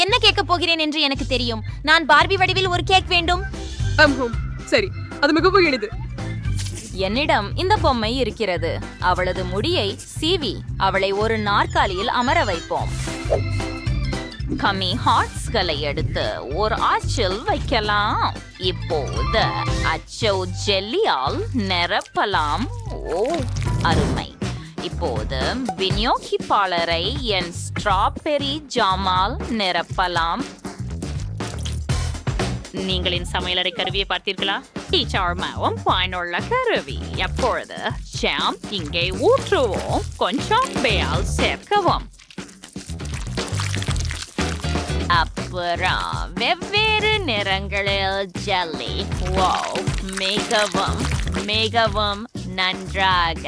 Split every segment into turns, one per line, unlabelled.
என்ன கேட்க போகிறேன் என்று எனக்கு தெரியும். நான் பார்பி வடிவில் ஒரு கேக் வேண்டும்.
சரி, அது மிகவும் எளிது.
என்னிடம் இந்த பொம்மை இருக்கிறது. அவளது முடியை சீவி அவளை ஒரு நாற்காலியில் அமர வைப்போம். கம்மி ஹார்ட்ஸ்களை எடுத்து ஒரு அச்சில் வைக்கலாம். இப்போது அச்சோ ஜெல்லியால் நிரப்பலாம். ஓ அருமை. இப்போது விநியோகிப்பாளரை என் ஸ்ட்ராபெரி ஜாமால் நிரப்பலாம். நீங்களின் சமையலறை கருவியை பார்த்தீர்களா? டீச்சர்மாவும் பயனுள்ள கருவி. எப்பொழுது ஜாம் இங்கே ஊற்றுவோம். கொஞ்சம் பேல் சேர்க்கவும். அப்புறம் வெவ்வேறு நிறங்களில் ஜெல்லி. வாவ், மிகவும் மிகவும் நன்றாக.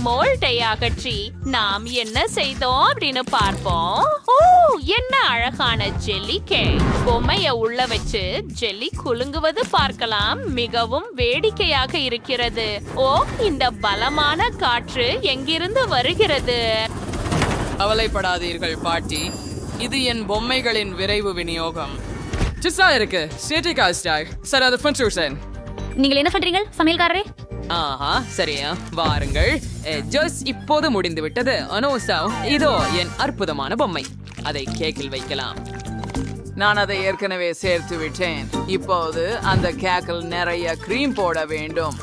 மோல்டை அகற்றி நாம் என்ன செய்தோம் அப்படின்னு பார்ப்போம். ஓ, என்ன அழகான ஜெல்லி கேக். பொம்மைய உள்ள வச்சு ஜெல்லி குலுங்குவது பார்க்கலாம். மிகவும் வேடிக்கையாக இருக்கிறது. ஓ, இந்த பலமான காற்று எங்கிருந்து வருகிறது?
கவலைப்படாதீர்கள் பாட்டி, இது என் பொம்மைகளின் விரைவு விநியோகம். இருக்கு சார், அது ஃபன்சூசன்.
நீங்கள் என்ன பண்றீங்க சமையல்காரரே?
ஆஹா, சரியா, வாருங்கள். ஜஸ் இப்போது முடிந்து விட்டது. அனோசா, இதோ என் அற்புதமான பொம்மை. அதை கேக்கில் வைக்கலாம்.
நான் அதை ஏற்கனவே சேர்த்து விட்டேன். இப்போது அந்த கேக்கில் நிறைய கிரீம் போட வேண்டும்.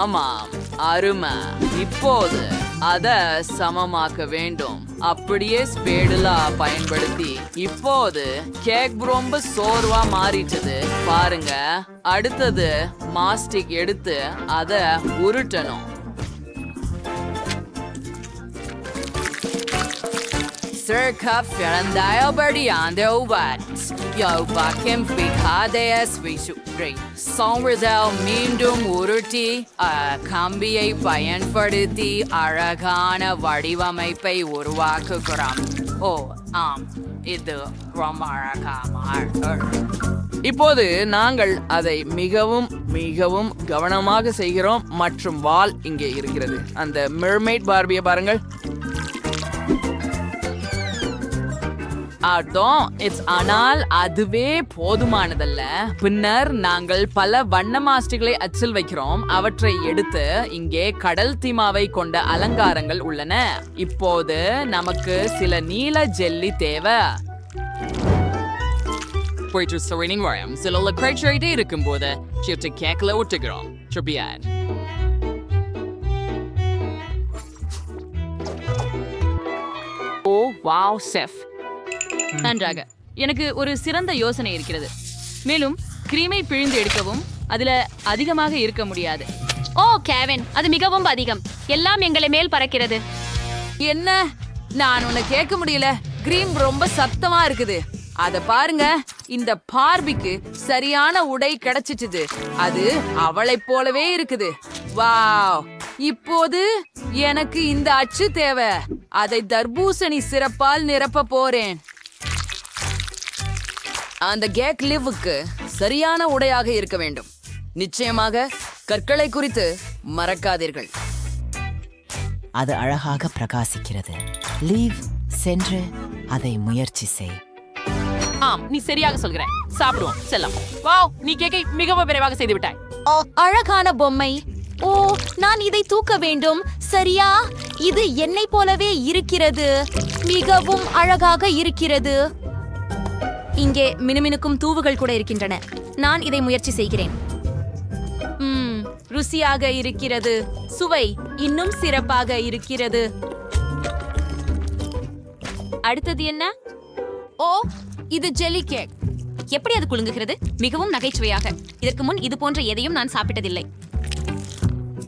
ஆமாம், அருமை. இப்போது அத சமமாக்க வேண்டும். அப்படியே ஸ்பேடுலா பயன்படுத்தி. இப்போது கேக் ரொம்ப சோர்வா மாறிட்டது பாருங்க. அடுத்தது மாஸ்டிக் எடுத்து அத உருட்டணும். Circa Fernandaya Yobakim Fikades Visupri Sonrizal மீண்டும் உருட்டி கம்பியை பயன்படுத்தி அழகான வடிவமைப்பை உருவாக்குகிறோம். ஓ ஆம், இது ரொம்ப அழகாக. இப்போது நாங்கள் அதை மிகவும் மிகவும் கவனமாக செய்கிறோம். மற்றும் வால் இங்கே இருக்கிறது. அந்த மெர்மெய்ட் பார்பியை பாருங்கள். ஆனால் அதுவே போதுமானதல்ல. பின்னர் நாங்கள் பல வண்ண மாஸ்டிகளை அச்சில் வைக்கிறோம். அவற்றை எடுத்து இங்கே கடல் தீமாவை கொண்ட அலங்காரங்கள் உள்ளன. இப்போது நமக்கு சில நீல ஜெல்லி தேவை.
போயிட்டு சரணிங் வரம் சில லக்ரைச்சரைட்டே இருக்கும்போது சிட்டு கேக்கில் ஒட்டுகிறோம். ட்ரிபியாட்.
ஓ வாவ் செஃப், நன்றாக. எனக்கு ஒரு சிறந்த யோசனை இருக்கிறது. மேலும் கிரீமை பிழிந்து எடுக்கவும். அதுல அதிகமாக இருக்க முடியாது. ஓ கேவின், அது மிகவும் அதிகம். எல்லாம் எங்களை மேல் பறக்கிறது.
என்ன? நான் உன்னை கேட்க முடியல. கிரீம் ரொம்ப சத்தமா இருக்குது. அத பாருங்க. இந்த பார்பிக்கு சரியான உடை கிடைச்சிட்டுது. அது அவளைப் போலவே இருக்குது. வாவ், இப்போது எனக்கு இந்த அச்சு தேவை. அதை தர்பூசணி சிறப்பால் நிரப்ப போறேன். அந்த கேக் லிவ்வுக்கு சரியான உடையாக இருக்க வேண்டும். நிச்சயமாக கற்களை குறித்து மறக்காதீர்கள்.
அது அழகாக பிரகாசிக்கிறது. லீவ், சென்று அதை முயற்சி செய்.
ஆம், நீ சரியாக சொல்கிற. சாப்பிடுவோம், செல்லம். வாவ், நீ கேக்கை மிகவும் விரைவாக செய்து விட்டாய்.
அழகான பொம்மை. ஓ, நான் இதை தூக்க வேண்டும். சரியா? இது என்னை போலவே இருக்கிறது. மிகவும் அழகாக இருக்கிறது. இங்கே மினுமினுக்கும் தூவுகள் கூட இருக்கின்றன. நான் இதை முயற்சி செய்கிறேன். ருசியாக இருக்கிறது. சுவை இன்னும் சிறப்பாக இருக்கிறது. அடுத்தது என்ன? ஓ, இது ஜெல்லி கேக். எப்படி அது குலுங்குகிறது? மிகவும் நகைச்சுவையாக. இதற்கு முன் இது போன்ற எதையும் நான் சாப்பிட்டதில்லை.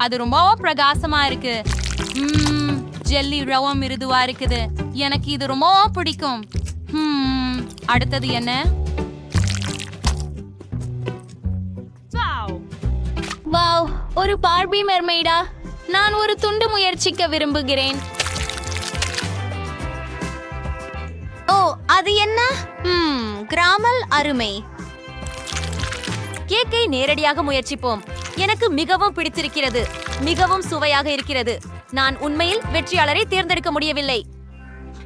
அது ரொம்ப பிரகாசமா இருக்கு. ஜெல்லி ரவா மிருதுவா இருக்குது. எனக்கு இது ரொம்ப பிடிக்கும். அடுத்தது என்ன? வாவ், ஒரு பார்பி மெர்மெய்டா. நான் ஒரு துண்டு முயற்சிக்க விரும்புகிறேன். ஓ, அது என்ன? கிராமல் அருமை. கேக்கை நேரடியாக முயற்சிப்போம். எனக்கு மிகவும் பிடித்திருக்கிறது. மிகவும் சுவையாக இருக்கிறது. நான் உண்மையில் வெற்றியாளரை தேர்ந்தெடுக்க முடியவில்லை.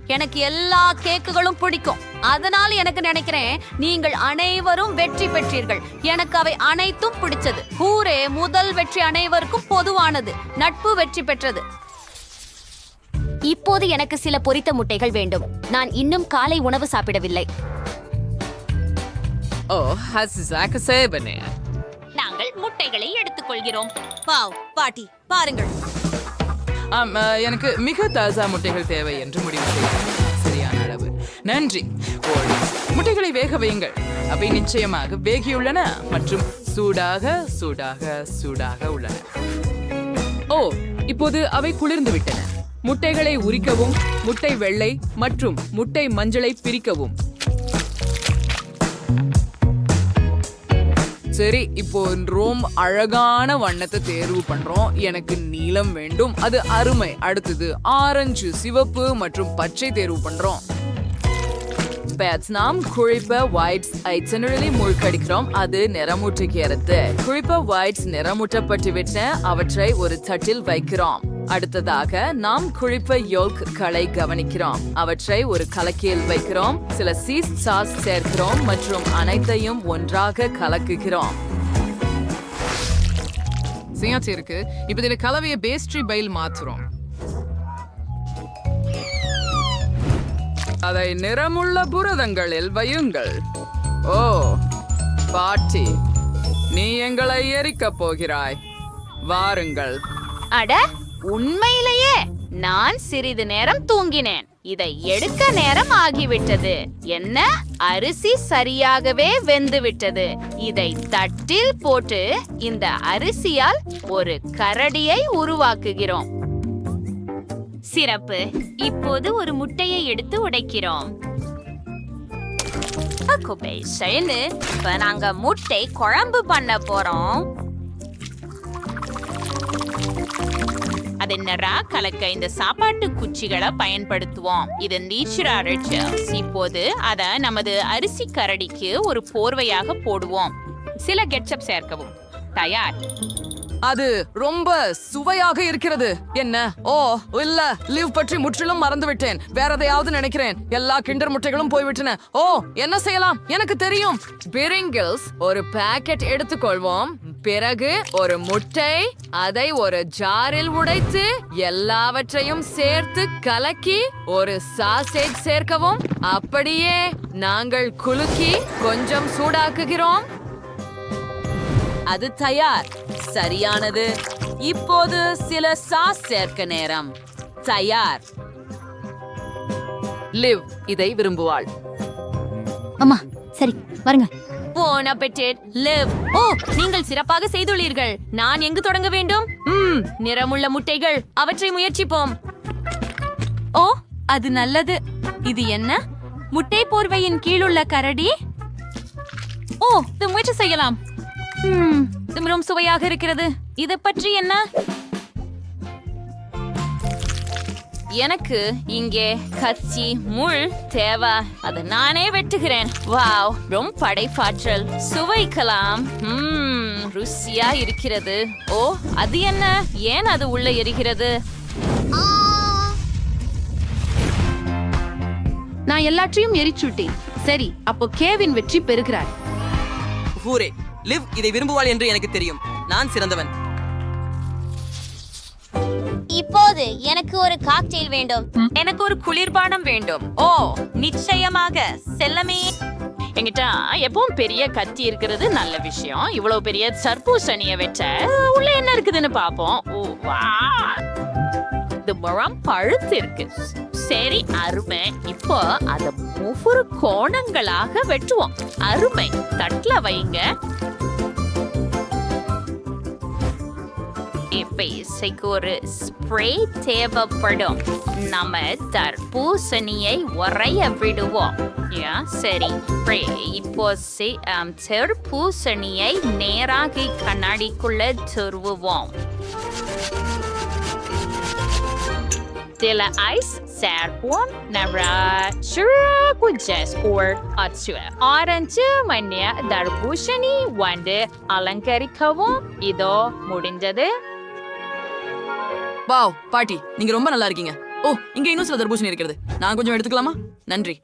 எனக்கு எல்லா கேக்குகளும் பிடிக்கும். அதனால எனக்கு நினைக்கிறேன் நீங்கள் அனைவரும் வெற்றி பெற்றீர்கள். எனக்கு அவை அனைத்தும் பிடிச்சது. ஹூரே, முதல் வெற்றி அனைவருக்கும் பொதுவானது. நட்பு வெற்றி பெற்றது. இப்போது எனக்கு சில பொரித்த முட்டைகள் வேண்டும். நான் இன்னும் காலை உணவு சாப்பிடவில்லை.
ஓ, ஹஸ்ஸாக சேபனே.
நாங்கள் முட்டைகளை எடுத்துக்கொள்கிறோம். வாவ், பாட்டி பாருங்கள்.
எனக்கு மிக தாசா முட்டைகள் தேவை என்று முடிவு செய்தேன். சரியான அளவு. நன்றி. ஓடி முட்டைகளை வேக வையுங்கள். அவை நிச்சயமாக வேகியுள்ளன மற்றும் சூடாக சூடாக சூடாக உள்ளன. ஓ, இப்போது அவை குளிர்ந்து விட்டன. முட்டைகளை உரிக்கவும், முட்டை வெள்ளை மற்றும் முட்டை மஞ்சளை பிரிக்கவும். சரி, இப்போ ரொம்ப அழகான வண்ணத்தை தேர்வு பண்றோம். எனக்கு நீலம் வேண்டும், அது அருமை. அடுத்தது ஆரஞ்சு, சிவப்பு மற்றும் பச்சை தேர்வு பண்றோம். நாம் குழிப்ப ஒயிட்ஸ் ஐச்சனரிலி மூழ்கடிக்கிறோம். அது நிறமூட்டுகிறது. குழிப்ப ஒயிட்ஸ் நிறமூட்டப்பட்டு விட்ட அவற்றை ஒரு தட்டில் வைக்கிறோம். அடுத்ததாக நாம் குழிப்ப யோல்க்களை கவனிக்கிறோம். அவற்றை ஒரு கலக்கியில் வைக்கிறோம். சில சீஸ் சாஸ் சேர்க்கிறோம் மற்றும் அனைத்தையும் ஒன்றாக கலக்குகிறோம்.
இருக்கு. இப்ப இதுல கலவைய பேஸ்ட்ரி பைல் மாத்துறோம்.
அதை நிறமுள்ள புரதங்களில் வையுங்கள். ஓ பாட்டி, நீ எங்களை எரிக்கப் போகிறாய். வாருங்கள்.
அட, உண்மையிலேயே நான் சிறிது நேரம் தூங்கினேன். இதை எடுக்க நேரம் ஆகிவிட்டது. என்ன, அரிசி சரியாகவே வெந்து விட்டது. இதை தட்டில் போட்டு இந்த அரிசியால் ஒரு கரடியை உருவாக்குகிறோம். சிறப்பு. இப்போது ஒரு முட்டையை எடுத்து உடைக்கிறோம். இப்ப நாங்க முட்டை குழம்பு பண்ண போறோம். அதென்னரா கலக்க இந்த சாப்பாட்டு குச்சிகளை பயன்படுத்துவோம். இது நீச்சுரா ரிச்சல்ஸ். இப்போது அத நமது அரிசி கரடிக்கு ஒரு போர்வையாக போடுவோம். சில கெட்சப் சேர்க்கவும். தயார்.
அது ரொம்ப சுவையாக இருக்கிறது. என்ன? ஓ இல்ல, லீவ் பற்றி முற்றிலும் மறந்து விட்டேன். வேற எதையாவது நினைக்கிறேன். எல்லா கிண்டர் முட்டைகளும் போய்விட்டன. ஓ, என்ன செய்யலாம்? எனக்கு தெரியும். பிரிங்கிள்ஸ் ஒரு பாக்கெட் எடுத்துக்கொள்வோம். பிறகு ஒரு முட்டை, அதை ஒரு ஜாரில் உடைத்து எல்லாவற்றையும் சேர்த்து கலக்கி ஒரு சாசேஜ் சேர்க்கவும். அப்படியே நாங்கள் குலுக்கி கொஞ்சம் சூடாக்குகிறோம். அது தயார். சரியானது. இப்போது சில சாஸ் சேர்க்க நேரம். தயார். லிவ் இதை விரும்புவாள்.
அம்மா, சரி வருங்க. போன் அப்பெட்டிட். லிவ். ஓ, நீங்கள் சிறப்பாக செய்துள்ளீர்கள். நான் எங்கு தொடங்க வேண்டும்? நிறமுள்ள முட்டைகள். அவற்றை முயற்சிப்போம். ஓ, அது நல்லது. இது என்ன? முட்டை போர்வையின் கீழுள்ள கரடி. ஓ, இது முயற்சி செய்யலாம். இது மிகவும் சுவையாக இருக்கிறது. இதை பற்றி என்ன? எனக்கு இங்கே கச்சி முள் தேவை. அதை நானே வெட்டுகிறேன். வாவ், ரொம்ப படைப்பாற்றல். சுவைக்கலாம். ருசியா இருக்கிறது. ஓ, அது என்ன? ஏன் அது உள்ள எரிகிறது?
நான் எல்லாற்றையும் எரிச்சுட்டேன். சரி, அப்போ கேவின் வெற்றி பெறுகிறார்.
ஹூரே, லிவ் இதை விரும்புவாள் என்று எனக்கு தெரியும். நான் சிறந்தவன்.
இப்போது எனக்கு ஒரு காக்டெயில் வேண்டும். எனக்கு ஒரு குளிர்பானம் வேண்டும். ஓ, நிச்சயமாக. செல்லமே, என்கிட்ட எப்பவும் பெரிய கத்தி இருக்கிறது. நல்ல விஷயம். இவ்வளவு பெரிய தர்பூசணியை வெட்ட உள்ள என்ன இருக்குதுன்னு பாப்போம். ஓ வா, இது முழம் பழுத்து இருக்கு. சரி, அருமை. இப்போ அத ஒவ்வொரு கோணங்களாக வெட்டுவோம். அருமை. தட்டுல வைங்க. இப்ப இசைக்கு ஒரு ஸ்ப்ரே தேவைப்படும். நம்ம தர்பூசணியை உறைய விடுவோம். சரி, இப்போ தர்பூசணியை நேராக கண்ணாடிக்குள்ள துருவுவோம். சில ஐஸ் சேர்ப்போம். ஆரஞ்சு மண்ணிய தர்பூசணி வந்து அலங்கரிக்கவும். இதோ முடிஞ்சது.
வாவ் பாட்டி, நீங்க ரொம்ப நல்லா இருக்கீங்க. ஓ, இங்க இன்னும் சில தர்பூசணி இருக்கிறது. நான் கொஞ்சம் எடுத்துக்கலாமா? நன்றி.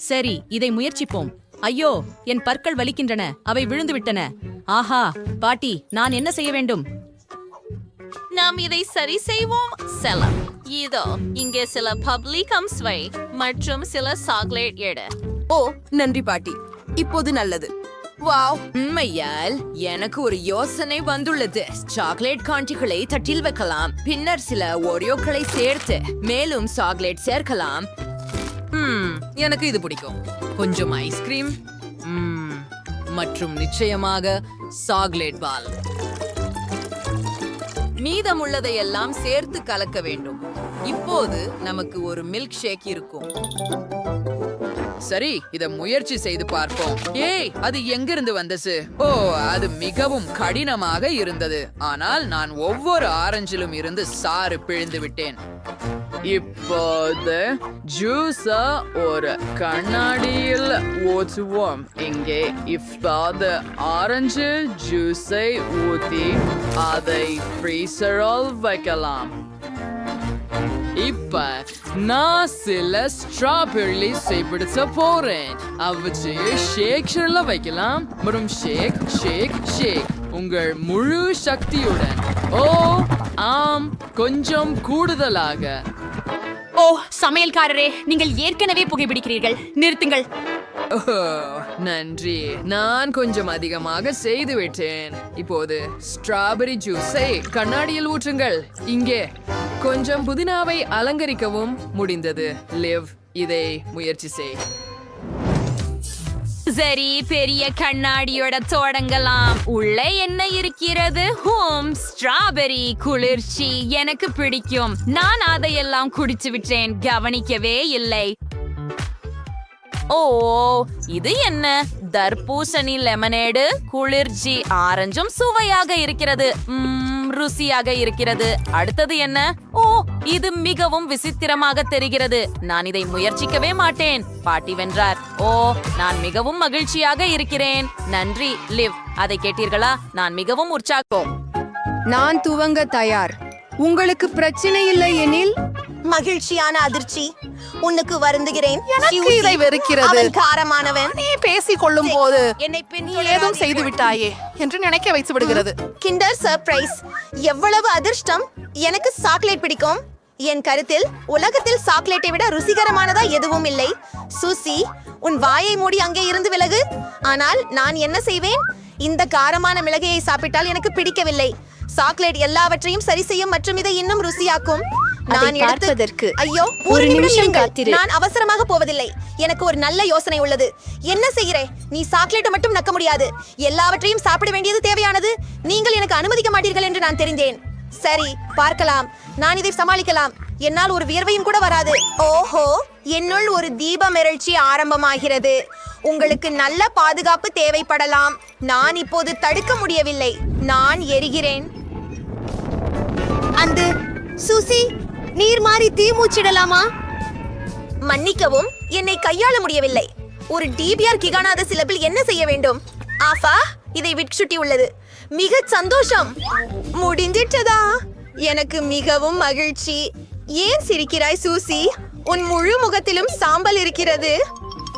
சரி, இதை முயற்சிப்போம். ஐயோ, என் பற்கள் வலிக்கின்றன. அவை விழுந்து விட்டன. ஆஹா, பாட்டி, நான் என்ன செய்ய வேண்டும்? நாம் இதை சரி செய்வோம். செல்லம், இதோ இங்கே சில பப்ளிகம் ஸ்வை மற்றும் சில சாக்லேட் எடு.
ஓ, நன்றி பாட்டி. இப்போது நல்லது. வாவ், உண்மையால் எனக்கு ஒரு யோசனை வந்துள்ளது. சாக்லேட் காண்டிகளை தட்டில் வைக்கலாம், பின்னர் சில ஓரியோக்களை சேர்த்து மேலும் சாக்லேட் சேர்க்கலாம். எனக்கு இது பிடிக்கும். கொஞ்சம் ஐஸ்கிரீம் மற்றும் நிச்சயமாக சாக்லேட் பால். மீதமுள்ளதை எல்லாம் சேர்த்து கலக்க வேண்டும். இப்போது நமக்கு ஒரு மில்க் ஷேக் இருக்கும்.
சரி, இத முயற்சி செய்து பார்ப்போம். ஏய், அது எங்கிருந்து வந்தது? ஓ, அது மிகவும் கடினமாக இருந்தது. ஆனால் நான் ஒவ்வொரு ஆரஞ்சிலும் இருந்து சாறு பிழிந்து விட்டேன். இப்போது ஜூஸ ஒரு கண்ணாடியில் ஊற்றுவோம். இங்கே இப்போது ஆரஞ்சு ஜூஸை ஊற்றி அதை ஃப்ரீசரில் வைக்கலாம். இப்ப நான் சில ஸ்ட்ராபெர்ரி பிடிச்ச போறேன். அவற்றை ஷேக்ல வைக்கலாம் மற்றும் ஷேக் ஷேக் ஷேக் உங்கள் முழு சக்தியுடன். ஓ ஆம், கொஞ்சம் கூடுதலாக.
ஓ, சமையல்காரரே, நீங்கள் ஏற்கனவே புகைப்பிடிக்கிறீர்கள். நிறுத்துங்கள்.
ஓ, நன்றி. நான் கொஞ்சம் அதிகமாக செய்து விட்டேன். இப்போது ஸ்ட்ராபெரி ஜூஸை கண்ணாடியில் ஊற்றுங்கள். இங்கே கொஞ்சம் புதினாவை அலங்கரிக்கவும் முடிந்தது. லிவ், இதை முயற்சி செய்.
சரி, பெரிய கண்ணாடியோட தொடங்கலாம். உள்ளே என்ன இருக்கிறது? ஸ்ட்ராபெரி குளிர்ச்சி எனக்கு பிடிக்கும். நான் அதையெல்லாம் குடிச்சு விட்டேன், கவனிக்கவே இல்லை. ஓ, இது என்ன? தர்பூசணி லெமனேடு குளிர்ச்சி. ஆரஞ்சும் சுவையாக இருக்கிறது. ருசியாக இருக்கிறது. அடுத்தது என்ன? ஓ, இது மிகவும் விசித்திரமாக தெரிகிறது. நான் இதை முயற்சிக்கவே மாட்டேன். பாட்டி வென்றார். ஓ, நான் மிகவும் மகிழ்ச்சியாக இருக்கிறேன். நன்றி லிவ். அதை கேட்டீர்களா? நான் மிகவும் உற்சாகம்.
நான் துவங்க தயார். உங்களுக்கு பிரச்சனை இல்லை எனில்
மகிழ்ச்சியான அதிர்ச்சி. உனக்கு வருந்துகிறேன்.
எனக்கு இதை வெறுக்கிறது.
அவன் காரமானவன்.
நீ பேசிக் கொள்ளும் போது
என்னை
ஏதும் செய்து விட்டாயே என்று நினைக்க வைத்து விடுகிறது.
Kinder surprise. எவ்வளவு அதிர்ஷ்டம். எனக்கு சாக்லேட் பிடிக்கும். என் கருத்தில் உலகத்தில் சாக்லேட்டை விட ருசிகரமானதா எதுவும் இல்லை. சூசி, உன் வாயை மூடி அங்கே இருந்து விலகு. ஆனால் நான் என்ன செய்வேன்? இந்த காரமான மிளகையை சாப்பிட்டால் எனக்கு பிடிக்கவில்லை. சாக்லேட் எல்லாவற்றையும் சரி செய்யும் மற்றும் இதை இன்னும் ருசியாக்கும். நான்
பார்ப்பதற்கு
ஐயோ, ஒரு நிமிஷம் காத்திரு. நான் அவசரமாக போவதில்லை. எனக்கு ஒரு நல்ல யோசனை உள்ளது. என்ன செய்கிறே? நீ சாக்லேட்டை மட்டும் நக்க முடியாது. எல்லாவற்றையும் சாப்பிட வேண்டியது தேவையானது. நீங்கள் எனக்கு அனுமதிக்க மாட்டீர்கள் என்று நான் தெரிந்தேன். சரி, பார்க்கலாம். நான் இதை சமாளிக்கலாம். என்னால் ஒரு வியர்வையும் கூட வராது. ஓஹோ, என்னுள் ஒரு தீப மிரட்சி ஆரம்பமாகிறது. உங்களுக்கு நல்ல பாதுகாப்பு தேவைப்படலாம். நான் இப்போது தடுக்க முடியவில்லை. நான் எரிகிறேன். அந்த சூசி, நீர் மாறி தீ மூச்சிடலாமா? மன்னிக்கவும், என்னை கையாள முடியவில்லை. ஒரு டிபிஆர் கிகானாத சிலபில் என்ன செய்ய வேண்டும்? ஆஃபா, இதை விட்சுட்டி உள்ளது. மிக சந்தோஷம். முடிஞ்சிட்டதா? எனக்கு மிகவும் மகிழ்ச்சி. ஏன் சிரிக்கிறாய் சூசி? உன் முழு முகத்திலும் சாம்பல் இருக்கிறது.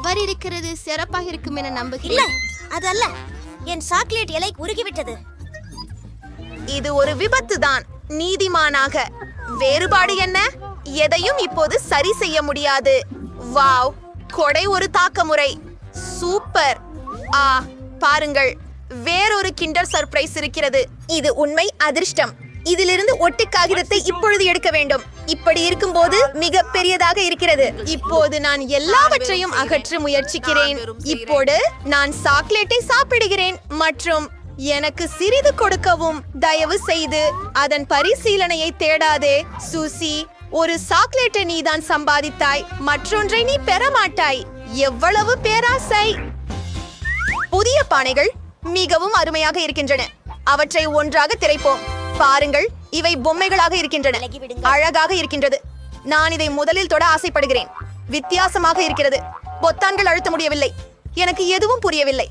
வரி இருக்கிறது. சிறப்பாக இருக்கும் என நம்புகிறேன்.
அதல்ல, என் சாக்லேட் இலை உருகிவிட்டது. இது ஒரு விபத்து தான். நீதிமானாக வேறுபாடு என்ன? எதையும் இப்போது சரி செய்ய முடியாது. வாவ், கொடை ஒரு தாக்க முறை. சூப்பர். பாருங்கள், வேறொரு கிண்டர் சர்ப்ரைஸ் இருக்கிறது. இது உண்மை அதிர்ஷ்டம். இதிலிருந்து ஒட்டு காகிதத்தை இப்பொழுது எடுக்க வேண்டும். இப்படி இருக்கும்போது மிக பெரியதாக இருக்கிறது. இப்போது நான் எல்லாவற்றையும் அகற்ற முயற்சிக்கிறேன். இப்போது நான் சாக்லேட்டை சாப்பிடுகிறேன் மற்றும் எனக்கு சிறிது கொடுக்கவும். தயவு செய்து அதன் பரிசீலனையை தேடாதே சூசி. ஒரு சாக்லேட்டை நீதான் சம்பாதித்தாய், மற்றொன்றை நீ பெற மாட்டாய். எவ்வளவு பேராசை! புதிய பானைகள் மிகவும் அருமையாக இருக்கின்றன. அவற்றை ஒன்றாக திரைப்போம். பாருங்கள், இவை பொம்மைகளாக இருக்கின்றன. அழகாக இருக்கின்றது. நான் இதை முதலில் தொட ஆசைப்படுகிறேன். வித்தியாசமாக இருக்கிறது. பொத்தான்கள் அழுத்த முடியவில்லை. எனக்கு எதுவும் புரியவில்லை.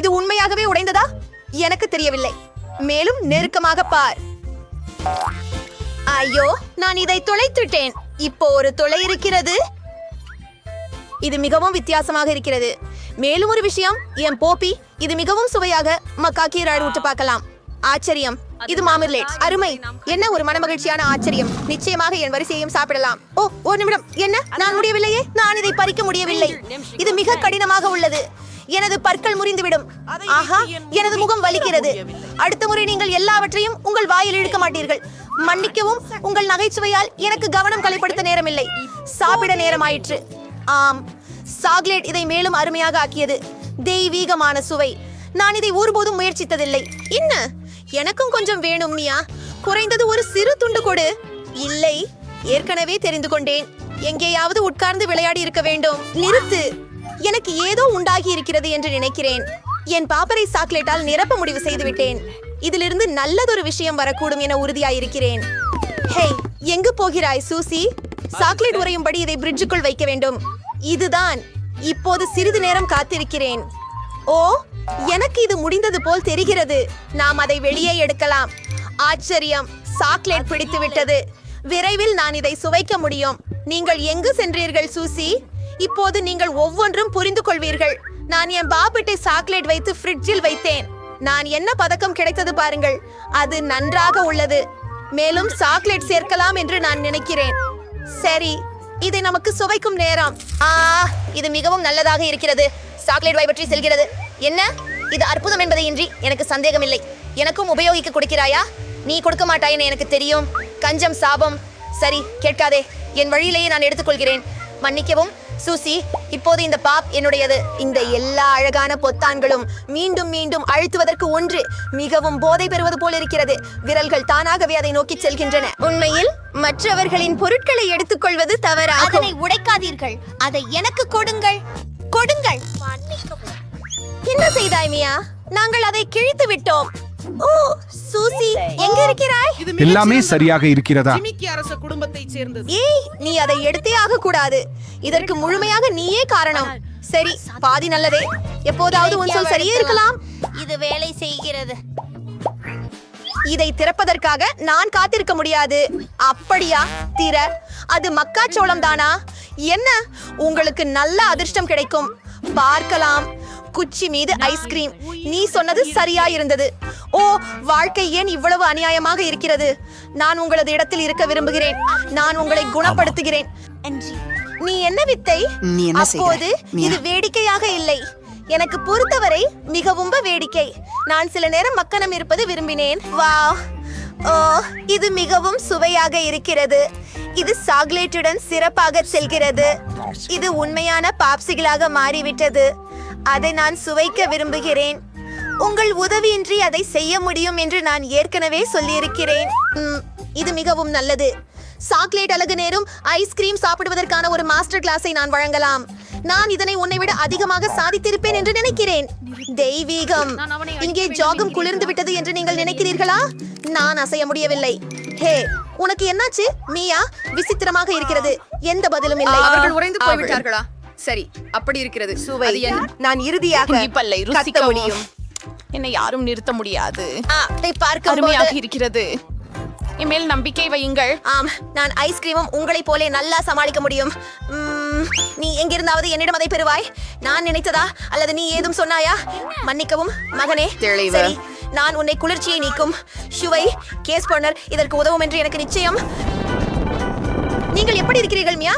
இது உண்மையாகவே உடைந்ததா? எனக்கு தெரியவில்லை. மேலும் நெருக்கமாக பார். ஐயோ, நான் இதை தொலைத்துட்டேன். இப்போ ஒரு துளை இருக்கிறது. இது மிகவும் வித்தியாசமாக இருக்கிறது. மேலும் ஒரு விஷயம், என் போப்பி இது மிகவும் சுவையாக மக்காக்கீராடு விட்டு பார்க்கலாம். ஆச்சரியம், இது மாமிர்லேட். அருமை. என்ன ஒரு மனமகிழ்ச்சியான ஆச்சரியம். நிச்சயமாக என் வரிசையையும் சாப்பிடலாம். ஓ, ஒரு நிமிடம். என்ன, நான் முடியவில்லையே. நான் இதை பறிக்க முடியவில்லை. இது மிக கடினமாக உள்ளது. எனது பற்கள் முறிந்துவிடும். ஆஹா, எனது முகம் வலிக்கிறது. அடுத்த முறை நீங்கள் எல்லாவற்றையும் உங்கள் வாயில் இழுக்க மாட்டீர்கள். மன்னிக்கவும், உங்கள் நகைச்சுவையால் எனக்கு கவனம் கலைப்படுத்த நேரமில்லை. சாப்பிட நேரமாயிற்று. ஆம், சாக்லேட் இதை மேலும் அருமையாக ஆக்கியது. தெய்வீகமான சுவை. நான் இதை ஒருபோதும் முயற்சித்ததில்லை. என்ன, எனக்கும் கொஞ்சம் வேணும் மியா. குறைந்தது ஒரு சிறு துண்டு கொடு. இல்லை, ஏற்கனவே தெரிந்து கொண்டேன். எங்கேயாவது உட்கார்ந்து விளையாடி இருக்க வேண்டும். நிறுத்து. எனக்கு ஏதோ உண்டாகி இருக்கிறது என்று நினைக்கிறேன். என் பாப்பரை சாக்லேட்டால் நிரப்ப முடிவு செய்து விட்டேன். இதிலிருந்து நல்லதொரு விஷயம் வரக்கூடும் என உறுதியாயிருக்கிறேன். ஹே, எங்கு போகிறாய் சூசி? சாக்லேட் உறையும்படி இதை பிரிட்ஜுக்குள் வைக்க வேண்டும். இதுதான். இப்போது சிறிது நேரம் காத்திருக்கிறேன். ஓ, எனக்கு இது முடிந்தது போல் தெரிகிறது. நாம் அதை வெளியே எடுக்கலாம். ஆச்சரியம், சாக்லேட் பிடித்து விட்டது. விரைவில் நான் இதை சுவைக்க முடியும். நீங்கள் எங்கு சென்றீர்கள் சூசி? இப்போது நீங்கள் ஒவ்வொன்றும் புரிந்து கொள்வீர்கள். நான் என் பாப்பிட்டை சாக்லேட் வைத்து ஃப்ரிட்ஜில் வைத்தேன். நான் என்ன பதக்கம் கிடைத்தது பாருங்கள். அது நன்றாக உள்ளது. மேலும் சாக்லேட் சேர்க்கலாம் என்று நான் நினைக்கிறேன். சரி, இதை நமக்கு சுவைக்கும் நேரம். இது மிகவும் நல்லதாக இருக்கிறது. சாக்லேட் வாய் பற்றி செல்கிறது. என்ன, இது அற்புதம் என்பதை இன்றி எனக்கு சந்தேகமில்லை. எனக்கும் உபயோகிக்க கொடுக்கிறாயா? நீ கொடுக்க மாட்டாய் என எனக்கு தெரியும். கஞ்சம் சாபம். சரி, கேட்காதே. என் வழியிலேயே நான் எடுத்துக்கொள்கிறேன். மன்னிக்கவும் சூசி, இப்போது இந்த பாப் என்னுடையது. இந்த எல்லா அழகான பொத்தான்களும் மீண்டும் மீண்டும் அழுத்துவதற்கு ஒன்று மிகவும் போதை பெறுவது போல் இருக்கிறது. விரல்கள் தானாகவே அதை நோக்கி செல்கின்றன. உண்மையில் மற்றவர்களின் பொருட்களை எடுத்துக்கொள்வது தவறாகும்.
அதனை உடைக்காதீர்கள். அதை எனக்கு கொடுங்கள். கொடுங்கள்.
என்ன செய்தாய் மியா? நாங்கள் அதை கிழித்து விட்டோம். ஓ, சூசி, எங்க இருக்கிறாய்?
எல்லாமே சரியாக இருக்கிறதா?
ஏய், நீ அதை எடுத்தே ஆக கூடாது. இதற்கு முழுமையாக நீயே காரணம். சரி, பாதி நல்லதே. எப்போதாவது உன் சொல் சரியே இருக்கலாம்.
இது வேலை செய்கிறது.
இதை திறப்பதற்காக நான் காத்திருக்க முடியாது. அப்படியா? திற. அது மக்காச்சோளம் தானா? என்ன, உங்களுக்கு நல்ல அதிர்ஷ்டம் கிடைக்கும். பார்க்கலாம். குச்சி மீது ஐஸ்கிரீம். நீ சொன்னது சரியாயிருந்தது. ஓ, வாழ்க்கை ஏன் இவ்வளவு அநியாயமாக இருக்கிறது? நான் உங்களது இடத்தில் இருக்க விரும்புகிறேன். நான் உங்களை குணப்படுத்துகிறேன். நீ என்ன வித்தை? அப்போது இது வேடிக்கையாக இல்லை. எனக்கு பொறுத்தவரை மிகவும் வேடிக்கை. நான் சில நேரம் மக்கனம் இருப்பது விரும்பினேன். வாவ், ஓ, இது மிகவும் சுவையாக இருக்கிறது. இது சாக்லேட்டுடன் சிறப்பாக செல்கிறது. இது உண்மையான பாப்சிகளாக மாறிவிட்டது. அதை நான் சுவைக்க விரும்புகிறேன். உங்கள் உதவியின்றி அதை செய்ய முடியும் என்று நான் ஏற்கனவே சொல்லியிருக்கிறேன். இது மிகவும் நல்லது. சாக்லேட் அழகு நேரும் ஐஸ்கிரீம் சாப்பிடுவதற்கான ஒரு மாஸ்டர் கிளாஸை நான் வழங்கலாம். நான் இதனை உன்னை விட அதிகமாக சாதித்திருப்பேன் என்று நினைக்கிறேன். தெய்வீகம். இங்கே ஜாகும் குளிர்ந்து விட்டது என்று நீங்கள் நினைக்கிறீர்களா? நான் அசைய முடியவில்லை. ஹே, உனக்கு என்னாச்சு மியா? விசித்திரமாக இருக்கிறது. எந்த பதிலும் இல்லை.
அவர்கள் உறைந்து போய்விட்டார்களா? சரி, அப்படி இருக்கிறது.
சுவை. நான் இறுதியாக கத்த முடியும்.
என்னை யாரும் நிறுத்த முடியாது.
அதை பார்க்க
அருமையாக இருக்கிறது. இனிமேல் நம்பிக்கை வையுங்கள்.
ஆம், நான் ஐஸ்கிரீமும் உங்களை போலே நல்லா சமாளிக்க முடியும். நீ எங்கிருந்தாவது என்னிடம் அதை பெறுவாய். நான் நினைத்ததா அல்லது நீ ஏதும் சொன்னாயா? மன்னிக்கவும் மகனே. சரி, நான் உன்னை குளிர்ச்சியை நீக்கும் ஷுவை கேஸ் பார்ட்னர் இதற்கு உதவும் என்று எனக்கு நிச்சயம். நீங்கள் எப்படி இருக்கிறீர்கள் மியா?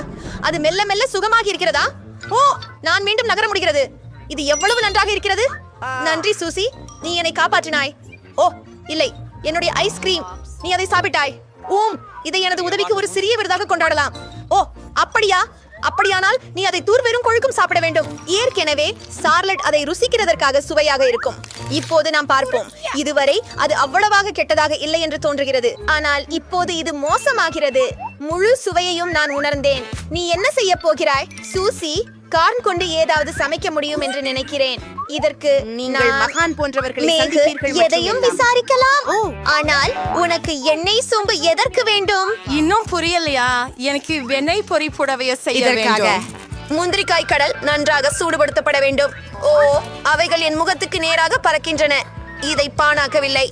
அது மெல்ல மெல்ல சுகமாகி இருக்கிறதா? ஓ, நான் மீண்டும் நகர முடிகிறது. இது எவ்வளவு நன்றாக இருக்கிறது. நன்றி சூசி, நீ என்னை காப்பாற்றினாய். ஓ இல்லை, என்னுடைய ஐஸ்கிரீம். நீ அதை சாப்பிட்டாய். இதை எனது உதவிக்கு ஒரு சிறிய விருதாக கொண்டாடலாம். ஓ, அப்படியா? அப்படியானால் நீ அதை தூர்வெறும் கொழுக்கும் சாப்பிட வேண்டும். ஏற்கனவே சார்லட் அதை ருசிக்கிறதற்காக சுவையாக இருக்கும். இப்போது நாம் பார்ப்போம். இதுவரை அது அவ்வளவாக கெட்டதாக இல்லை என்று தோன்றுகிறது. ஆனால் இப்போது இது மோசமாகிறது. முழு சுவையையும் நான் உணர்ந்தேன். நீ என்ன செய்ய போகிறாய் சூசி? கார்ன் கொண்டு ஏதாவது சமைக்க முடியும் என்று நினைக்கிறேன். இதற்கு
நீங்கள் மகான் போன்றவர்களை சந்திப்பீர்கள்.
எதையும் விசாரிக்கலாம். ஆனால் உனக்கு எண்ணெய் சோம்பு எதற்கு வேண்டும்?
இன்னும் புரியலையா? எனக்கு வெண்ணெய் பொரி புடவைய செய்ய வேண்டும்.
முந்திரிக்காய் கடல் நன்றாக சூடுபடுத்தப்பட வேண்டும். ஓ, அவைகள் என் முகத்துக்கு நேராக பறக்கின்றன. இதை பாணாக்கவில்லை.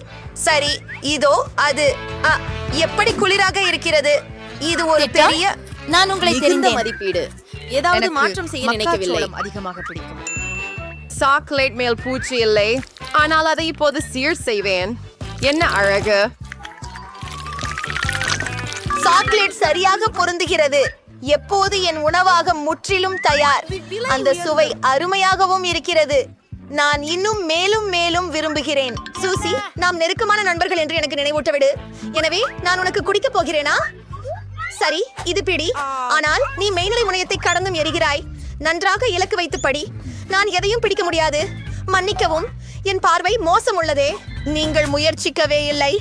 சரி, இதோ அது. எப்படி குளிராக இருக்கிறது. இது ஒரு பெரிய நான் உங்களை
மிகுந்த
தெரிந்தேன்.
மதிப்பீடு.
ஏதாவது
எனக்கு
மாற்றம் செய்ய நினைக்கவில்லை.
மக்காச்சோளம் அதிகமாக பிடிக்கும். சாக்லேட் மேல் பூச்சி இல்லை, ஆனால் அதை இப்போது சீர் செய்வேன். என்ன அழகு!
சாக்லேட் சரியாக பொருந்துகிறது. எப்போது என் உணவாக முற்றிலும் தயார். அந்த சுவை அருமையாகவும் இருக்கிறது. நான் இன்னும் மேலும் மேலும் விரும்புகிறேன். சூசி, நாம் நெருக்கமான நண்பர்கள் என்று எனக்கு நினைவூட்ட விடு. எனவே நான் உனக்கு குடிக்க போகிறேனா? சரி, இது பிடி. ஆனால் நீ மெய்நிலை முனையத்தை கடந்தும் எரிகிறாய். நன்றாக இலக்கு வைத்து படி. நான் எதையும் பிடிக்க முடியாது. மன்னிக்கவும், என் பார்வை மோசம் உள்ளதே. நீங்கள் முயற்சிக்கவே இல்லை.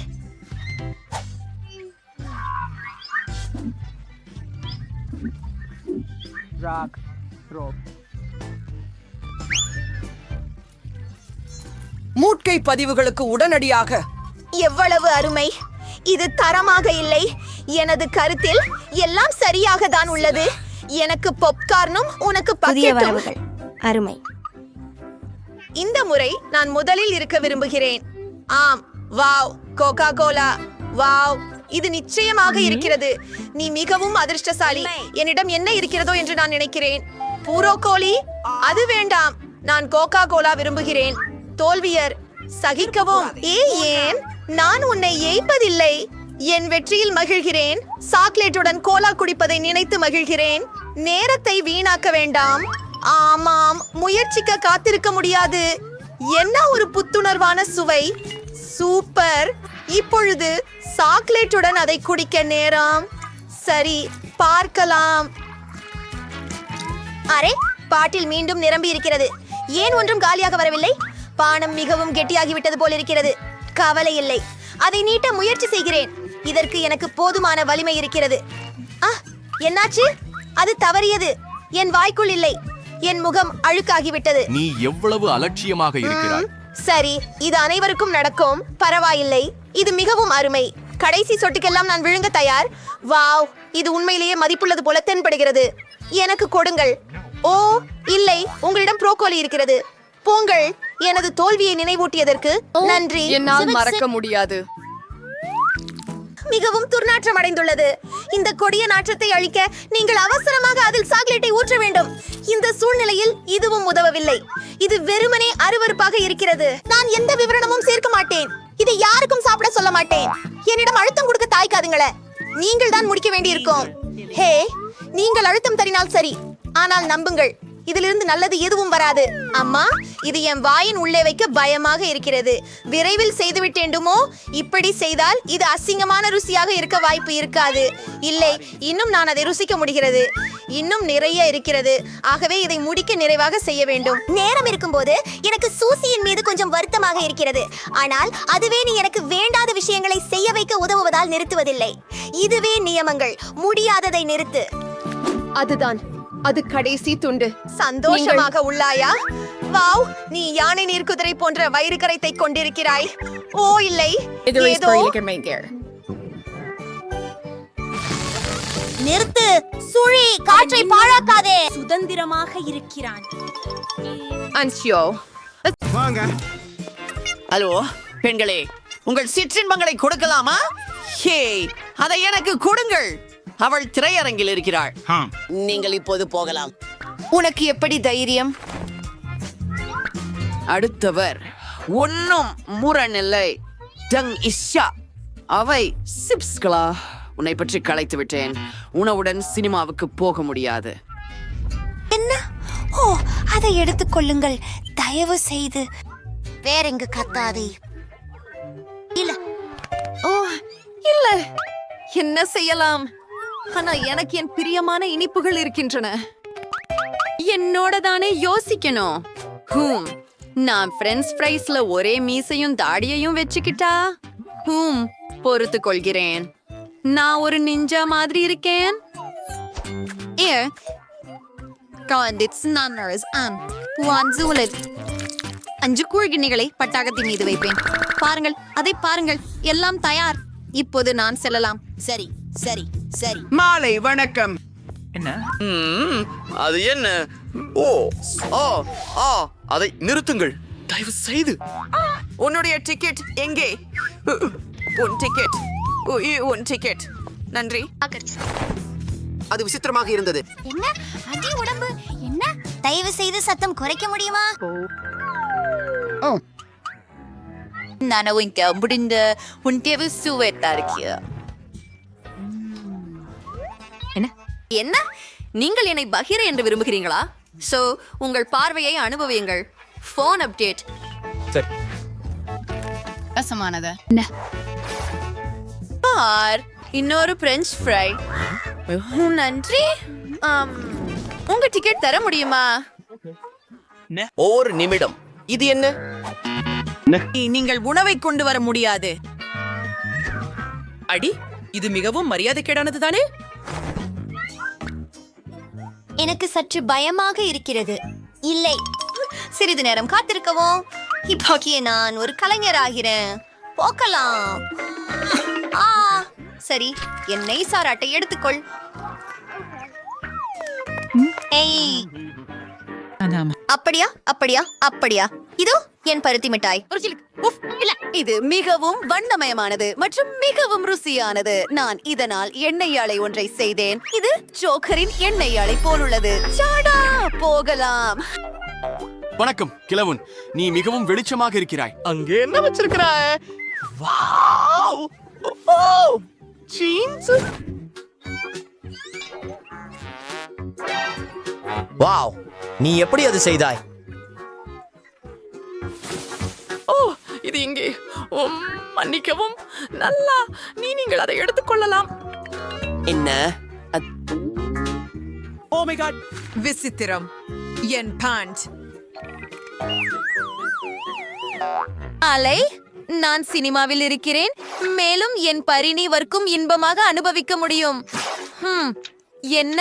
மூட்கை பதிவுகளுக்கு உடனடியாக.
எவ்வளவு அருமை! இது தரமாக இல்லை. எனது கருத்தில் எல்லாம் சரியாக தான் உள்ளது. எனக்கு பாப்கார்னும் உனக்கு பக்கெட்டும்.
அருமை.
இந்த முறை நான் முதலில் இருக்க விரும்புகிறேன். ஆம், வாவ், கோகா கோலா, வாவ், இது நிச்சயமாக இருக்கிறது. நீ மிகவும் அதிர்ஷ்டசாலி. என்னிடம் என்ன இருக்கிறதோ என்று நான் நினைக்கிறேன். பூரோ கோலி, அது வேண்டாம். நான் கோகா கோலா விரும்புகிறேன். தோல்வியர், சகிக்கவும். ஏன் நான் உன்னை ஏய்ப்பதில்லை. என் வெற்றியில் மகிழ்கிறேன். சாக்லேட்டுடன் கோலா குடிப்பதை நினைத்து மகிழ்கிறேன். நேரத்தை வீணாக்க வேண்டாம். ஆமாம், முயற்சிக்க காத்திருக்க முடியாது. என்ன ஒரு புத்துணர்வான சுவை! சூப்பர்! இப்பொழுது சாக்லேட்டுடன் அதை குடிக்க நேரம். சரி, பார்க்கலாம். அரே, பாட்டில் மீண்டும் நிரம்பி இருக்கிறது. ஏன் ஒன்றும் காலியாக வரவில்லை? பானம் மிகவும் கெட்டியாகிவிட்டது போல் இருக்கிறது. கவலை இல்லை, அதை நீட்ட முயற்சி செய்கிறேன். இதற்கு எனக்கு போதுமான வலிமை இருக்கிறது. என்னாச்சு? அது தவறியது. என் வாய்க்குள் இல்லை. என் முகம் அழுக்காகிவிட்டது.
நீ எவ்வளவு அலட்சியமாக இருக்கிறாய்.
சரி, இது அனைவருக்கும் நடக்கும். பரவாயில்லை, இது மிகவும் அருமை. கடைசி சொட்டுக்கெல்லாம் நான் விழுங்க தயார். வாவ், இது உண்மையிலேயே மதிப்புள்ளது போல தென்படுகிறது. எனக்கு கொடுங்கள். ஓ இல்லை, உங்களிடம் ப்ரோக்கோலி இருக்கிறது. போங்கள். எனது தோல்வியை நினைவூட்டியதற்கு நன்றி.
என்னால் மறக்க முடியாது.
மிகவும் துர்நாற்றம் அடைந்துள்ளது. இந்த கொடிய நாற்றத்தை அழிக்க நீங்கள் அவசரமாக அதில் சாக்லேட்டை ஊற்ற வேண்டும். இந்த சூழ்நிலையில் இதுவும் உதவவில்லை. இது வெறுமனே அருவருப்பாக இருக்கிறது. நான் எந்த விவரணமும் சேர்க்க மாட்டேன். இதை யாருக்கும் சாப்பிட சொல்ல மாட்டேன். என்னிடம் அழுத்தம் கொடுக்க தாய்க்காதுங்களே. நீங்கள் தான் முடிக்க வேண்டியிருக்கும். ஹே, நீங்கள் அழுத்தம் தரினால் சரி. ஆனால் நம்புங்கள், இதிலிருந்து நல்லது எதுவும் வராது. அம்மா, இது என் வாயின் உள்ளே வைக்க பயமாக இருக்கிறது. விரைவில் செய்துவிட்டேண்டுமோ? இப்படி செய்தால் இது அசிங்கமான ருசியாக இருக்க வாய்ப்பு இருக்காது. இல்லை, இன்னும் நான் அதை ருசிக்க முடிகிறது. இன்னும் நிறைய இருக்கிறது. ஆகவே இதை முடிக்க நிறைவாக செய்ய வேண்டும்.
நேரம் இருக்கும்போது எனக்கு சூசியின் மீது கொஞ்சம் வருத்தமாக இருக்கிறது. ஆனால் அதுவே நீ எனக்கு வேண்டாத விஷயங்களை செய்ய வைக்க உதவுவதால் நிறுத்துவதில்லை. இதுவே நியமங்கள். முடியாததை நிறுத்து.
அதுதான், அது கடைசி துண்டு.
சந்தோஷமாக உள்ளாயா? வாவ், நீ யானை நீர்க்குதிரை போன்ற வயிறு கரைத்தை கொண்டிருக்கிறாய். ஓ இல்லை, ஏதோ
நிறுத்து. சுழி, காற்றை பாழாக்காதே. சுதந்திரமாக இருக்கிறான்.
அன்ஷியோ,
வாங்க.
ஹலோ பெண்களே, உங்கள் சிற்றின்பங்களை கொடுக்கலாமா? ஹே, அதை எனக்கு கொடுங்கள். அவள் திரையரங்கில் இருக்கிறாள். நீங்கள் இப்போது போகலாம்.
உனக்கு எப்படி தைரியம்?
அடுத்தவர் ஒன்னும் முரணில்லை. டங் இஷா. அவை சிப்ஸ்களா? உன்னை பற்றி களைத்து விட்டேன். உணவுடன் சினிமாவுக்கு போக முடியாது.
என்ன? ஓ, அதை எடுத்துக் கொள்ளுங்கள் தயவு செய்து. வேறெங்கு கத்தாதே. இல்ல.
ஓ இல்ல, என்ன செய்யலாம்? ஆனா எனக்கு என் பிரியமான இனிப்புகள் இருக்கின்றன.
என்னோட தானே யோசிக்கணும். நான் பிரெஞ்ச் ஃப்ரைஸ்ல ஒரே மீசையும் தாடியையும் வச்சுக்கிட்டா பொறுத்து கொள்கிறேன். நான் ஒரு நிஞ்சா மாதிரி இருக்கேன்.
அஞ்சு கூழ்கிண்ணிகளை பட்டாகத்தின் மீது வைப்பேன். பாருங்கள், அதை பாருங்கள், எல்லாம் தயார். இப்போது நான் செல்லலாம்.
சரி சரி சரி.
மாலை வணக்கம்.
என்ன?
அது என்ன? ஓ ஓ ஓ அதை நிறுத்துங்கள் தயவு செய்து.
உன்னுடைய டிக்கெட் எங்கே? உன் டிக்கெட். உன் டிக்கெட். நன்றி.
அது விசித்திரமாக இருந்தது.
என்ன அடி உடம்பு என்ன? தயவு செய்து சத்தம் குறைக்க முடியுமா?
நான் இங்க முடிந்த உன் தேவை சுவைத்தா இருக்கிய.
என்ன நீங்கள் என்னை பகிர என்று விரும்புகிறீங்களா? சோ உங்கள் பார்வையை அனுபவியுங்கள். Phone update.
ரசமானது. பார், இன்னொரு பிரெஞ்ச் ஃப்ரை. நன்றி. உங்க டிக்கெட் தர முடியுமா?
ஒரு நிமிடம், இது என்ன?
நீங்கள் உணவை கொண்டு வர முடியாது. அடி, இது மிகவும் மரியாதைக்கேடானது தானே?
எனக்கு சற்று பயமாக இருக்கிறது. இல்லை, சிறிது நேரம் காத்திருக்கவும். இப்போக்கிய நான் ஒரு கலைஞர் ஆகிறேன். போக்கலாம். சரி, என் நெய்சார் அட்டை எடுத்துக்கொள். ஏய், அப்படியா அப்படியா அப்படியா? இதோ என் பருத்தி மிட்டாய்.
இது மிகவும் வண்ணமயமானது மற்றும் மிகவும் ருசியானது. நான் இதனால் எண்ணெய் ஆலை ஒன்றை செய்தேன். இது ஜோக்கரின் எண்ணெய் ஆலை போலுள்ளது. சாடா, போகலாம்.
வணக்கம் கிழவன், நீ மிகவும் வெளிச்சமாக இருக்கிறாய்.
அங்கே என்ன வச்சிருக்கிறாய்? வாவ்! ஓ! ஜீன்ஸ்! வாவ்! நீ எப்படி அது செய்தாய்?
ஓ, இது இங்கே. மன்னிக்கவும். நல்லா, நீங்கள் அதை எடுத்துக்கொள்ளலாம்.
என்ன?
ஓ மை காட், விசித்திரம். என் பேண்ட்.
அலை, நான் சினிமாவில் இருக்கிறேன். மேலும் என் பரிணீவர்க்கும் இன்பமாக அனுபவிக்க முடியும். என்ன,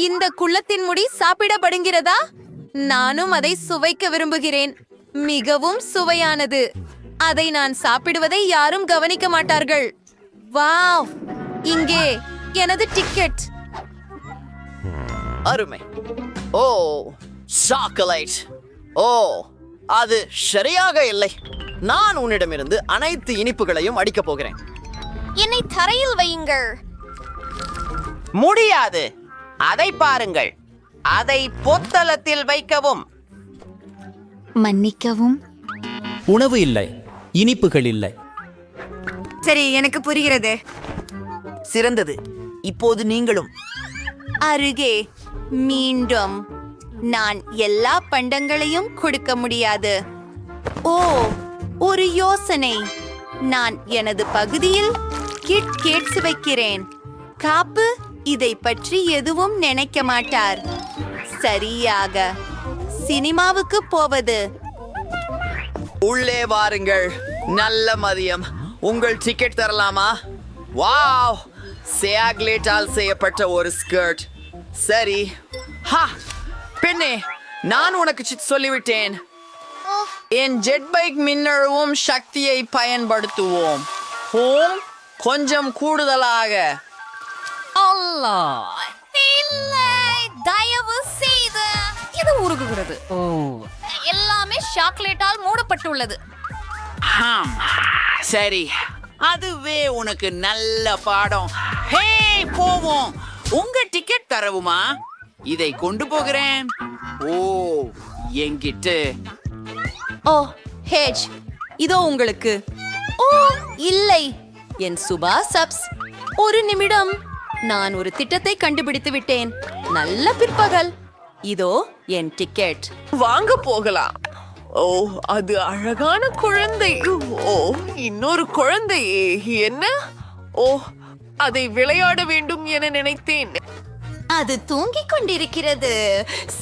இந்த குள்ளத்தின் முடி சாப்பிடப்படுகிறதா? நானும் அதை சுவைக்க விரும்புகிறேன். மிகவும் சுவையானது. அதை நான் சாப்பிடுவதை யாரும் கவனிக்க மாட்டார்கள். வாவ், இங்கே எனது டிக்கெட்.
அருமை. ஓ, சாக்லேட். ஓ, அது சரியாக இல்லை. நான் உன்னிடமிருந்து அனைத்து இனிப்புகளையும் அடிக்கப் போகிறேன்.
என்னை தரையில் வையுங்கள்.
முடியாது. அதை பாருங்கள். அதை பொத்தலத்தில் வைக்கவும்.
மன்னிக்கவும்.
உணவு இல்லை, இனிப்புகள் இல்லை.
சரி, எனக்கு புரிகிறது.
சிறந்தது. இப்போது நீங்களும்.
அருகே மீண்டும். நான் எல்லா பண்டங்களையும் கொடுக்க முடியாது. ஓ, ஒரு யோசனை. நான் எனது பகுதியில் கிட்கேட்ஸ் வைக்கிறேன். காப்பு இதை பற்றி எதுவும் நினைக்க மாட்டார். சரியாக சினிமாவுக்கு போவது.
உள்ளே வாருங்கள். நல்ல மதியம். உங்கள் டிக்கெட் தரலாமா? வாவ், சாக்லேட்டால் செய்யப்பட்ட ஒரு ஸ்கர்ட். சரி. ஹா, பெண்ணே, நான் உனக்கு சொல்லிவிட்டேன். என் ஜெட் பைக் மின்னழுவும் சக்தியை பயன்படுத்துவோம். ஹோம், கொஞ்சம் கூடுதலாக.
இல்லை, தயவு செய்து. இது உருகுகிறது. எல்லாமே சாக்லேட்டால் மூடப்பட்டுள்ளது.
சரி, அதுவே உனக்கு நல்ல பாடம். ஹே, போவோம். உங்க டிக்கெட் தரவுமா? இதை கொண்டு போகிறேன். ஓ, என்கிட்ட.
ஓ, ஹேஜ், இதோ உங்களுக்கு. ஓ, இல்லை, என் சுபா சப்ஸ். ஒரு நிமிடம், நான் ஒரு திட்டத்தை கண்டுபிடித்து விட்டேன். நல்ல பிற்பகல். இதோ என் டிக்கெட்.
வாங்க போகலாம். ஓ, அது அழகான குழந்தை. ஓ, இன்னொரு குழந்தை. என்ன? ஓ, அதை விளையாட வேண்டும் என நினைத்தேன்.
அது தூங்கிக் கொண்டிருக்கிறது.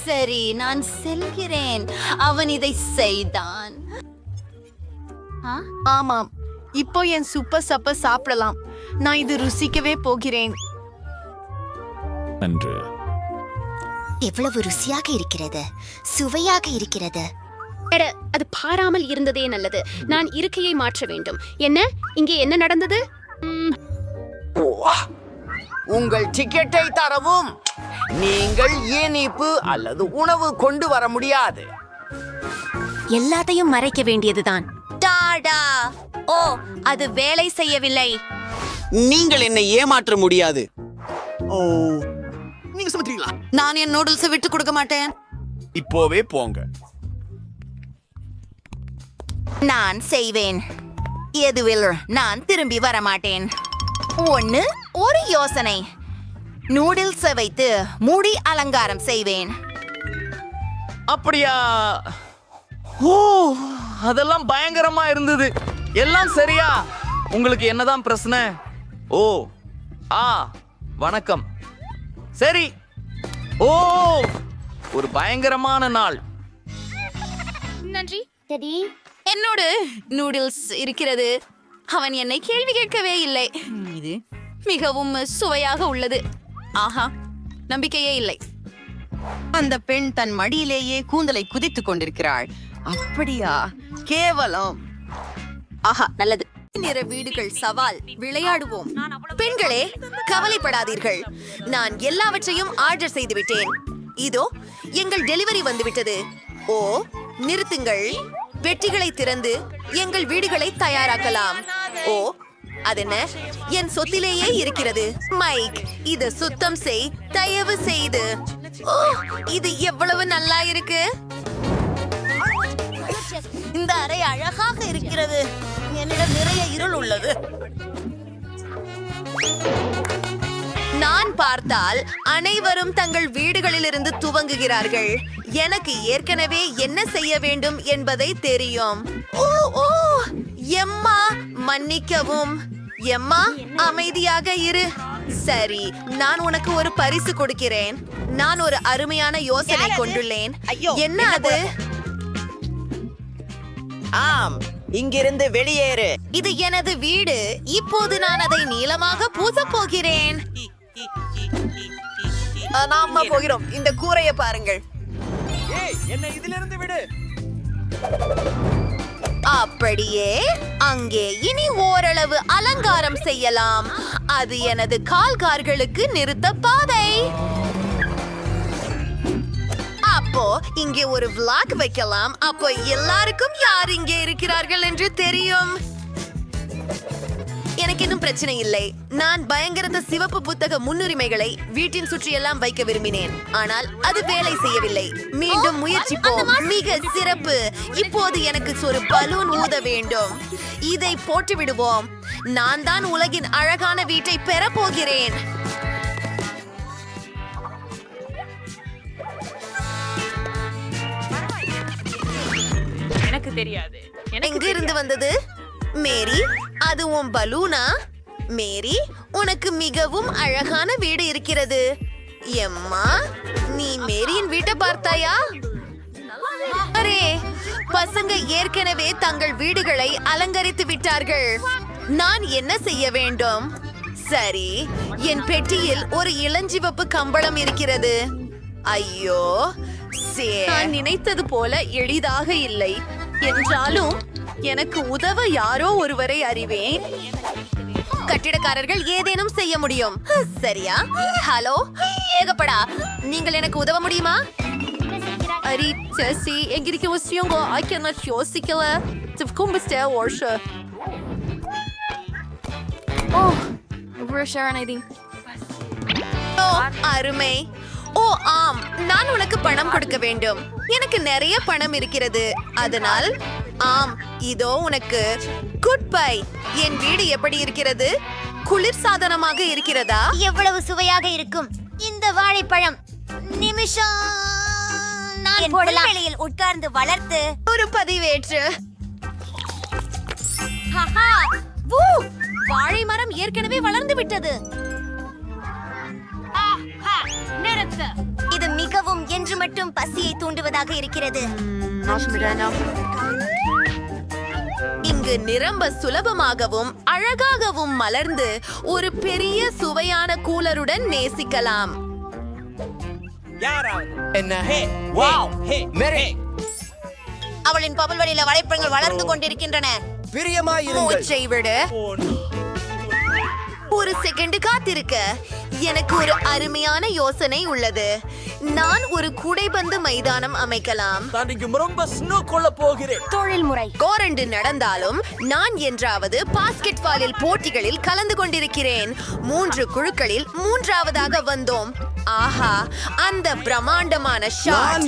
சரி, நான் செல்கிறேன். அவன் இதை செய்தான்.
ஆமாம், இப்போ என் சூப்பர் சப்ப சாப்பிடலாம். நான் இது ருசிக்கவே போகிறேன்.
எவ்வளவு ருசியாக இருக்கிறது, சுவையாக இருக்கிறது.
அது பாராமல் இருந்ததே நல்லது. நான் இருக்கையை மாற்ற வேண்டும். என்ன, இங்கே என்ன நடந்தது?
உங்கள் டிக்கெட்டை தரவும். நீங்கள் இனிப்பு அல்லது உணவு கொண்டு வர முடியாது.
எல்லாத்தையும் மறைக்க வேண்டியதுதான்.
டாடா. ஓ, அது வேலை செய்யவில்லை.
நீங்கள் என்னை ஏமாற்ற முடியாது. ஓ,
நீங்க சுமத்துறீங்களா?
நான் என் நூடுல்ஸை விட்டு கொடுக்க மாட்டேன்.
இப்போவே போங்க.
நான் செய்வேன். எதுவில் நான் திரும்பி வர மாட்டேன். ஒரு யோசனை. நூடுல்ஸை வைத்து முடி அலங்காரம் செய்வேன்.
அப்படியா? ஓ, அதெல்லாம் பயங்கரமா இருந்தது. எல்லாம் சரியா? உங்களுக்கு என்னதான் பிரச்சனை? ஓ, வணக்கம். சரி. ஓ, ஒரு பயங்கரமான நாள்.
நன்றி.
என்னோடு நூடுல்ஸ் இருக்கிறது. அவன் என்னை கேள்வி கேட்கவே இல்லை. இது மிகவும் சுவையாக உள்ளது. ஆஹா, நம்பிக்கையே இல்லை. அந்த பெண் தன் மடியிலேயே கூந்தலை குதித்துக் கொண்டிருக்கிறாள். அப்படியா? கேவலம். ஆஹா, நல்லது. நிற வீடுகள் சவால் விளையாடுவோம். பெண்களே, கவலைப்படாதீர்கள். நான் எல்லாவற்றையும் ஆர்டர் செய்து விட்டேன். இதோ எங்கள் டெலிவரி வந்துவிட்டது. ஓ, நிறுத்துங்கள். பெட்டிகளை திறந்து எங்கள் வீடுகளை தயாராக்கலாம். ஓ, அதென்ன? என் சொத்திலேயே இருக்கிறது. மைக், இத சுத்தம் செய் தயவு செய்து. ஓ, இது எவ்வளவு நல்லா இருக்கு.
இந்த அறை அழகாக இருக்கிறது. என்னிடம் நிறைய இருள் உள்ளது.
நான் பார்த்தால் அனைவரும் தங்கள் வீடுகளிலிருந்து துவங்குகிறார்கள். எனக்கு ஏற்கனவே என்ன செய்ய வேண்டும் என்பதை தெரியும். ஓ ஓ, எம்மா, மன்னிக்கவும். எம்மா, அமைதியாக இரு. சரி, நான் உனக்கு ஒரு பரிசு கொடுக்கிறேன். நான் ஒரு அருமையான யோசனை கொண்டுள்ளேன். என்ன அது?
ஆம், இங்கிருந்து வெளியேறு.
இது எனது வீடு. இப்போது நான் அதை நீளமாக பூசப் போகிறேன். நாம போகிறோம். இந்த கூரையை பாருங்கள்.
என்னை இதிலிருந்து விடு.
அப்படியே அங்கே இனி ஓரளவு அலங்காரம் செய்யலாம். அது எனது கால்கார்களுக்கு நிறுத்த பாதை. அப்போ இங்கே ஒரு விளாக் வைக்கலாம். அப்போ எல்லாருக்கும் யார் இங்கே இருக்கிறார்கள் என்று தெரியும். எனக்கு இன்னும் பிரச்சனை இல்லை. நான் பயங்கரத்த சிவப்பு புத்தக முன்னுரிமைகளை வீட்டின் சுற்றியெல்லாம் வைக்க விரும்பினேன். ஆனால் அது வேலை செய்யவில்லை. மீண்டும் முயற்சிப்போம். மிக சிறப்பு. இப்போது எனக்கு ஒரு பலூன் ஊத வேண்டும். இதை போட்டு விடுவோம். நான் தான் உலகின் அழகான வீட்டை பெற போகிறேன்.
எனக்கு தெரியாது.
எங்க இருந்து வந்தது? மேரி, அது உன் பலூனா? மேரி, உனக்கு மிகவும் அழகான வீடு இருக்கிறது. எம்மா, நீ மேரியின் வீட்டை பார்த்தாயா? அரே, பசங்க ஏற்கனவே தங்கள் வீடுகளை அலங்கரித்து விட்டார்கள். நான் என்ன செய்ய வேண்டும்? சரி, என் பெட்டியில் ஒரு இளஞ்சிவப்பு கம்பளம் இருக்கிறது. ஐயோ, நான் நினைத்தது போல எளிதாக இல்லை. என்றாலும் எனக்கு உதவ யாரோ ஒருவரை அறிவேன். கட்டிடக்காரர்கள் ஏதேனும் செய்ய முடியும். சரியா? ஹலோ, ஏகப்படா, நீங்கள் எனக்கு உதவ முடியுமா? அரி, Tessie, எங்கிருக்க விஷயங்க? I cannot யோசிக்கல. Kombuste Warsha. Oh, we're sharing I think. Oh, அருமை. ஓ ஆம், நான் உனக்கு பணம் கொடுக்க வேண்டும். எனக்கு நிறைய பணம் இருக்கிறது. அதனால் ஆம், இதோ உனக்கு. Good bye. என் வீடு எப்படி இருக்கிறது? குளிர் சாதனமாக இருக்கிறதா?
எவ்வளவு சுவையாக இருக்கும் இந்த வாழைப்பழம். நிமிஷம், நான் புல்வெளியில் உட்கார்ந்து வளர்த்து
ஒரு பதிவேற்று.
வாழை மரம் ஏற்கனவே வளர்ந்து விட்டது. இது மிகவும் என்று மட்டும் பசியை தூண்டுவதாக இருக்கிறது.
இங்கு நிரம்ப சுலபமாகவும் அழகாகவும் மலர்ந்து ஒரு பெரிய சுவையான கூலருடன் நேசிக்கலாம்.
அவளின் பவல்வெளியில வளைப்பங்கள் வளர்ந்து கொண்டிருக்கின்றன.
மூச்சை விடு. ஒரு செகண்ட் காத்திருக்க. எனக்கு ஒரு அருமையான யோசனை உள்ளது. நான் ஒரு கூடைப்பந்து மைதானம் அமைக்கலாம்.
ரொம்ப ஸ்னோ கொள்ள போகிறேன்.
தொழில்முறை
கோரண்டு நடந்தாலும் நான் என்றாவது பாஸ்கெட் பாலில் போட்டிகளில் கலந்து கொண்டிருக்கிறேன். 3 குழுக்களில் 3ஆவதாக வந்தோம். ஆஹா, அந்த பிரம்மாண்டமான ஷாட்.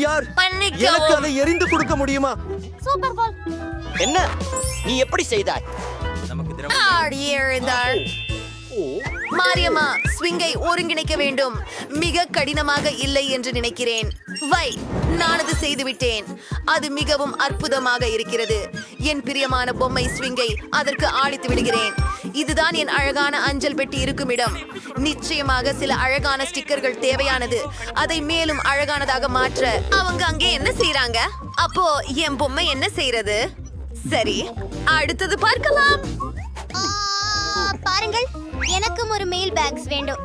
எனக்கு அதை எரிந்து கொடுக்க முடியுமா?
சூப்பர் பால்.
என்ன நீ எப்படி செய்தாய்?
எழுந்தாள். மாரியம்மா, ஸ்விங்கை ஒருங்கிணைக்க வேண்டும். மிக கடினமாக இல்லை என்று நினைக்கிறேன். வை, நான் அது செய்துவிட்டேன். அது மிகவும் அற்புதமாக இருக்கிறது. என் பிரியமான பொம்மை ஸ்விங்கை அதற்கு ஆடித்து விடுகிறேன். இதுதான் என் அழகான அஞ்சல் பெட்டி இருக்கும் இடம். நிச்சயமாக சில அழகான ஸ்டிக்கர்கள் தேவையானது. அதை மேலும் அழகானதாக மாற்ற அவங்க அங்கே என்ன செய்யறாங்க? அப்போ என் பொம்மை என்ன செய்யறது? சரி, அடுத்தது பார்க்கலாம்.
பாருங்கள், எனக்கும் ஒரு மெயில் பேக்ஸ் வேண்டும்.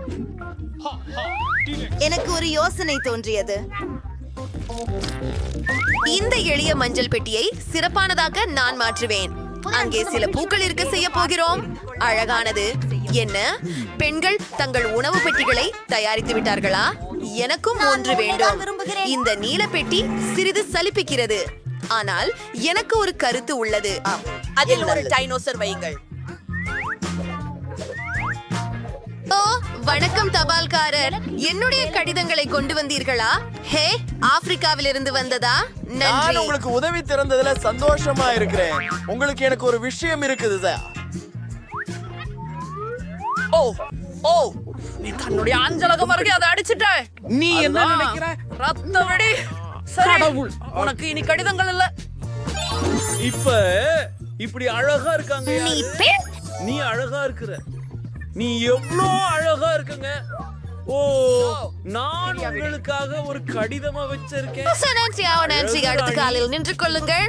எனக்கு ஒரு யோசனை தோன்றியது. இந்த எளிய மஞ்சள் பெட்டியை சிறப்பானதாக நான் மாற்றுவேன். அங்கே சில பூக்கள் இருக்க செய்ய போகிறோம். அழகானது. என்ன, பெண்கள் தங்கள் உணவு பெட்டிகளை தயாரித்து விட்டார்களா? எனக்கும் ஒன்று வேண்டும். இந்த நீல பெட்டி சிறிது சலிப்பிக்கிறது. ஆனால் எனக்கு ஒரு கருத்து உள்ளது.
அதில் ஒரு டைனோசர் வையுங்கள்.
ஓ, வணக்கம் தபால்காரர். என்னுடைய கடிதங்களை கொண்டு வந்தீர்களா? ஹே, ஆப்பிரிக்காவிலிருந்து வந்ததா?
நான்
நன்றி.
உங்களுக்கு உதவி திறந்ததுல சந்தோஷமா இருக்கிறேன். உங்களுக்கு எனக்கு ஒரு விஷயம் இருக்குது சார்.
ஓ ஓ, நீ தன்னுடைய அஞ்சலகம் அருகே அதை அடிச்சிட்ட. நீ என்ன நினைக்கிற? ரத்த வெடி. கடவுள், உனக்கு இனி கடிதங்கள் இல்ல.
இப்ப இப்படி அழகா இருக்காங்க. நீ அழகா இருக்கிற. நீ எவ்வளோ அழகா இருக்குங்க. ஓ, நான் உங்களுக்காக ஒரு கடிதமா வச்சிருக்கேன்.
நன்றி. அடுத்த காலில் நின்று கொள்ளுங்கள்.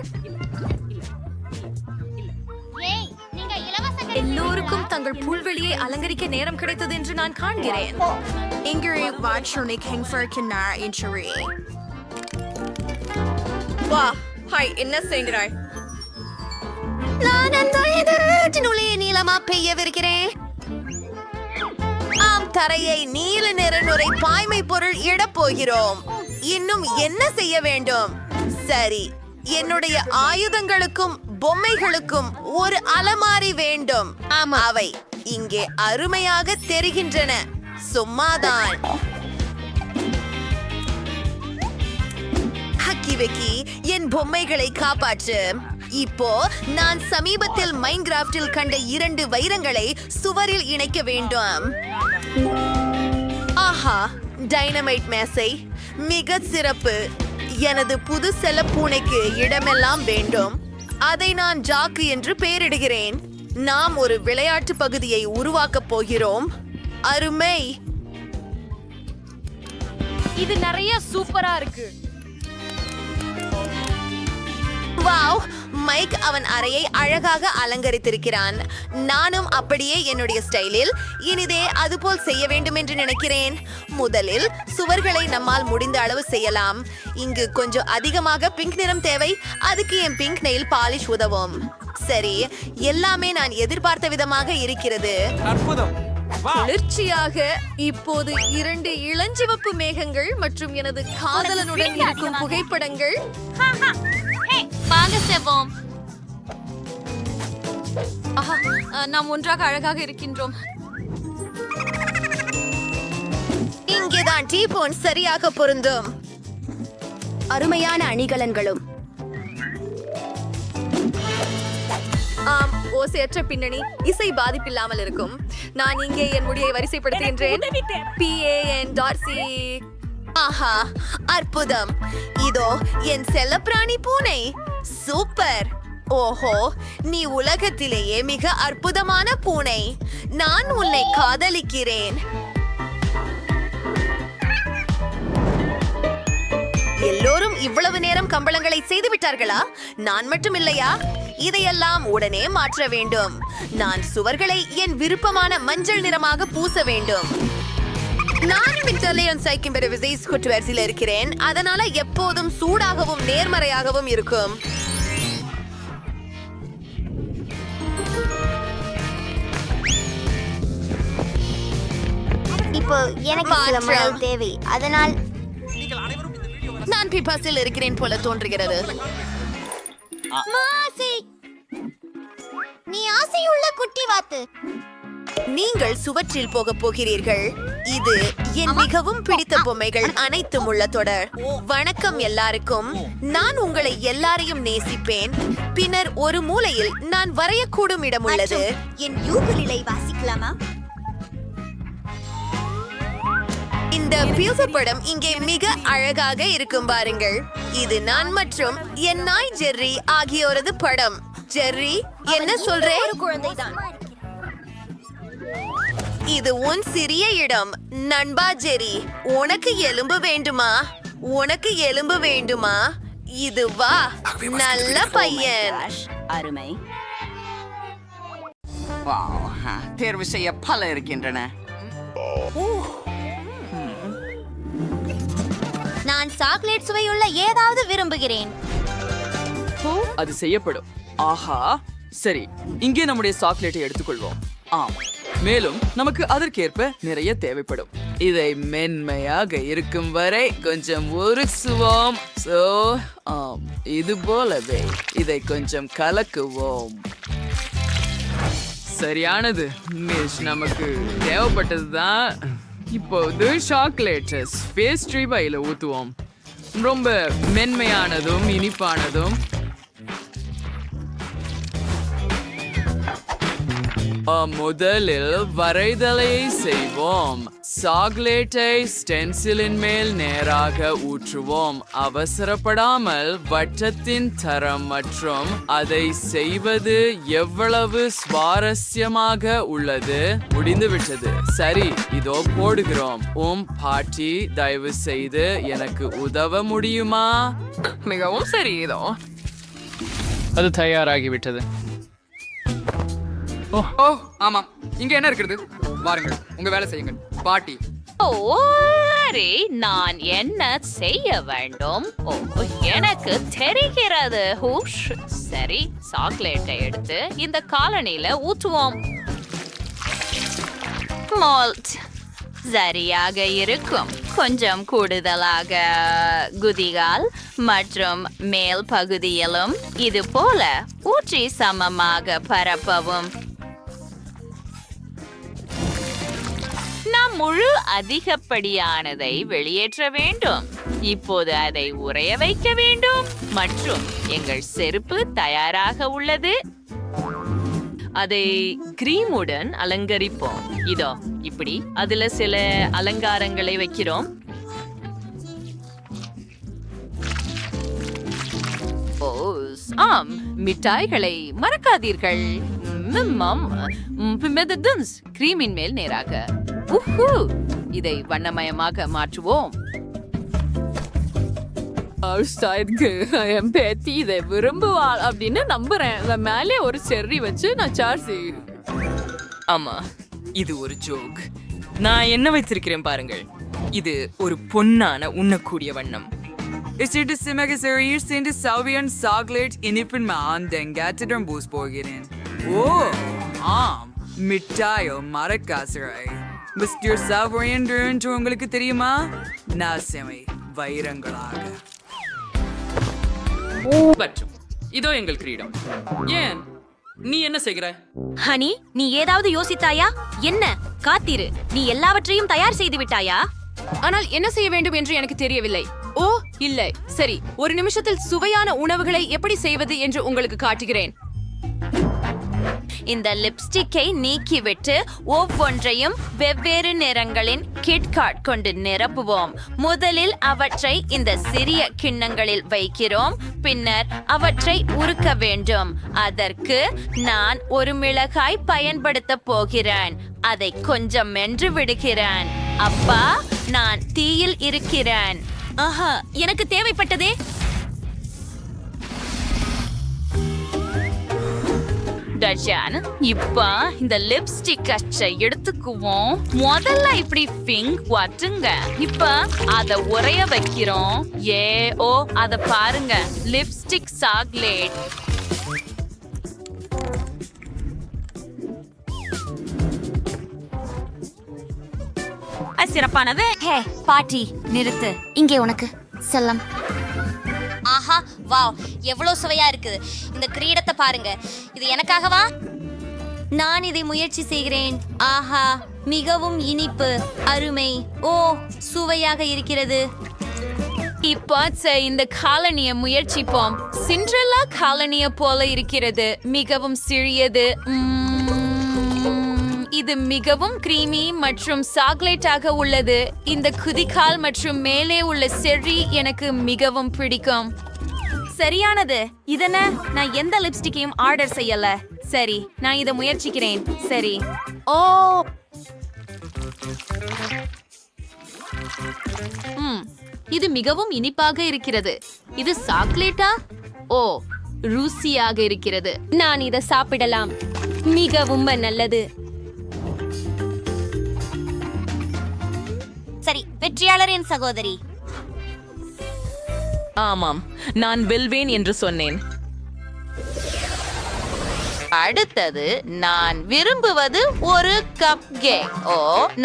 எல்லோருக்கும் தங்கள் புல்வெளியை அலங்கரிக்க நேரம் கிடைத்தது என்று நான் காண்கிறேன். வா, ஹாய், என்ன செய்கிறாய்? நான் அந்த எதிர்நுழையை நீளமா பெய்யவிருக்கிறேன். ஆம், தரையை நீல நிற நுரை பாய்மை பொருள் இடப் போகிறோம். இன்னும் என்ன செய்ய வேண்டும்? சரி, என்னுடைய ஆயுதங்களுக்கும் பொம்மைகளுக்கும் ஒரு அலமாரி வேண்டும். அவை இங்கே அருமையாக தெரிகின்றன. சும்மாதான். ஹக்கி வெக்கி, என் பொம்மைகளை காப்பாற்று. இப்போ நான் சமீபத்தில் மைன்கிராஃப்டில் கண்ட 2 வைரங்களை சுவரில் இணைக்க வேண்டும். ஆஹா, டைனமைட் மேசை மிக சிறப்பு. எனது புது செல்ல பூனைக்கு இடமெல்லாம் வேண்டும். அதை நான் ஜாக்கு என்று பெயரிடுகிறேன். நாம் ஒரு விளையாட்டு பகுதியை உருவாக்கப் போகிறோம். அருமை.
இது நிறைய சூப்பரா இருக்கு.
வாவ், மைக் அவன் அறையை அழகாக அலங்கரித்திருக்கிறான். நானும் அப்படியே என்னுடைய ஸ்டைலில் இனிதே அதுபோல் செய்ய வேண்டும் என்று நினைக்கிறேன். முதலில் சுவர்களை நம்மால் முடிந்த அளவு செய்யலாம். இங்கு கொஞ்சம் அதிகமாக பிங்க் நிறம் தேவை. அதுக்கு என் பிங்க் நெயில் பாலிஷ் உதவும். சரி, எல்லாமே நான் எதிர்பார்த்த விதமாக இருக்கிறது.
அற்புதம்.
குளிர்ச்சியாக இப்போது 2 இளஞ்சிவப்பு மேகங்கள் மற்றும் எனது காதலனுடன் இருக்கும் புகைப்படங்கள்.
வாங்க செவ்வோம். ஆஹா, நாம் ஒன்றாக அழகாக இருக்கின்றோம்.
இங்கேதான் டீபோன் சரியாக பொருந்தும்.
அருமையான அணிகலன்களும்.
ஆம், ஓசையற்ற பின்னணி இசை பாதிப்பில்லாமல் இருக்கும். நான் இங்கே என் முடியை வரிசைப்படுத்துகின்றேன். PAN.C. ஆஹா, அற்புதம். இதோ என் செல்லப்பிராணி பூனை. சூப்பர். ஓஹோ, நீ உலகத்திலேயே மிக அற்புதமான பூனை. நான் உன்னை காதலிக்கிறேன். எல்லோரும் இவ்வளவு நேரம் கம்பளங்களை செய்து விட்டார்களா? நான் மட்டும் இல்லையா? இதையெல்லாம் உடனே மாற்ற வேண்டும். நான் சுவர்களை என் விருப்பமான மஞ்சள் நிறமாக பூச வேண்டும். நானும் விக்டர்லியன் சைக்கிம்பெரு விசைஸ் குட்டுவரிசையில் இருக்கிறேன். அதனால எப்போதும் சூடாகவும் நேர்மறையாகவும் இருக்கும்.
இப்போ இப்போ எனக்கு சில மணல் தேவை, அதனால்
நான் பிபாசில் இருக்கிறேன் போல தோன்றுகிறது.
மாசி, நீ ஆசையுள்ள குட்டி வாத்து.
நீங்கள் சுவற்றில் போக போகிறீர்கள். இது என் மிகவும் பிடித்த பொம்மைகள் அனைத்தும் உள்ள தொடர். வணக்கம் எல்லாருக்கும். நான் உங்களை எல்லாரையும் நேசிப்பேன். பின்னர் ஒரு மூலையில் நான் வரையக்கூடும் இடம் உள்ளது.
என் யூகுலிலை வாசிக்கலாமா?
இந்த பியூச படம் இங்கே மிக அழகாக இருக்கும் பாருங்கள். இது நான் மற்றும் என் நாய் ஜெர்ரி ஆகியோரது படம். ஜெர்ரி, என்ன சொல்றேன்?
குழந்தைதான்.
இது உன் சிறிய இடம். நண்பா ஜெரி, உனக்கு எலும்பு வேண்டுமா? உனக்கு எலும்பு வேண்டுமா? இது வா, நல்ல பையன்.
அருமை. தேர்வு செய்ய பல இருக்கின்றன.
நான் சாக்லேட் சுவையுள்ள ஏதாவது விரும்புகிறேன்.
அது செய்யப்படும். ஆஹா, சரி, இங்கே நம்முடைய சாக்லேட்டை எடுத்துக்கொள்வோம். ஆம், மேலும் நமக்கு அதற்கேற்ப நிறைய தேவைப்படும். இதை மென்மையாக இருக்கும் வரை கொஞ்சம் உருசுவோம். ஆம், இது போலவே இதை கொஞ்சம் கலக்குவோம். சரியானது மிஸ், நமக்கு தேவைப்பட்டதுதான். இப்போது சாக்லேட் பேஸ்ட்ரி பையில ஊத்துவோம். ரொம்ப மென்மையானதும் இனிப்பானதும். முதலில் வரைதலை செய்வோம். சாக்லேட்டை ஸ்டென்சிலின் மேல் நேராக ஊற்றுவோம். அவசரப்படாமல் வட்டத்தின் தரம் மற்றும் அதை செய்வது எவ்வளவு சுவாரஸ்யமாக உள்ளது. முடிந்துவிட்டது. சரி, இதோ போடுகிறோம். பாட்டி, தயவு செய்து எனக்கு உதவ முடியுமா?
மிகவும் சரி, இதோ
அது தயாராகிவிட்டது.
ஓ ஆமாம், இங்க என்ன இருக்கிறது? வாருங்கள், உங்க வேலை செய்யுங்கள் பாட்டி.
ஓரே, நான் என்ன செய்ய வேண்டும்? ஓ, எனக்கு தெரிகிறது. ஹூஷ். சரி, சாக்லேட்டை எடுத்து இந்த காலனில ஊற்றுவோம். மால்ட் சரியாக இருக்கும். கொஞ்சம் கூடுதலாக குதிகால் மற்றும் மேல் பகுதியிலும் இது போல ஊற்றி சமமாக பரப்பவும். நாம் முழு அதிகப்படியானதை வெளியேற்ற வேண்டும். இப்போது அதை உறைய வைக்க வேண்டும் மற்றும் எங்கள் செருப்பு தயாராக உள்ளது. அதை கிரீமுடன் அலங்கரிப்போம். இதோ இப்படி அதுல சில அலங்காரங்களை வைக்கிறோம். ஆம், மிட்டாய்களை மறக்காதீர்கள். கிரீமின் மேல் நேராக. இதை வண்ணமயமாக மாற்றுவோம்.
என் பேத்தி இதை விரும்புவாள் அப்படின்னு நம்புறேன். மேலே ஒரு செர்ரி வச்சு நான் சார்ஜ்.
ஆமா, இது ஒரு ஜோக். நான் என்ன வைத்திருக்கிறேன் பாருங்கள். இது ஒரு பொன்னான உண்ணக்கூடிய வண்ணம்.
ஓ ஆம், மிட்டாயோ மரக்காசரை மிஸ்டர் சாவரியன் என்று உங்களுக்கு தெரியுமா? நாசமை வைரங்களாக. மற்றும் இதோ எங்கள் கிரீடம். ஏன் நீ என்ன செய்கிற?
ஹனி, நீ ஏதாவது யோசித்தாயா? என்ன? காத்திரு, நீ எல்லாவற்றையும் தயார் செய்து விட்டாயா?
ஆனால் என்ன செய்ய வேண்டும் என்று எனக்கு தெரியவில்லை. ஓ இல்லை, சரி, ஒரு நிமிஷத்தில் சுவையான உணவுகளை எப்படி செய்வது என்று உங்களுக்கு காட்டுகிறேன்.
இந்த லிப்ஸ்டிக்கை நீக்கிவிட்டு ஒவ்வொன்றையும் வெவ்வேறு நிறங்களின் கிட்காட் கொண்டு நிரப்புவோம். முதலில் அவற்றை இந்த சிறிய கிண்ணங்களில் வைக்கிறோம். பின்னர் அவற்றை உருக்க வேண்டும். அதற்கு நான் ஒரு மிளகாய் பயன்படுத்த போகிறேன். அதை கொஞ்சம் மென்று விடுகிறேன். அப்பா, நான் தீயில் இருக்கிறேன். ஆஹா, எனக்கு தேவைப்பட்டதே. இப்ப இந்த லிப்ஸ்டிக் அச்சை எடுத்துக்குவோம். முதல்ல இப்படி பிங்க் வாட்டுங்க. இப்ப அத உறைய வைக்கிறோம். அத பாருங்க, லிப்ஸ்டிக் சாக்லேட். சிறப்பானது. ஹே பாட்டி, நிறுத்து.
இங்கே உனக்கு செல்லம். ஆஹா, வாவ், எவ்வளவு சுவையா இருக்குது. இந்த கிரீடத்தை பாருங்க. இது எனக்காகவா? நான் இதை முயற்சி செய்கிறேன். ஆஹா, மிகவும் இனிப்பு, அருமை. ஓ, சுவையாக இருக்கிறது.
இப்போ இந்த காலனிய முயற்சிப்போம். சிண்ட்ரெல்லா காலனிய போல இருக்கிறது. மிகவும் சிறியது. இது மிகவும் கிரீமி மற்றும் சாக்லேட்டாக உள்ளது. இந்த குதிகால் மற்றும் மேலே உள்ள செர்ரி எனக்கு மிகவும் பிடிக்கும். சரியானது. இதென்ன? நான் எந்த லிப்ஸ்டிக்கையும் ஆர்டர் செய்யல. சரி, நான் இதை முயற்சிக்கிறேன். சரி. ஓ, இது மிகவும் இனிப்பாக இருக்கிறது. இது சாக்லேட்டா? ஓ, ருசியாக இருக்கிறது. நான் இதை சாப்பிடலாம். மிகவும் நல்லது.
சரி, வெற்றியாளரின் சகோதரி.
ஆமாம், நான் வெல்வேன் என்று சொன்னேன். அடுத்தது நான் விரும்புவது ஒரு கப் கேக். ஓ,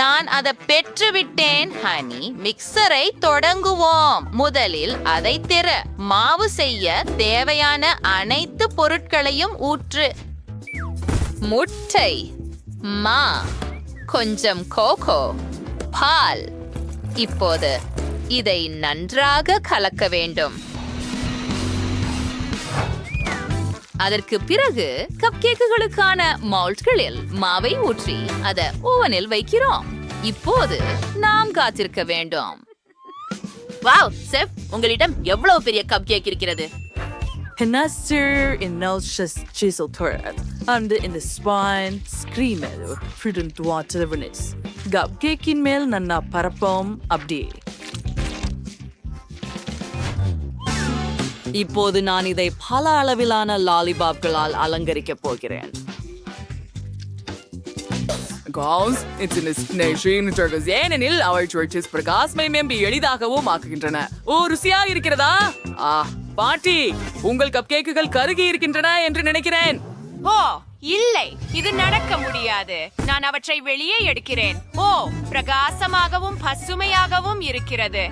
நான் அதை பெற்றுவிட்டேன். ஹனி, மிக்சரை தொடங்குவோம். முதலில் அதை திற. மாவு செய்ய தேவையான அனைத்து பொருட்களையும் ஊற்று. முட்டை, மா, கொஞ்சம் கோகோ, பால். இப்போது இதை நன்றாக கலக்க வேண்டும். அதற்கு பிறகு கப் கேக்குகளுக்கான மவுல்ட்களில் மாவை ஊற்றி அதை ஓவனில் வைக்கிறோம். இப்போது நாம் காத்திருக்க வேண்டும்.
வாவ், செஃப், உங்களிடம் எவ்வளவு பெரிய கப் கேக் இருக்கிறது.
Hennaster in Nelchus Chisel Turret, and in the spine, screamer, prudent water venice. Cupcake in mel nanna parapom abdi. இப்போது நான் இதை பல அளவிலான லாலிபாப்களால் அலங்கரிக்க போகிறேன். ஏனெனில் அவள் பிரகாசமயம் எளிதாகவும் ஆக்குகின்றன. ஓ, ருசியா இருக்கிறதா? பாட்டி, உங்கள் கப் கேக்குகள் கருகி இருக்கின்றன என்று நினைக்கிறேன்.
ஓ, இல்லை, இது நடக்க முடியாது. நான் அவற்றை வெளியே எடுக்கிறேன். ஓ, பிரகாசமாகவும் பசுமையாகவும் இருக்கிறது.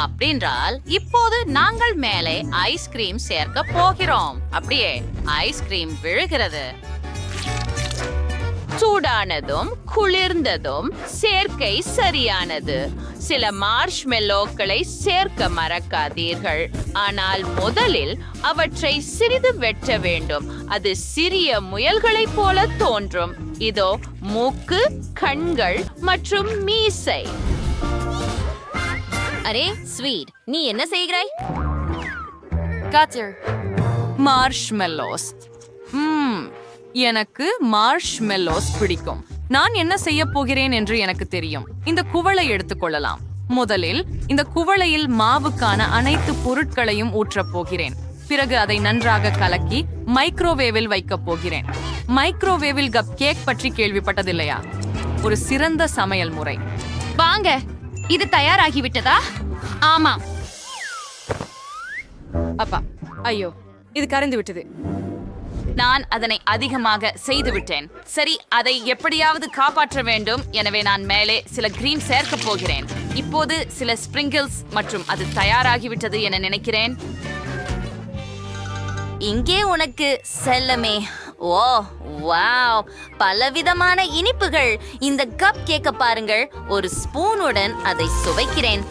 அப்படின்றால் இப்போது நாங்கள் மேலே ஐஸ்கிரீம் சேர்க்க போகிறோம். அப்படியே ஐஸ்கிரீம் விழுகிறது. சூடானதும் குளிர்ந்ததும் சேர்க்கை சரியானது. சில மார்ஷ்மெல்லோக்களை சேர்க்க மறக்காதீர்கள். ஆனால் முதலில் அவற்றை சிறிது வெட்ட வேண்டும். அது சிறிய முயல்களைப் போல தோன்றும். இதோ மூக்கு, கண்கள் மற்றும் மீசை.
அரே ஸ்வீட், நீ என்ன செய்கிறாய்?
மார்ஷ்மெல்லோஸ். எனக்கு மார்ஷ்மெல்லோஸ் பிடிக்கும். நான் என்ன செய்ய போகிறேன் என்று எனக்கு தெரியும். இந்த குவளை எடுத்துக்கொள்ளலாம். முதலில் இந்த குவளையில் மாவுக்கான அனைத்து பொருட்களையும் ஊற்றப் போகிறேன். பிறகு அதை நன்றாக கலக்கி மைக்ரோவேவில் வைக்கப் போகிறேன். மைக்ரோவேவில் கப் கேக் பற்றி கேள்விப்பட்டதில்லையா? ஒரு சிறந்த சமையல் முறை.
வாங்க, இது தயாராகிவிட்டதா? ஆமாம்.
அப்பா, ஐயோ, இது கரைந்து விட்டது.
நான் அதனை அதிகமாக செய்து விட்டேன். சரி, அதை எப்படியாவது காப்பாற்ற வேண்டும். எனவே நான் மேலே சில கிரீம் சேர்க்க போகிறேன். இப்போது சில ஸ்பிரிங்கிள்ஸ் மற்றும் அது தயாராகிவிட்டது என நினைக்கிறேன்.
இங்கே உனக்கு செல்லமே. ஓ, வாவ், பலவிதமான இனிப்புகள். இந்த கப் கேக்க பாருங்கள். ஒரு ஸ்பூனுடன் அதை சுவைக்கிறேன்.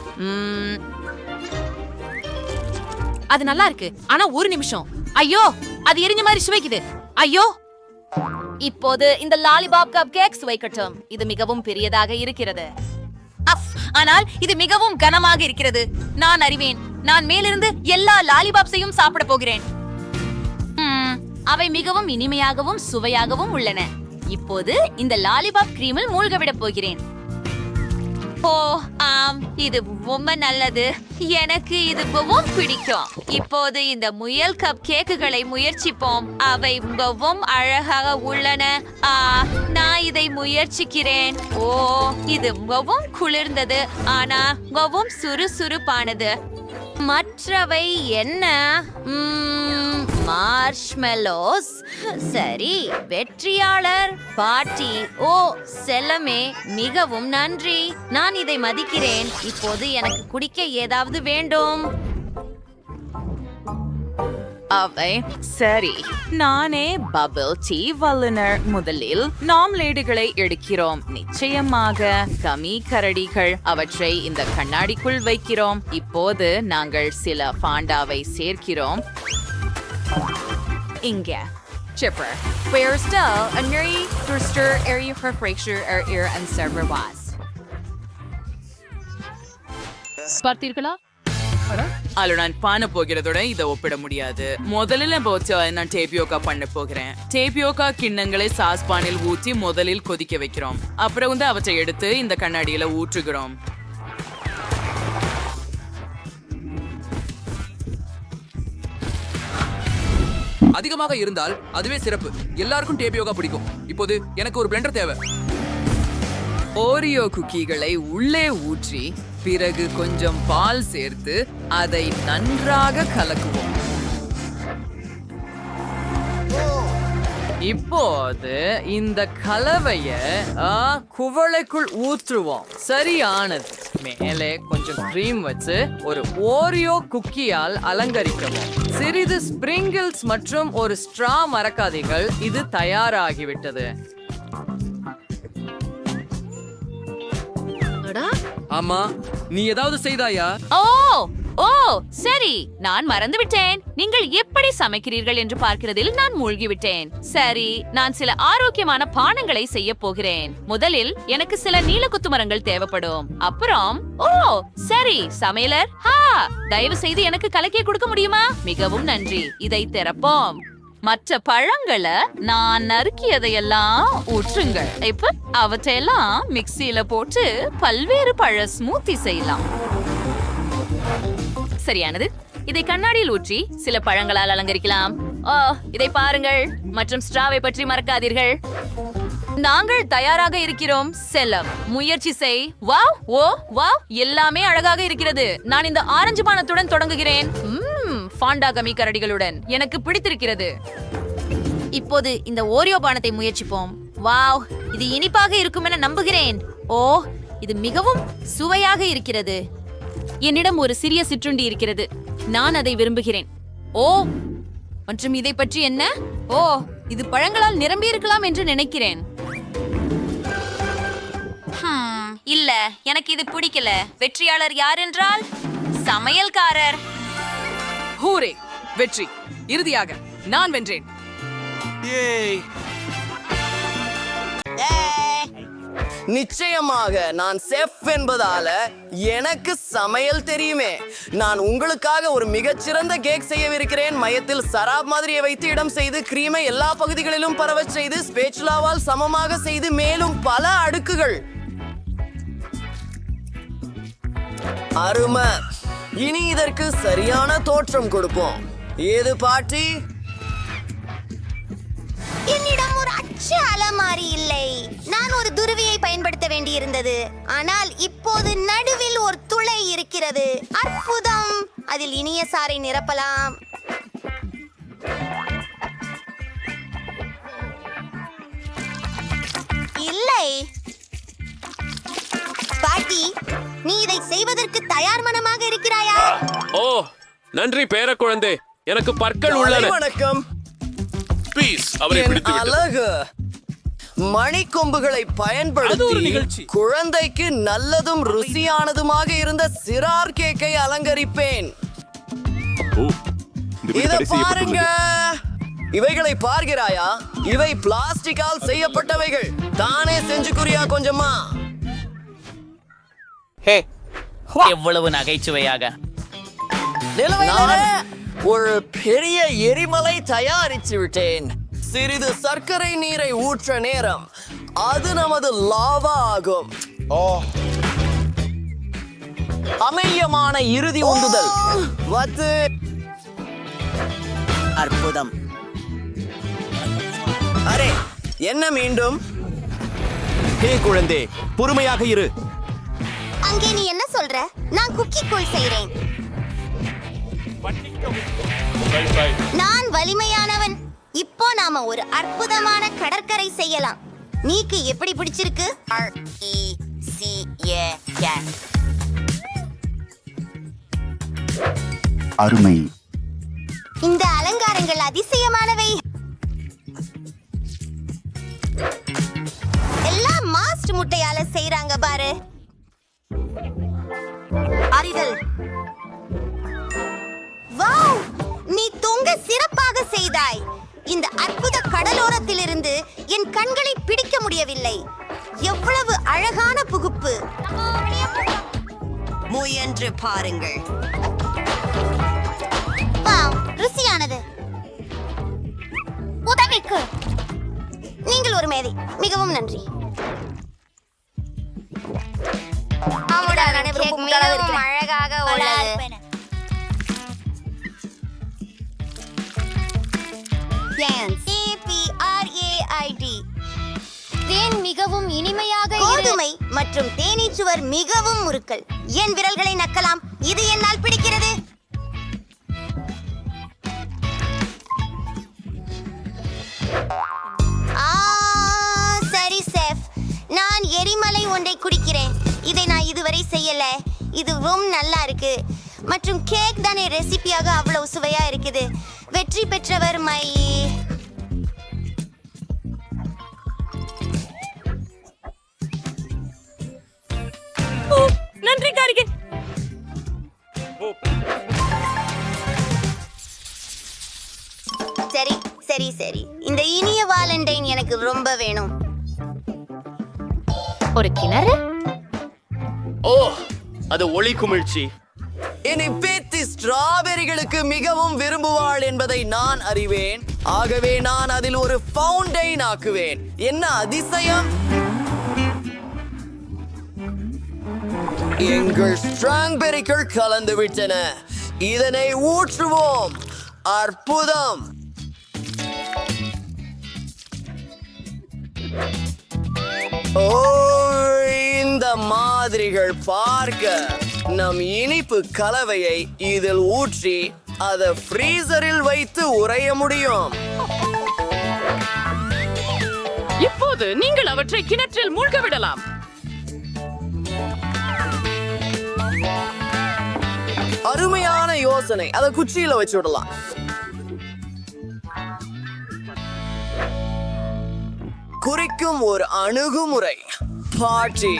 அது நல்லா இருக்கு. ஆனா ஒரு நிமிஷம். ஐயோ, அது எரிஞ்ச மாதிரி சுவைக்குது. ஐயோ.
இப்போது இந்த லாலிபாப் கப் கேக் சுவைக்கட்டும். இது மிகவும் பெரியதாக இருக்கிறது. ஆனால் இது மிகவும் கனமாக இருக்கிறது. நான் அறிவேன். நான் மேலிருந்து எல்லா லாலிபாப்ஸையும் சாப்பிட போகிறேன். அவை மிகவும் இனிமையாகவும் சுவையாகவும் உள்ளன. இப்போது இந்த லாலிபாப் கிரீமில் மூழ்கவிட போகிறேன். ஓ, ஆம், இது ரொம்ப நல்லது. எனக்கு இது மிகவும் பிடிக்கும். இப்போது இந்த முயல் கப் கேக்குகளை முயற்சிப்போம். அவை மிகவும் அழகாக உள்ளன. நான் இதை முயற்சிக்கிறேன். ஓ, இது மிகவும் குளிர்ந்தது, ஆனா மிகவும் சுறுசுறுப்பானது.
மற்றவை என்ன? மார்ஷ்மெலோஸ். சரி, வெற்றியாளர் பாட்டி. ஓ செல்லமே, மிகவும் நன்றி. நான் இதை மதிக்கிறேன். இப்போது எனக்கு குடிக்க ஏதாவது வேண்டும்.
அவை சரி. நானே பபிள் டீ வல்லுனர். முதலில் நாம் லேடுகளை எடுக்கிறோம். நிச்சயமாக கமி கரடிகள். அவற்றை இந்த கண்ணாடிக்குள் வைக்கிறோம். இப்போது நாங்கள் சில பாண்டாவை சேர்க்கிறோம். இங்க chipper. Where still a neri toaster area for fracture or ear and server was.
பார்த்தீர்களா?
அலோ, நான் பண்ண போகிறதோட இதை ஒப்பிட முடியாது. முதலில் நான் டேபியோக்கா பண்ண போகிறேன். டேபியோக்கா கிண்ணங்களை சாஸ்பானில் ஊற்றி முதலில் கொதிக்க வைக்கிறோம். அப்புறம் அவற்றை எடுத்து இந்த கண்ணாடியில ஊற்றுகிறோம்.
அதிகமாக இருந்தால் அதுவே சிறப்பு. எல்லாருக்கும் டேபியோக்கா பிடிக்கும். இப்போது எனக்கு ஒரு பிளெண்டர் தேவை.
ஓரியோ குக்கீகளை உள்ளே ஊற்றி பிறகு கொஞ்சம் பால் சேர்த்து அதை நன்றாக கலக்குவோம். இப்போது இந்த கலவைய குவளைக்குள் ஊற்றுவோம். சரியானது. மேலே கொஞ்சம் கிரீம் வச்சு ஒரு ஓரியோ குக்கியால் அலங்கரிக்கவும். சிறிது ஸ்பிரிங்கிள்ஸ் மற்றும் ஒரு ஸ்ட்ரா மறக்காதீர்கள். இது தயாராகிவிட்டது.
ஆமா, நீ ஏதாவது செய்தாயா?
ஓ சரி, நான் மறந்துவிட்டேன். நீங்கள் எப்படி சமைக்கிறீர்கள் என்று பார்க்கிறதில் நான் மூழ்கிவிட்டேன். சரி, நான் சில ஆரோக்கியமான பானங்களை செய்ய போகிறேன். முதலில் எனக்கு சில நீலக்குத்து மரங்கள் தேவைப்படும். அப்புறம் சரி சமையலர், தயவு செய்து எனக்கு கலக்கிய கொடுக்க முடியுமா? மிகவும் நன்றி. இதை திறப்போம். மற்ற பழங்களை நான் நறுக்கியதையெல்லாம் ஊற்றுங்கள். இப்ப அவற்றையெல்லாம் மிக்சியில போட்டு பல்வேறு பழ ஸ்மூத்தி செய்யலாம். சரியானது. இதை கண்ணாடியில் ஊற்றி சில பழங்களால் அலங்கரிக்கலாம். இதை பாருங்கள். மற்றும் ஸ்ட்ராவை பற்றி மறக்காதீர்கள். நாங்கள் தயாராக இருக்கிறோம். செல்லம், முயற்சி செய். வாவ், எல்லாமே அழகாக இருக்கிறது. நான் இந்த ஆரஞ்சு பானத்துடன் தொடங்குகிறேன். ஃபாண்டா கமி கரடிகளுடன் எனக்கு பிடித்திருக்கிறது.
இப்போது இந்த ஓரியோ பானத்தை முயற்சிப்போம். வாவ், இது இனிப்பாக இருக்கும் என நம்புகிறேன். இது மிகவும் சுவையாக இருக்கிறது.
என்னிடம் ஒரு சிறிய சிற்றுண்டி இருக்கிறது. நான் அதை விரும்புகிறேன். மற்றும் இதை பற்றி என்ன? இது பழங்களால் நிரம்பி இருக்கலாம் என்று நினைக்கிறேன்.
இல்ல, எனக்கு இது பிடிக்கல. வெற்றியாளர் யார் என்றால் சமையல்காரர்.
ஹூரே, வெற்றி. இறுதியாக நான் வென்றேன்.
நிச்சயமாக நான் செஃப் என்பதால எனக்கு சமையல் தெரியுமே. நான் உங்களுக்காக ஒரு மிகச்சிறந்த கேக் செய்யவிருக்கிறேன். மையத்தில் சராப் மாதிரியை வைத்து இடம் செய்து கிரீமை எல்லா பகுதிகளிலும் பரவச் செய்து ஸ்பேச்சுலாவால் சமமாக செய்து மேலும் பல அடுக்குகள். அருமை. இனி இதற்கு சரியான தோற்றம் கொடுப்போம். ஏது பாட்டி?
என்னிடம் ஒரு அச்சு அலமாரி இல்லை. நான் ஒரு துருவியை பயன்படுத்த வேண்டியிருந்தது. ஆனால் இப்போது நடுவில் ஒரு துளை இருக்கிறது. அற்புதம். அதில் இனிய சாறை நிரப்பலாம். இல்லை பாட்டி, நீ இதை செய்வதற்கு தயார் மனமாக இருக்கிறாயா?
நன்றி பேர குழந்தை. எனக்கு பற்கள் உள்ளன.
வணக்கம். அழகு மணிக்கொம்புகளை பயன்படுத்தி குழந்தைக்கு நல்லதும் ருசியானதுமாக இருந்த சிறார் கேக்கை அலங்கரிப்பேன். இத பாருங்க. இவைகளை பார்க்கிறாயா? இவை பிளாஸ்டிக்கால் செய்யப்பட்டவைகள். தானே செஞ்சு குறியா கொஞ்சமா?
எவ்வளவு நகைச்சுவையாக.
ஒரு பெரிய எரிமலை தயாரித்து விட்டேன். சிறிது சர்க்கரை நீரை ஊற்ற நேரம். அது நமது லாவா ஆகும். அமையமான இறுதி உந்துதல். அற்புதம். அரே, என்ன மீண்டும்?
குழந்தை, பொறுமையாக இரு.
அங்கே நீ என்ன சொல்ற? நான் குக்கி கூழ் செய்றேன். நான் வலிமையானவன். இப்போ நாம ஒரு அற்புதமான கடற்கரை செய்யலாம். நீக்கு எப்படி பிடிச்சிருக்கு?
அருமை.
இந்த அலங்காரங்கள் அதிசயமானவை. எல்லாம் மாஸ்ட் முட்டையால செய்றாங்க பாரு. அறிதல். வாவ், நீ தொங்க சிறப்பாக செய்தாய். இந்த அற்புத கடலோரத்திலிருந்து என் கண்களை பிடிக்க முடியவில்லை. எவ்வளவு அழகான புகுப்பு. முயன்று பாருங்கள். வாவ், ருசியானது. உதவிக்கு நீங்கள் ஒரு மேதை. மிகவும் நன்றி. மிகவும் அழகாக உள்ளது. தேன் மிகவும் இனிமையாக. கோதுமை மற்றும் தேனீச்சுவர் மிகவும் முறுக்கல். என் விரல்களை நக்கலாம். இது என்னால் பிடிக்கிறது. சரி செஃப், நான் எரிமலை ஒன்றை குடிக்கிறேன். இதை நான் இதுவரை செய்யல. இது ரொம்ப நல்லா இருக்கு. மற்றும் கேக் தானே ரெசிபியாக அவ்வளவு சுவையா இருக்குது. வெற்றி பெற்றவர் மை.
நன்றி காரிகை.
சரி சரி சரி, இந்த இனிய வாலண்டைன் எனக்கு ரொம்ப வேணும்.
ஒரு கிணறு.
ஓ, அது ஒளி குமிழ்ச்சி. இனி பேத்தி ஸ்ட்ராபெரிகளுக்கு மிகவும் விரும்புவாள் என்பதை நான் அறிவேன். ஆகவே நான் அதில் ஒரு ஃபவுண்டைன் ஆக்குவேன். என்ன அதிசயம்! எங்கள் ஸ்ட்ராபெரிகள் கலந்து விட்டன. இதனை ஊற்றுவோம். அற்புதம். ஓ, இந்த மாதிரிகள் பார்க்க நம் இனிப்பு கலவையை இதில் ஊற்றி அதை ஃப்ரீசரில் வைத்து உறைய முடியும்.
இப்போது நீங்கள் அவற்றை கிணற்றில் மூழ்க விடலாம்.
அருமையான யோசனை. அதை குச்சியில வச்சு விடலாம். குறிக்கும் ஒரு அணுகுமுறை. பாட்டி,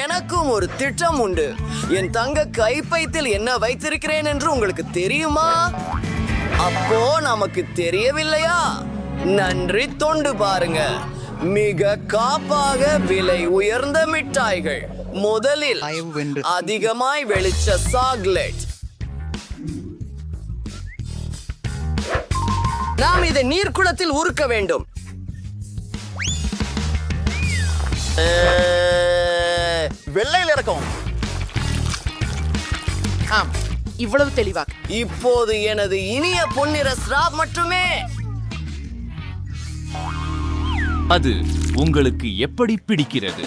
எனக்கும் ஒரு திட்டம் உண்டு. என் தங்க கைப்பைத்தில் என்ன வைத்திருக்கிறேன் என்று உங்களுக்கு தெரியுமா? அப்போ நமக்கு தெரியவில்லையா? நன்றி, தொண்டு பாருங்க. மிக காப்பாக விலை உயர்ந்த மிட்டாய்கள். முதலில் அதிகமாய் வெளிச்ச சாக்லேட். நாம் இதை நீர்க்குளத்தில் உருக்க வேண்டும். வெள்ளையில் இறக்கும்.
ஆம், இவ்வளவு தெளிவாக.
இப்போது எனது இனிய பொன்னிற ஸ்ராப் மட்டுமே.
அது உங்களுக்கு எப்படி பிடிக்கிறது?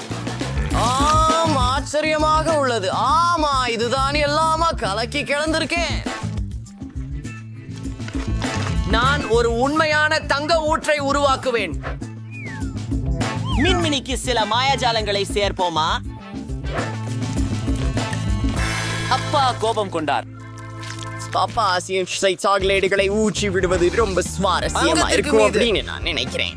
ஆம், ஆச்சரியமாக உள்ளது. ஆமா, இதுதான் எல்லாமா கலக்கி கிளந்திருக்கேன். நான் ஒரு உண்மையான தங்க ஊற்றை உருவாக்குவேன்.
மின்மினிக்கு சில மாயாஜாலங்களை சேர்ப்போமா? அப்பா கோபம் கொண்டார்.
பாப்பா சாக்லேட்டுகளை ஊற்றி விடுவது ரொம்ப சுவாரஸ்யமா இருக்கும் அப்படின்னு நான் நினைக்கிறேன்.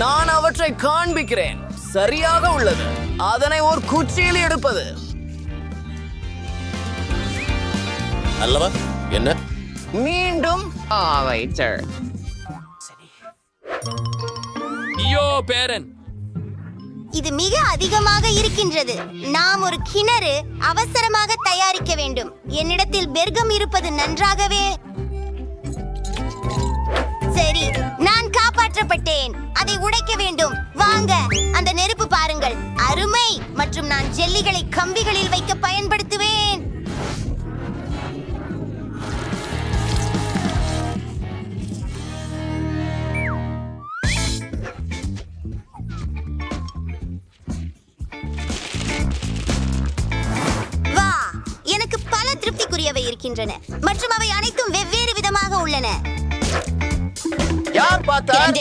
நான் அவற்றை காண்பிக்கிறேன். சரியாக உள்ளது. அதனை ஒரு குச்சியில் எடுப்பது
அல்லவா? என்ன
மீண்டும்
ஐயோ பேரன்,
இது மிக அதிகமாக இருக்கின்றது. நாம் ஒரு கிணறு அவசரமாக தயாரிக்க வேண்டும். என்னிடத்தில் பெர்கம் இருப்பது நன்றாகவே. சரி, நான் காப்பாற்றப்பட்டேன். அதை உடைக்க வேண்டும். வாங்க, அந்த நெருப்பு பாருங்கள். அருமை. மற்றும் நான் ஜெல்லிகளை கம்பிகளில் வைக்க பயன்படுத்துவேன். வா, எனக்கு பல திருப்திக்குரியவை இருக்கின்றன மற்றும் அவை அனைத்தும் வெவ்வேறு விதமாக உள்ளன.
யார் பார்த்தார்?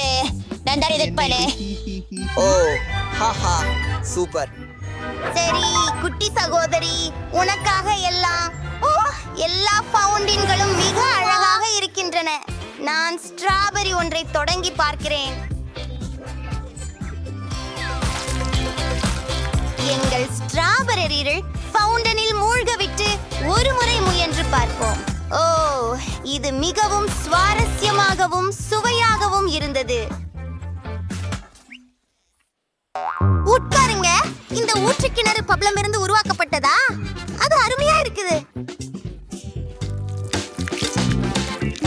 நான் தான் எதிர்ப்பானே.
ஓ ஹாஹா சூப்பர்.
சரி குட்டி சகோதரி, உனக்காக எல்லாம். ஓ, எல்லா ஃபவுண்டின்களும் மிக அழகாக இருக்கின்றன. நான் ஸ்ட்ராபெரி ஒன்றை தொடங்கி பார்க்கிறேன். எங்கள் ஸ்ட்ராபெரிகள் ஃபவுண்டனில் மூழ்கவிட்டு ஒரு முறை முயன்று பார்ப்போம். ஓ, இது மிகவும் சுவாரஸ்யமாகவும் சுவையாகவும் இருந்தது. உட்காருங்க. இந்த ஊற்று கிணறு பப்ளம் இருந்து உருவாக்கப்பட்டதா? அது அருமையா இருக்குது.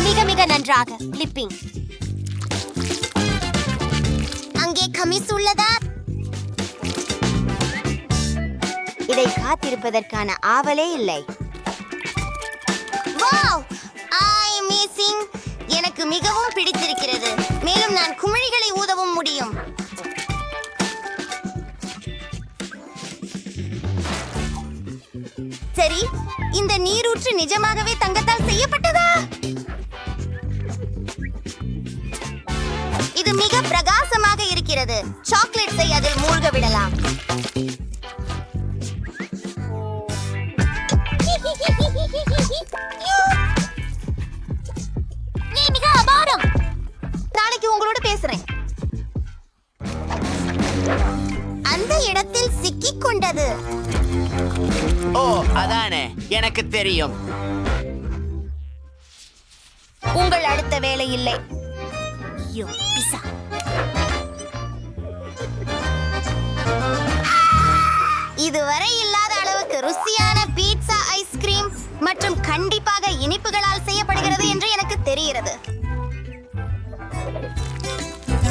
மிக மிக நன்றாக. லிப்பிங். அங்கே கமிஸ் உள்ளதா? இதை காத்திருப்பதற்கான ஆவலே இல்லை. வாவ்! அமேசிங்! எனக்கு மிகவும் பிடித்திருக்கிறது. மேலும் நான் குமிழிகளை ஊதவும் முடியும். சரி, இந்த நீரூற்று நிஜமாகவே தங்கத்தால் செய்யப்பட்டதா? இது மிக பிரகாசமாக இருக்கிறது. சாக்லேட்ஸை அதில் மூழ்க விடலாம். நீ மிக அபாரம். நாளைக்கு உங்களோட பேசுறேன். அந்த இடத்தில் சிக்கிக் கொண்டது.
ஓ அதானே, எனக்கு தெரியும்.
உங்கள் அடுத்த வேலை இல்லை. ஐயோ, பிசா. இதுவரை இல்லாத அளவுக்கு ருசியான பீட்சா ஐஸ்கிரீம் மற்றும் கண்டிப்பாக இனிப்புகளால் செய்யப்படுகிறது என்று எனக்கு தெரிகிறது.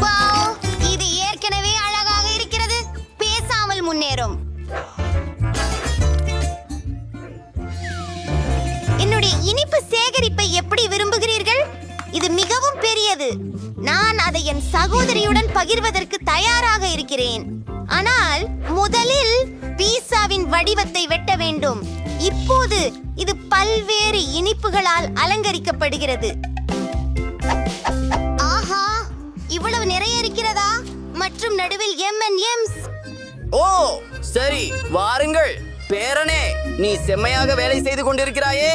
வாவ், இது ஏற்கனவே அழகாக இருக்கிறது. பேசாமல் முன்னேறும். என்னுடைய இனிப்பு சேகரிப்பை எப்படி விரும்புகிறீர்கள்? இது மிகவும் பெரியது. நான் அதை என் சகோதரியுடன் பகிர்வதற்கு தயாராக இருக்கிறேன். ஆனால் முதலில் பீஸாவின் வடிவத்தை வெட்ட வேண்டும். இப்போது இது பல்வேறு இனிப்புகளால் அலங்கரிக்கப்படுகிறது. ஆஹா, இவ்வளவு நிறைய இருக்கிறதா? மற்றும் நடுவில் M&M's.
ஓ சரி, வாருங்கள் பேரனே. நீ செம்மையாக வேலை செய்து கொண்டிருக்கிறாயே.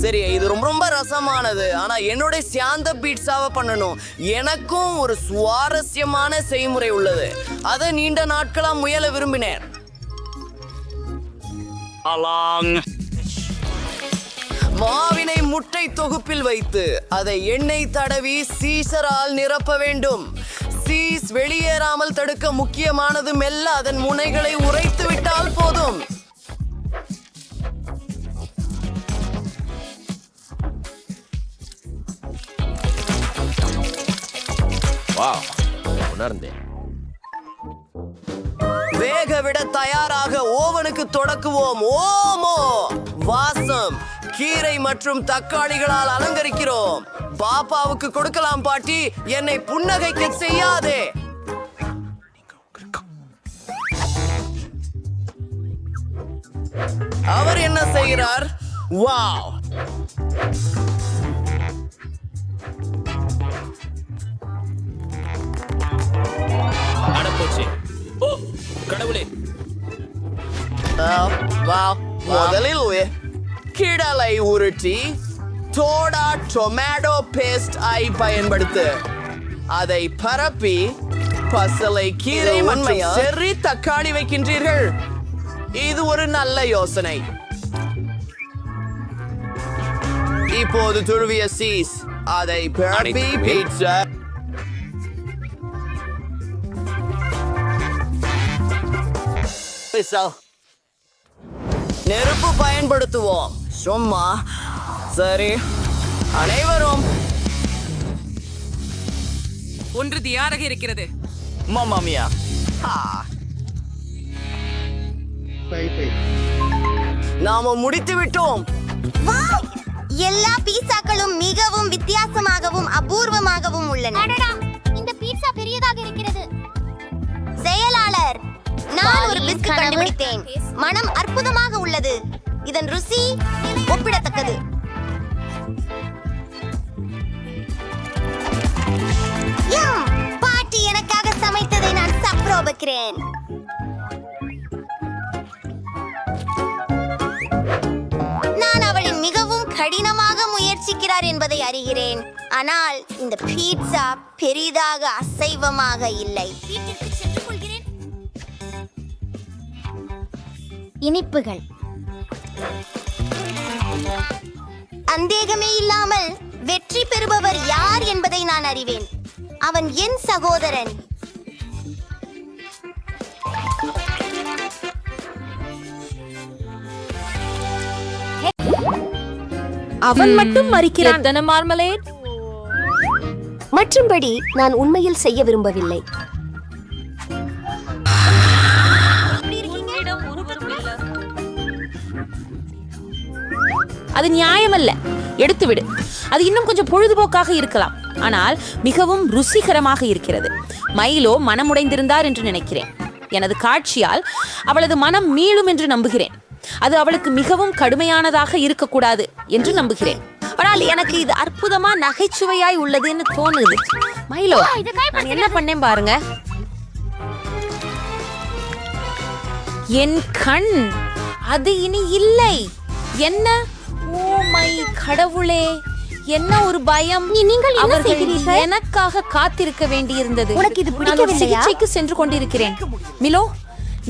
சரி, இது ரொம்ப ரொம்ப ரசமானது. ஆனா என்னோட சாந்த பீட்சாவை பண்ணணும். எனக்கும் ஒரு சுவாரஸ்யமான செய்முறை உள்ளது. அதை நீண்ட நாட்களா முயல விரும்பினேன். மாவினை முட்டை தொகுப்பில் வைத்து அதை எண்ணெய் தடவி சீசரால் நிரப்ப வேண்டும். சீஸ் வெளியேறாமல் தடுக்க முக்கியமானது மெல்ல அதன் முனைகளை உடைத்து விட்டால் போதும்.
உணர்ந்தேன்.
வேக விட தயாராக ஓவனுக்கு தொடக்குவோம். ஓமோ வாசம்! கீரை மற்றும் தக்காளிகளால் அலங்கரிக்கிறோம். பாப்பாவுக்கு கொடுக்கலாம் பாட்டி. என்னை புன்னகைக்க செய்யாதே. அவர் என்ன செய்கிறார்? வாவ்!
அடப்போச்சு. ஓ கடவுளே!
வாவ்! முதலில் கிடலை உருட்டி சோடா டொமேட்டோ பேஸ்ட் ஐ பயன்படுத்து. அதை பரப்பி பசலை கீரை மற்றும் செர்ரி தக்காளி வைக்கின்றீர்கள். இது ஒரு நல்ல யோசனை. இப்போது துருவிய சீஸ் அதை பரப்பி பீட்சா நெருப்பு பயன்படுத்துவோம். சும்மா சரி, அனைவரும்
ஒன்று தயாராக இருக்கிறது.
மாமாமியா,
நாம முடித்து விட்டோம்.
வாவ்! எல்லா பீட்சாக்களும் மிகவும் வித்தியாசமாகவும் அபூர்வமாகவும் உள்ளன. இந்த பீட்சா பெரியதாக இருக்கிறது. செயலாளர், நான் ஒரு பிஸ்கட் கண்டுபிடித்தேன். மனம் அற்புதமாக உள்ளது. இதன் ருசி ஒப்பிடத்தக்கது. பாட்டி எனக்காக சமைத்ததை நான் சாப்பிடுகிறேன். நான் அவளின் மிகவும் கடினமாக முயற்சிக்கிறார் என்பதை அறிகிறேன். ஆனால் இந்த பீட்சா பெரிதாக அசைவமாக இல்லை. வீட்டிற்கு சென்று கொள்கிறேன். இனிப்புகள் சந்தேகமே இல்லாமல் வெற்றி பெறுபவர் யார் என்பதை நான் அறிவேன். அவன் என் சகோதரன்.
அவன் மட்டும் மறிக்கிறான்.
எத்தனை மார்மலேட்?
மற்றும்படி நான் உண்மையில் செய்ய விரும்பவில்லை.
அது நியாயமல்ல. எடுத்துவிடு. அது இன்னும் கொஞ்சம் பொழுதுபோக்காக இருக்கலாம், ஆனால் மிகவும் ருசிகரமாக இருக்கிறது. மைலோ மனமுடைந்திருந்தார் என்று நினைக்கிறேன். எனது காட்சியால் அவளது மனம் மீளும் என்று நம்புகிறேன். அது அவளுக்கு மிகவும் கடுமையானதாக இருக்கக்கூடாது என்று நம்புகிறேன். ஆனால் எனக்கு இது அற்புதமா நகைச்சுவையாய் உள்ளதுன்னு தோணுது. மைலோ, நான் என்ன பண்ணேன் பாருங்க. என் கண் அது இனி இல்லை. என்ன? ஓ மை கடவுளே, என்ன ஒரு பயம்.
நீங்கள் என்ன
அவர்கள்
செய்கிறீர்கள்?
எனக்காக காத்திருக்க வேண்டியிருந்தது.
உனக்கு இது
நான் ஒரு
பிடிக்கவில்லையா?
சிகிச்சைக்கு சென்று கொண்டிருக்கிறேன். மிலோ,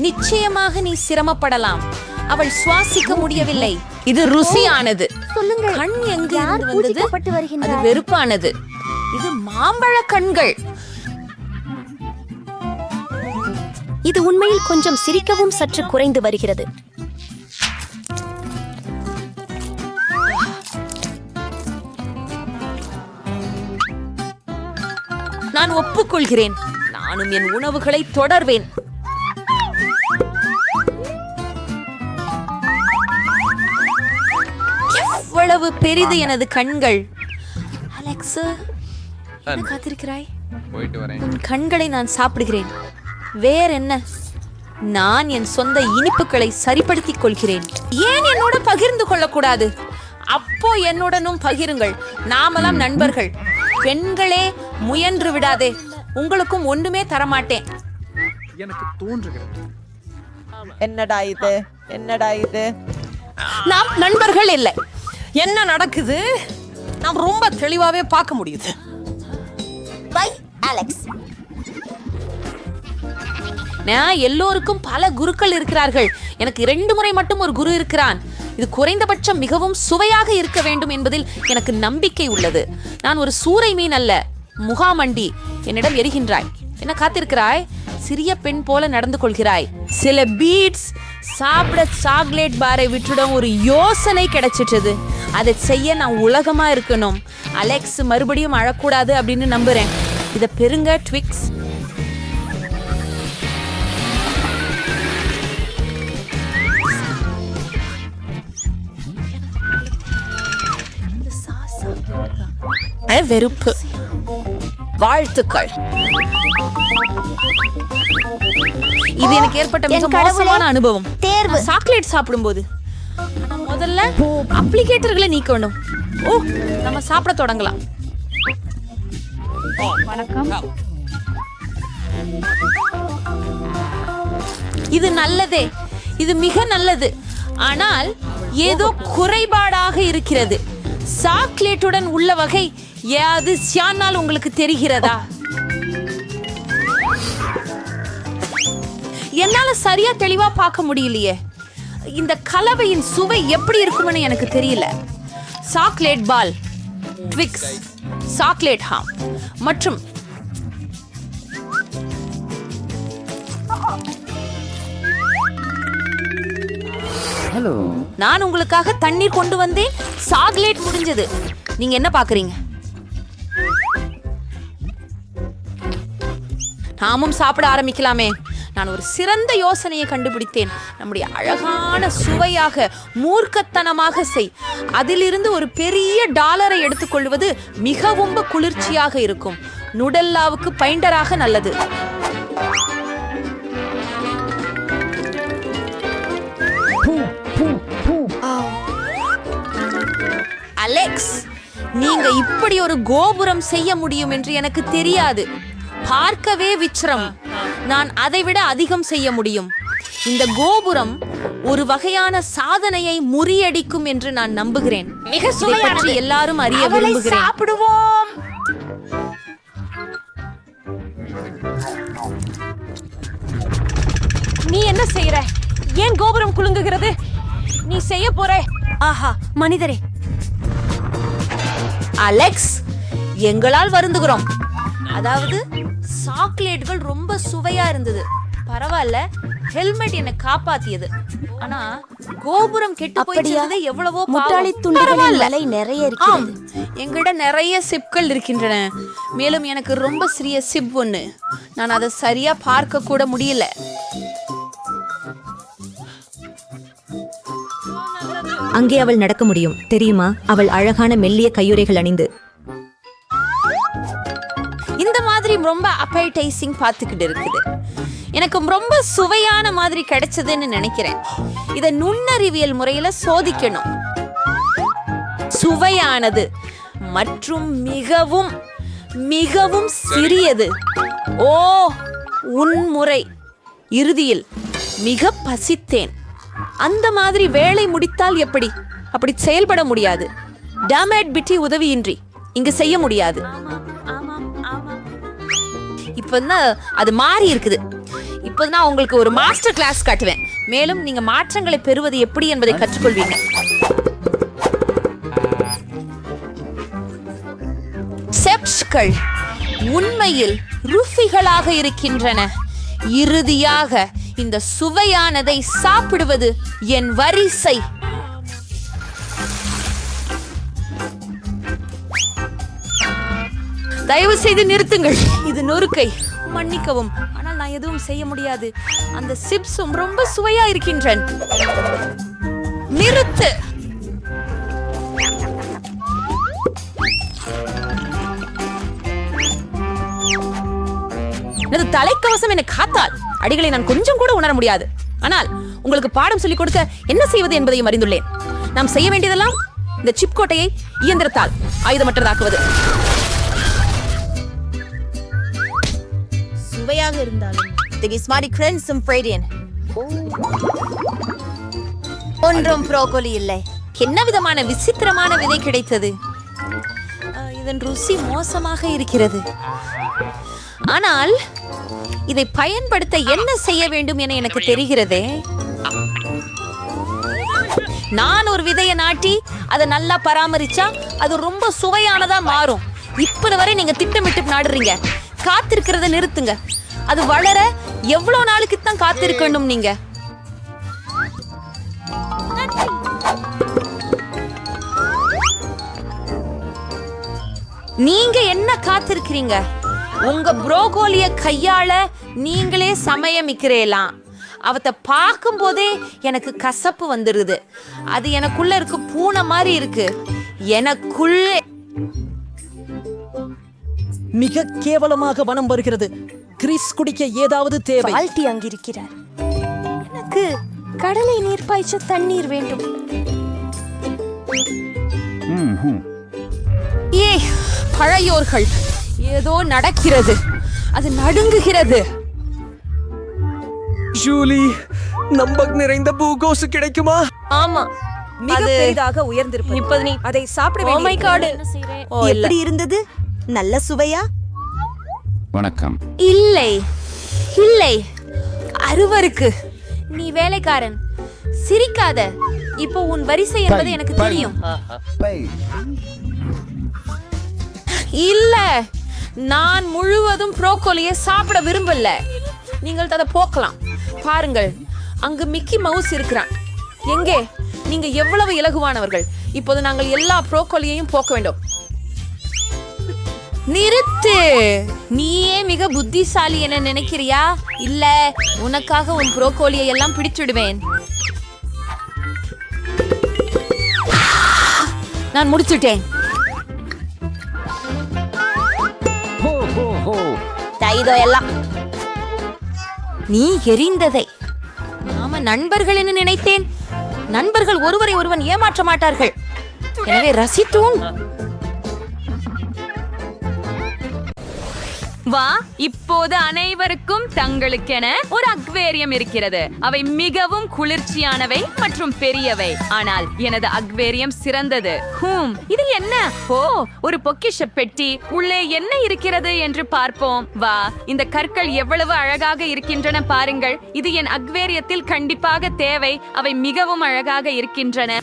நிச்சயமாக நீ சிரமப்படலாம். அவள் சுவாசிக்க முடியவில்லை. இது ருசியானது.
சொல்லுங்கள்,
கண் எங்கு
யார்
இருந்து வந்தது?
பூஜிக்கப்பட்டு
அது
வருகின்றார்?
வெறுப்பானது. இது மாம்பழ கண்கள்.
இது உண்மையில் கொஞ்சம் சிரிக்கவும் சற்று குறைந்து வருகிறது.
நான் ஒப்புக்கொள்கிறேன். நானும் என் உணவுகளை தொடர்வேன். எவ்வளவு பெரிது எனது கண்கள். அலெக்ஸ், என்ன காத்திருக்கிறாய்?
போயிட்டு வரேன்.
உன் கண்களை நான் சாப்பிடுகிறேன். வேற என்ன? நான் என் சொந்த இனிப்புகளை சரிப்படுத்திக் கொள்கிறேன். ஏன் என்னோட பகிர்ந்து கொள்ளக்கூடாது? அப்போ என்னுடனும் பகிருங்கள். நாமெல்லாம் நண்பர்கள். பெண்களே, முயன்று விடாதே. உங்களுக்கும் ஒன்றுமே தரமாட்டேன்.
எனக்கு தோன்றுகிறது.
என்னடா இது? என்னடா இது?
நாம் நண்பர்கள் இல்லை. என்ன நடக்குது? நாம் ரொம்ப தெளிவாவே பார்க்க முடியுது.
Bye Alex.
எல்லோருக்கும் பல குருக்கள் இருக்கிறார்கள். எனக்கு 2 முறை மட்டும் ஒரு குரு இருக்கிறான். இது குறைந்தபட்சம் மிகவும் சுவையாக இருக்க வேண்டும் என்பதில் எனக்கு நம்பிக்கை உள்ளது. நான் ஒரு சூறை மீன் அல்ல. முகாமண்டி, என்னிடம் எரிகின்றாய். என்ன காத்திருக்கிறாய்? சிறிய பெண் போல நடந்து கொள்கிறாய். சில பீட்ஸ் சாப்பிட சாக்லேட் பாரை விட்டுடும் ஒரு யோசனை கிடைச்சிட்டது. அதை செய்ய நான் உலகமா இருக்கணும். அலெக்ஸ் மறுபடியும் அழக்கூடாது அப்படின்னு நம்புறேன். இதை பெருங்க ட்விக்ஸ். வெறுப்பு. வாழ்த்துக்கள். இது எனக்கு ஏற்பட்ட மிக மோசமான அனுபவம்.
தேர்வு.
சாக்லேட் சாப்பிடும்போது முதல்ல அப்ளிகேட்டர்களை நீக்க வேண்டும். ஓ, நம்ம சாப்பிட தொடங்கலாம். வணக்கம். இது நல்லதே. இது மிக நல்லது. ஆனால் ஏதோ குறைபாடாக இருக்கிறது. சாக்லேட்டுடன் உள்ள வகை ஏது சியானால் உங்களுக்கு தெரிகிறதா? என்னால சரியா தெளிவா பார்க்க முடியலையே. இந்த கலவையின் சுவை எப்படி இருக்கும்னு எனக்கு தெரியல. சாக்லேட் பால், ட்விக்ஸ், சாக்லேட் ஹாம் மற்றும் நான் உங்களுக்காக தண்ணீர் கொண்டு வந்தேன். சாக்லேட் முடிஞ்சது. நீங்க என்ன பாக்குறீங்க? நாமும் சாப்பிட ஆரம்பிக்கலாமே. நான் ஒரு சிறந்த யோசனையை கண்டுபிடித்தேன். நம்முடைய அழகான சுவையாக மூர்க்கத்தனமாக செய். அதிலிருந்து ஒரு பெரிய டாலரை எடுத்துக்கொள்வது மிகவும் குளிர்ச்சியாக இருக்கும். நுடல்லாவுக்கு பைண்டராக நல்லது.
அலெக்ஸ், நீங்க இப்படி ஒரு கோபுரம் செய்ய முடியும் என்று எனக்கு தெரியாது. பார்க்கவே விசித்திரம். நான் அதைவிட அதிகம் செய்ய முடியும். இந்த கோபுரம் ஒரு வகையான சாதனையை முறியடிக்கும் என்று நான் நம்புகிறேன்.
மிக சுவையானது.
இதை பற்றி எல்லாரும் அறிய
அவளை
விரும்புகிறேன்.
சாப்பிடுவோம்.
நீ என்ன செய்யற? ஏன் கோபுரம் குலுங்குகிறது? நீ செய்ய போற?
ஆஹா, மனிதரே. அலெக்ஸ், எங்களால் வருந்துகிறோம். அதாவது சாக்லேட்கள் ரொம்ப சுவையா இருந்தது. பரவாயில்ல, ஹெல்மெட் என்னை காப்பாத்தியது. ஆனா கோபுரம் கெட்டு போயிடுச்சது எவ்வளவோ
முட்டாளி துண்டுகளின் விலை நிறைய இருக்கிறது.
எங்கிட்ட நிறைய சிப்கள் இருக்கின்றன. மேலும் எனக்கு ரொம்ப சிறிய சிப் ஒண்ணு. நான் அதை சரியா பார்க்க கூட முடியல.
அங்கே அவள் நடக்க முடியும் தெரியுமா? அவள் அழகான மெல்லிய கையுறைகள் அணிந்து.
இந்த மாதிரி ரொம்ப அப்பைடைசிங் பார்த்துக்கிட்டு இருக்குது. எனக்கு ரொம்ப சுவையான மாதிரி கிடைச்சதுன்னு நினைக்கிறேன். இதை நுண்ணறிவியல் முறையில சோதிக்கணும். சுவையானது மற்றும் மிகவும் மிகவும் சிறியது. ஓ, உன்முறை. இறுதியில் மிக பசித்தேன். அந்த மாதிரி வேலை முடித்தால் எப்படி? அப்படி செயல்பட முடியாது. டாமேட் பிட்டி உதவியின்றி இங்க செய்ய முடியாது. இப்பதான் அது மாறி இருக்குது. இப்போ நான் உங்களுக்கு ஒரு மாஸ்டர் கிளாஸ் காட்டுவேன். மேலும் நீங்க மாற்றங்களை பெறுவது எப்படி என்பதை கற்றுக்கொள்வீங்க. செப்ஸ்கள் உண்மையில் ருஃபிகளாக இருக்கின்றன. இறுதியாக இந்த சுவையானதை சாப்பிடுவது என் வரிசை. தயவு செய்து நிறுத்துங்கள். இது நொறுக்கை. மன்னிக்கவும், ஆனால் நான் எதுவும் செய்ய முடியாது. அந்த சிப்ஸும் ரொம்ப சுவையா இருக்கின்றன. நிறுத்து. எனது தலைக்கவசம் என்னை காத்தால் அடிகளை நான் கொஞ்சம் கூட உணர முடியாது. ஆனால் உங்களுக்கு பாடம் சொல்லிக் கொடுக்க என்ன செய்வது என்பதையும் அறிந்துள்ளேன். நாம் செய்ய வேண்டியதெல்லாம் இந்த சிப் கோட்டையை இயந்திரத்தால் ஆயுதமற்றதாக்குவது.
சுவையாக இருந்தாலும்
ஒன்றும் ப்ரோக்கோலி இல்லை. என்ன விதமான விசித்திரமான விதை கிடைத்தது. இதன் ருசி மோசமாக இருக்கிறது. ஆனால் இதை பயன்படுத்த என்ன செய்ய வேண்டும் என எனக்கு தெரிகிறதே. நான் ஒரு விதையை நாட்டி அதை நல்லா பராமரிச்சா அது ரொம்ப சுவையானதா மாறும். இப்ப வரை நீங்க திட்டமிட்டு நாடுறீங்க. காத்திருக்கிறத நிறுத்துங்க. அது வளர எவ்வளவு நாளுக்கு தான் காத்திருக்கணும் நீங்க? நீங்க என்ன காத்திருக்கிறீங்க? உங்க புரோக்கோலிய கையால நீங்களே சமயமிக்கிறேலாம். அவத்தை பார்க்கும் போதே எனக்கு கசப்பு வந்துருது. அது எனக்குள்ள இருக்கு பூனை மாதிரி இருக்கு. எனக்குள்ளே
மிக கேவலமாக வனம் வருகிறது. கிறிஸ் குடிக்க ஏதாவது தேவை.
பால்டி அங்கிருக்கிறார். எனக்கு கடலை நீர் பாய்ச்ச தண்ணீர் வேண்டும்.
ஏ பழையோர்கள், ஏதோ நடக்கிறது. அது நடுங்குகிறது.
ஜூலி, நம்பக் நிறைந்த பூகோசு கிடைக்குமா?
ஆமா, மிக பெரிதாக உயர்ந்திருப்பது. இப்போது நீ அதை சாப்பிட
Oh my God.
எப்படி இருந்தது? நல்ல சுவையா?
வணக்கம்.
இல்லை இல்லை, அருவருக்கு. நீ வேலைக்காரன். சிரிக்காத. இப்போ உன் வரிசை என்பது எனக்கு தெரியும். இல்ல, நான் முழுவதும் ப்ரோக்கோலியை சாப்பிட விரும்பல. நீங்கள் அதை போக்கலாம். பாருங்கள், அங்கு மிக்கி மவுஸ் இருக்கிறான். எங்கே? நீங்க எவ்வளவு இலகுவானவர்கள். இப்போது நாங்கள் எல்லா ப்ரோக்கோலியையும் போக்க வேண்டும். நிறுத்து. நீயே மிக புத்திசாலி என நினைக்கிறியா? இல்ல, உனக்காக உன் ப்ரோக்கோலியை எல்லாம் பிடிச்சிடுவேன். நான் முடிச்சுட்டேன். எல்லாம் நீ எரிந்ததை நாம நண்பர்கள் என்று நினைத்தேன். நண்பர்கள் ஒருவரை ஒருவன் ஏமாற்ற மாட்டார்கள்.
எனவே ரசித்தோம். வா, இப்போது அனைவருக்கும் தங்களுக்கென ஒரு அக்வேரியம் இருக்கிறது. அவை மிகவும் குளிர்ச்சியானவை மற்றும் பெரியவை. ஆனால் எனது அக்வேரியம் சிறந்தது. இது என்ன? ஓ, ஒரு பொக்கிஷ பெட்டி. உள்ளே என்ன இருக்கிறது என்று பார்ப்போம். வா, இந்த கற்கள் எவ்வளவு அழகாக இருக்கின்றன பாருங்கள். இது என் அக்வேரியத்தில் கண்டிப்பாக தேவை. அவை மிகவும் அழகாக இருக்கின்றன.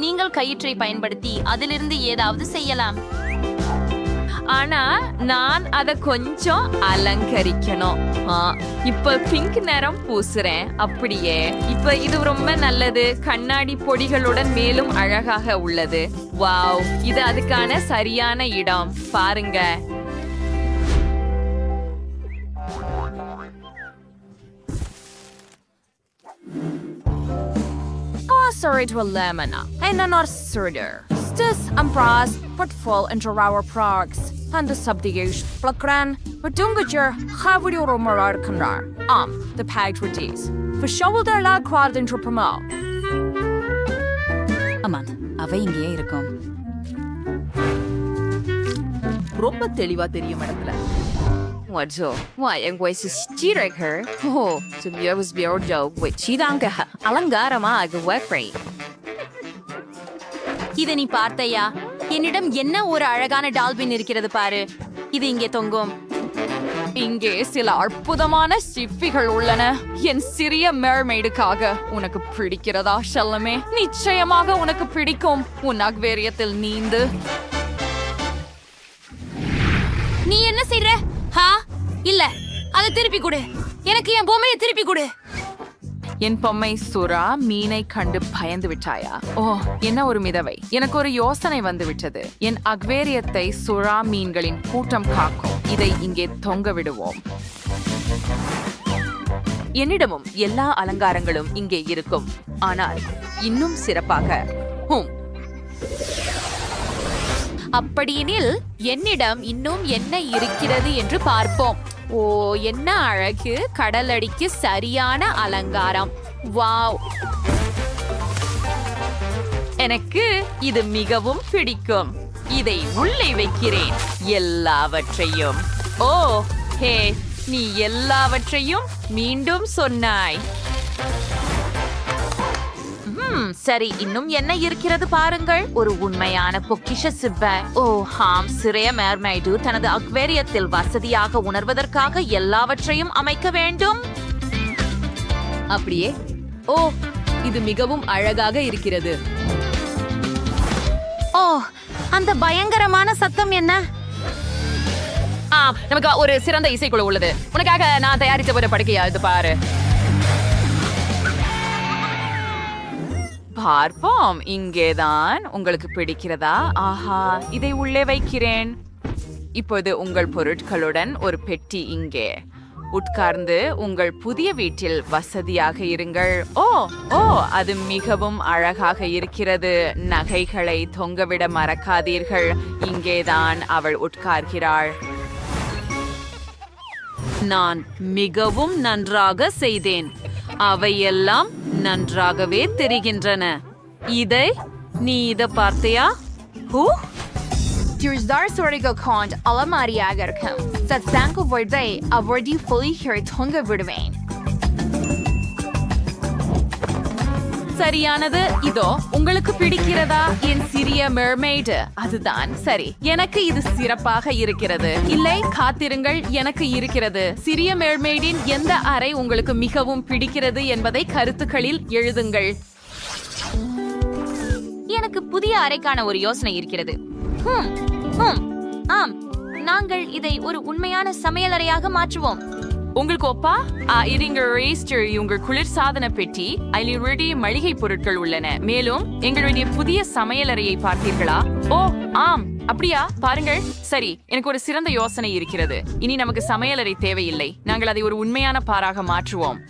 நீங்கள் கயிற்றை பயன்படுத்தி அதிலிருந்து ஏதாவது செய்யலாம். ஆனா நான் அத கொஞ்சம் அலங்கரிக்கணும். இப்ப பிங்க் நிறம் பூசுறேன். அப்படியே இப்ப இது ரொம்ப நல்லது. கண்ணாடி பொடிகளுடன் மேலும் அழகாக உள்ளது. வாவ், இது அதுக்கான சரியான இடம். பாருங்க. Sorry to Lemana and an orsurder. Stus ambras portfol and our progs. And the subdigation plakran, but dungager, have you romarar kanar? The patrities. For shoulder la quad into promo.
Aman, அவை இங்கேயே இருக்கும். ரொம்ப தெளிவா தெரியும் இடத்துல.
Wadzo, why and why is stirring her? Oh, to be was beardo with chidanga alangarama wekray. இதை நீ பார்த்தையா? என்னிடம் என்ன ஒரு அழகான டால்பின் இருக்கிறது பாரு. இது இங்கே தொங்கும். இங்கே சில அற்புதமான சிப்பிகள் உள்ளன. என் சிறிய மெர்மெய்டுக்காக. உனக்கு பிடிக்கிறதா செல்லமே? நிச்சயமாக உனக்கு பிடிக்கும். உன் அக்வேரியத்தில் நீந்து. நீ என்ன செய்ற? இல்ல, அதை திருப்பி கொடு. எனக்கு என் பொம்மையை திருப்பி கொடு. என் பொம்மை சுறா மீனை கண்டு பயந்து விட்டாயா? ஓ, என்ன ஒரு மிதவை. எனக்கு ஒரு யோசனை வந்து விட்டது. என் அக்வேரியத்தை சுறா மீன்களின் கூட்டம் காக்கும். இதை இங்கே தொங்க விடுவோம். என்னிடமும் எல்லா அலங்காரங்களும் இங்கே இருக்கும். ஆனால் இன்னும் சிறப்பாக அப்படியெனில் என்னிடம் இன்னும் என்ன இருக்கிறது என்று பார்ப்போம். ஓ, என்ன அழகு. கடலடிக்கு சரியான அலங்காரம். வாவ், எனக்கு இது மிகவும் பிடிக்கும். இதை உள்ளே வைக்கிறேன். எல்லாவற்றையும். ஓ ஹே, நீ எல்லாவற்றையும் மீண்டும் சொன்னாய். சரி, இன்னும் என்ன இருக்கிறது பாருங்கள். ஒரு உண்மையான பொக்கிஷ சிப்ப. ஓ ஹாம், சிறிய மெர்மைடு தனது அக்வேரியத்தில் வசதியாக உணர்வதற்காக எல்லாவற்றையும் அமைக்க வேண்டும்.
அப்படியே. ஓ, இது மிகவும் அழகாக இருக்கிறது.
ஓ, அந்த பயங்கரமான சத்தம் என்ன? நமக்கு ஒரு சிறந்த இசைக்குழு உள்ளது. உனக்காக நான் தயாரித்த ஒரு படுக்கையா இது பாரு. பார்ப்போம். இங்கேதான். உங்களுக்கு பிடிக்கிறதா? ஆஹா, இதை உள்ளே வைக்கிறேன். இப்போது உங்கள் பொருட்களுடன் ஒரு பெட்டி இங்கே. உட்கார்ந்து உங்கள் புதிய வீட்டில் வசதியாக இருங்கள். ஓ ஓ, அது மிகவும் அழகாக இருக்கிறது. நகைகளை தொங்கவிட மறக்காதீர்கள். இங்கேதான் அவள் உட்கார்கிறாள். நான் மிகவும் நன்றாக செய்தேன். அவையெல்லாம் நன்றாகவே தெரிகின்றன. நீ இதை பார்த்தையா?
அலமாரியாக இருக்கும். சத்சாங்க பொழுதை அவரது புலிகளை தொங்க விடுவேன்.
சரியானது. இதோ, உங்களுக்கு பிடிக்கிறதா? என் சிறிய மெர்மெய்டு. அதுதான் சரி. எனக்கு இது சிறப்பாக இருக்கிறது. இல்லை, காத்திருங்கள். எனக்கு இருக்கிறது. சிறிய மெர்மெய்டின் எந்த அறை உங்களுக்கு மிகவும் பிடிக்கிறது என்பதை கருத்துக்களில் எழுதுங்கள். எனக்கு புதிய அறைக்கான ஒரு யோசனை இருக்கிறது. ஆம், நாங்கள் இதை ஒரு உண்மையான சமையலறையாக மாற்றுவோம். உங்களுக்கு ஒப்பா? இங்க ரேஸ்டர், உங்கள் குளிர்சாதன பெட்டி, அதில் மளிகை பொருட்கள் உள்ளன. மேலும் எங்களுடைய புதிய சமையலறையை பார்த்தீர்களா? ஓ ஆம், அப்படியா? பாருங்கள். சரி, எனக்கு ஒரு சிறந்த யோசனை இருக்கிறது. இனி நமக்கு சமையலறை தேவையில்லை. நாங்கள் அதை ஒரு உண்மையான பாராக மாற்றுவோம்.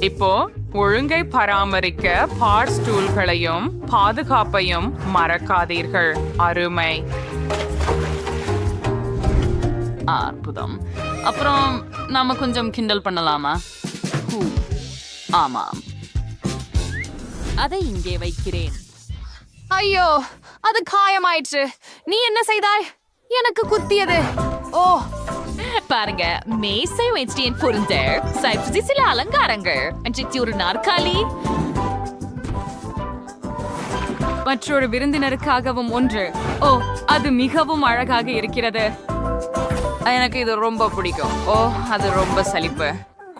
இப்போ ஒழுங்கை பராமரிக்க பார் ஸ்டூல்களையும் பாதுகாப்பையும் மறக்காதீர்கள். அருமை. அற்புதம். அப்புறம்
நாம கொஞ்சம் கிண்டல் பண்ணலாமா? ஆமாம், அதை இங்கே வைக்கிறேன். ஐயோ, அது காயமாயிற்று. நீ என்ன செய்தாய்? எனக்கு குத்தியது. ஓ, பாருங்க, மேசை வெஸ்டியன் பொருந்த சில அலங்காரங்கள், ஒரு நாற்காலி, மற்றொரு விருந்தினருக்காகவும் ஒன்று. ஓ, அது மிகவும் அழகாக இருக்கிறது. எனக்கு இது ரொம்ப பிடிக்கும். ஓ, அது ரொம்ப சலிப்பு.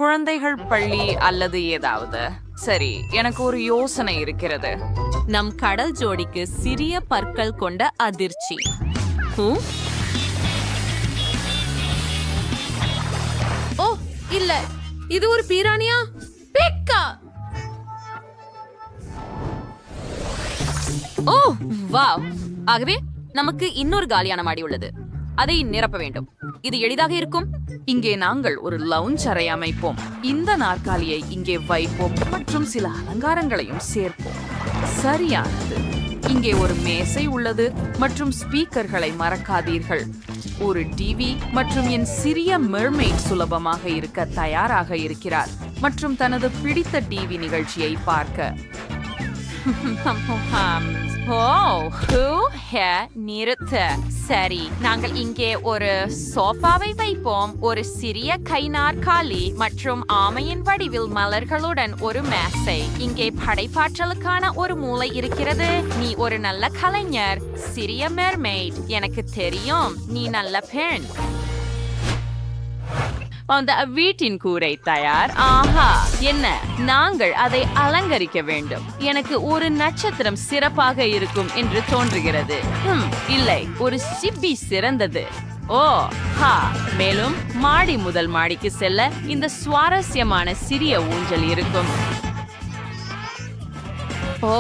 குழந்தைகள் பள்ளி அல்லது ஏதாவது. சரி, எனக்கு ஒரு யோசனை இருக்கிறது.
நம் கடல் ஜோடிக்கு சிறிய பற்கள் கொண்ட அதிர்ச்சி.
ஓ இல்ல, இது ஒரு பீரானியா? பெக்கா!
ஓ வாவ்! ஆகவே நமக்கு இன்னொரு காலியான மாடி உள்ளது. அதை நிரப்ப வேண்டும். இது எளிதாக இருக்கும்.
இங்கே நாங்கள் ஒரு லவுஞ்ச் அறை அமைப்போம். இந்த நாற்காலியை இங்கே வைப்போம் மற்றும் சில அலங்காரங்களையும் சேர்ப்போம். சரியானது. இங்கே ஒரு மேசை உள்ளது மற்றும் ஸ்பீக்கர்களை மறக்காதீர்கள். ஒரு டிவி மற்றும் என் சிறிய மெர்மெய்ட் சுலபமாக இருக்க தயாராக இருக்கிறார் மற்றும் தனது பிடித்த டிவி நிகழ்ச்சியை பார்க்க.
நிறுத்த. சரி, நாங்கள் இங்கே ஒரு சோஃபாவை வைப்போம், ஒரு சிறிய கை நாற்காலி மற்றும் ஆமையின் வடிவில் மலர்களுடன் ஒரு மேசை. இங்கே படைப்பாற்றலுக்கான ஒரு மூலை இருக்கிறது. நீ ஒரு நல்ல கலைஞர், சிறிய மெர்மெய்ட். எனக்கு தெரியும், நீ நல்ல பெண்.
அந்த வீட்டின் கூரை தயார். ஆஹா, என்ன, நாங்கள் அதை அலங்கரிக்க வேண்டும். எனக்கு ஒரு நட்சத்திரம் சிறப்பாக இருக்கும் என்று தோன்றுகிறது. இல்லை, ஒரு சிப்பி சிறந்தது. ஓ ஹா! மேலும் மாடி முதல் மாடிக்கு செல்ல இந்த சுவாரஸ்யமான சிறிய ஊஞ்சல் இருக்கும்.
ஓ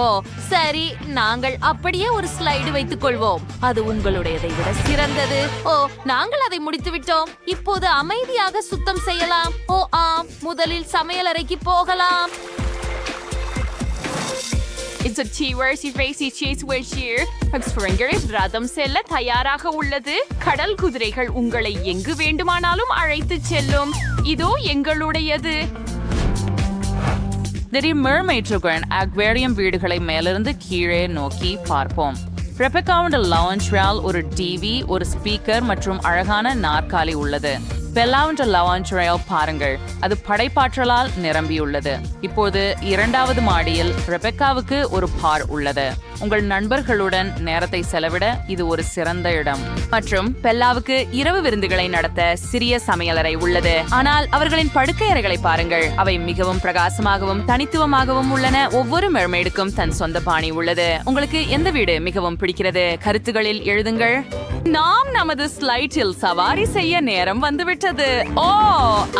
சரி, நாங்கள் அப்படியே ஒரு ஸ்லைடு வைத்துக் கொள்வோம். அது உங்களுடையதை விட சிறந்தது. ஓ, நாங்கள் அதை முடித்து விட்டோம். இப்போது அமைதியாக சுத்தம் செய்யலாம். ஓ ஆம், முதலில் சமையலறைக்கு போகலாம்.
ரதம் செல்ல தயாராக உள்ளது. கடல் குதிரைகள் உங்களை எங்கு வேண்டுமானாலும் அழைத்து செல்லும். இதோ எங்களுடையது. மெர்மெய்டுடன் அக்வேரியம் வீடுகளை மேலிருந்து கீழே நோக்கி பார்ப்போம். ரெபெக்காவோட லவுஞ்சில் ஒரு டிவி, ஒரு ஸ்பீக்கர் மற்றும் அழகான நாற்காலி உள்ளது. பெல்லாவுன்ற லவுஞ்சில் பாருங்கள், அது படைப்பாற்றலால் நிரம்பியுள்ளது. இப்போது இரண்டாவது மாடியில் ரெபெக்காவுக்கு ஒரு பார் உள்ளது. உங்கள் நண்பர்களுடன் நேரத்தை செலவிட இது ஒரு சிறந்த இடம். மற்றும் பெல்லாவுக்கு இரவு விருந்துகளை நடத்த சிறிய சமையலறை உள்ளது. ஆனால் அவர்களின் படுக்கை அறைகளை பாருங்கள், அவை மிகவும் பிரகாசமாகவும் தனித்துவமாகவும் உள்ளன. ஒவ்வொரு மெர்மெய்டுக்கும் தன் சொந்த பாணி உள்ளது. உங்களுக்கு எந்த வீடு மிகவும் பிடிக்கிறது? கருத்துகளில் எழுதுங்கள். நாம் நமது ஸ்லைட்டில் சவாரி செய்ய நேரம் வந்துவிட்டது. ஓ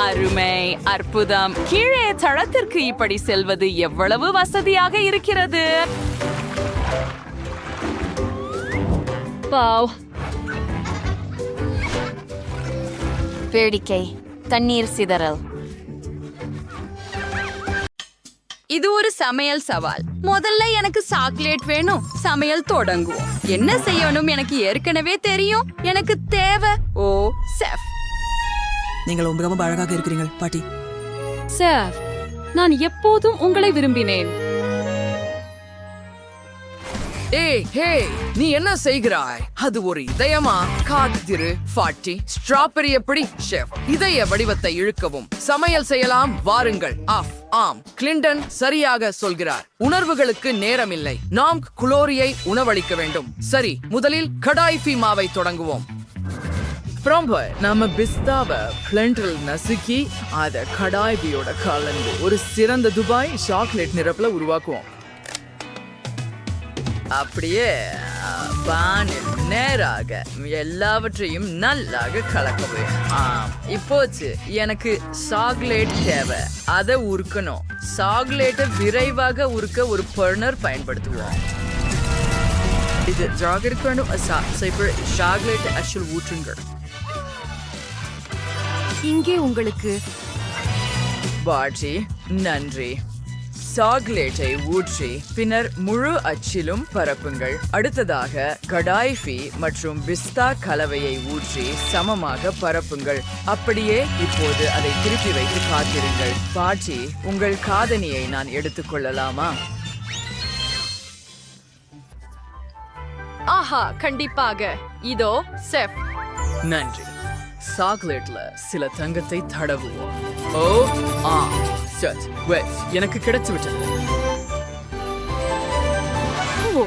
அருமை, அற்புதம்! கீழே தளத்திற்கு இப்படி செல்வது எவ்வளவு வசதியாக இருக்கிறது.
வேடிக்கை, தண்ணீர் சிதறல்.
இது ஒரு சமையல் சவால். முதல்ல எனக்கு சாக்லேட் வேணும். சமையல் தொடங்குவோம். என்ன செய்யணும் எனக்கு ஏற்கனவே தெரியும். எனக்கு தேவை. ஓ செஃப்,
நீங்கள் மிகவும் அழகாக இருக்கிறீர்கள் பாட்டி.
செஃப், நான் எப்போதும் உங்களை விரும்பினேன்.
ஏய் ஹே, நீ என்ன செய்கிறாய்? அது ஒரு இதயமா? காத்திரு பாட்டி. ஸ்ட்ராபெரி எப்படி ஷெஃப்? இதய வடிவத்தை இழுக்கவும். சமையல் செய்யலாம், வாருங்கள். ஆம், கிளின்டன் சரியாக சொல்கிறார். உணர்வுகளுக்கு நேரம் இல்லை. நாம் குளோரியை உணவளிக்க வேண்டும். சரி, முதலில் கடாய்ஃபி மாவை தொடங்குவோம். நம்ம பிஸ்தாவை பிளெண்டில் நசுக்கி அத கடாய்பியோட கலந்து ஒரு சிறந்த துபாய் சாக்லேட் நிரப்புல உருவாக்குவோம். அப்படியே நேராக எல்லாவற்றையும் நல்லாக கலக்கவே. இப்போச்சு எனக்கு சாக்லேட் தேவை. அதை உருக்கணும். சாக்லேட்டை விரைவாக உருக்க ஒரு பர்னர் பயன்படுத்துவோம். இது ஜாகிரதை வேண்டும். சாக்லேட் அச்சுள் ஊற்றுங்க.
இங்கே உங்களுக்கு
பாட்டி, நன்றி.
சாக்லேட்டை ஊற்றி பின்னர் முழு அச்சிலும் பரப்புங்கள். அடுத்ததாக கடாய்ஃபி மற்றும் பிஸ்தா கலவையை ஊற்றி சமமாக பரப்புங்கள். அப்படியே இப்போது அதை திருப்பி வைத்து காத்திருங்கள். பாட்டி, உங்கள் காதணியை நான் எடுத்துக்கொள்ளலாமா?
ஆஹா, கண்டிப்பாக. இதோ செஃப்.
நன்றி. சாக்லேட்ல சில தங்கத்தை தடவுவோம். ஓ ஆ சட் வெட் எனக்கு கிடைச்சு விட்டது.
ஓ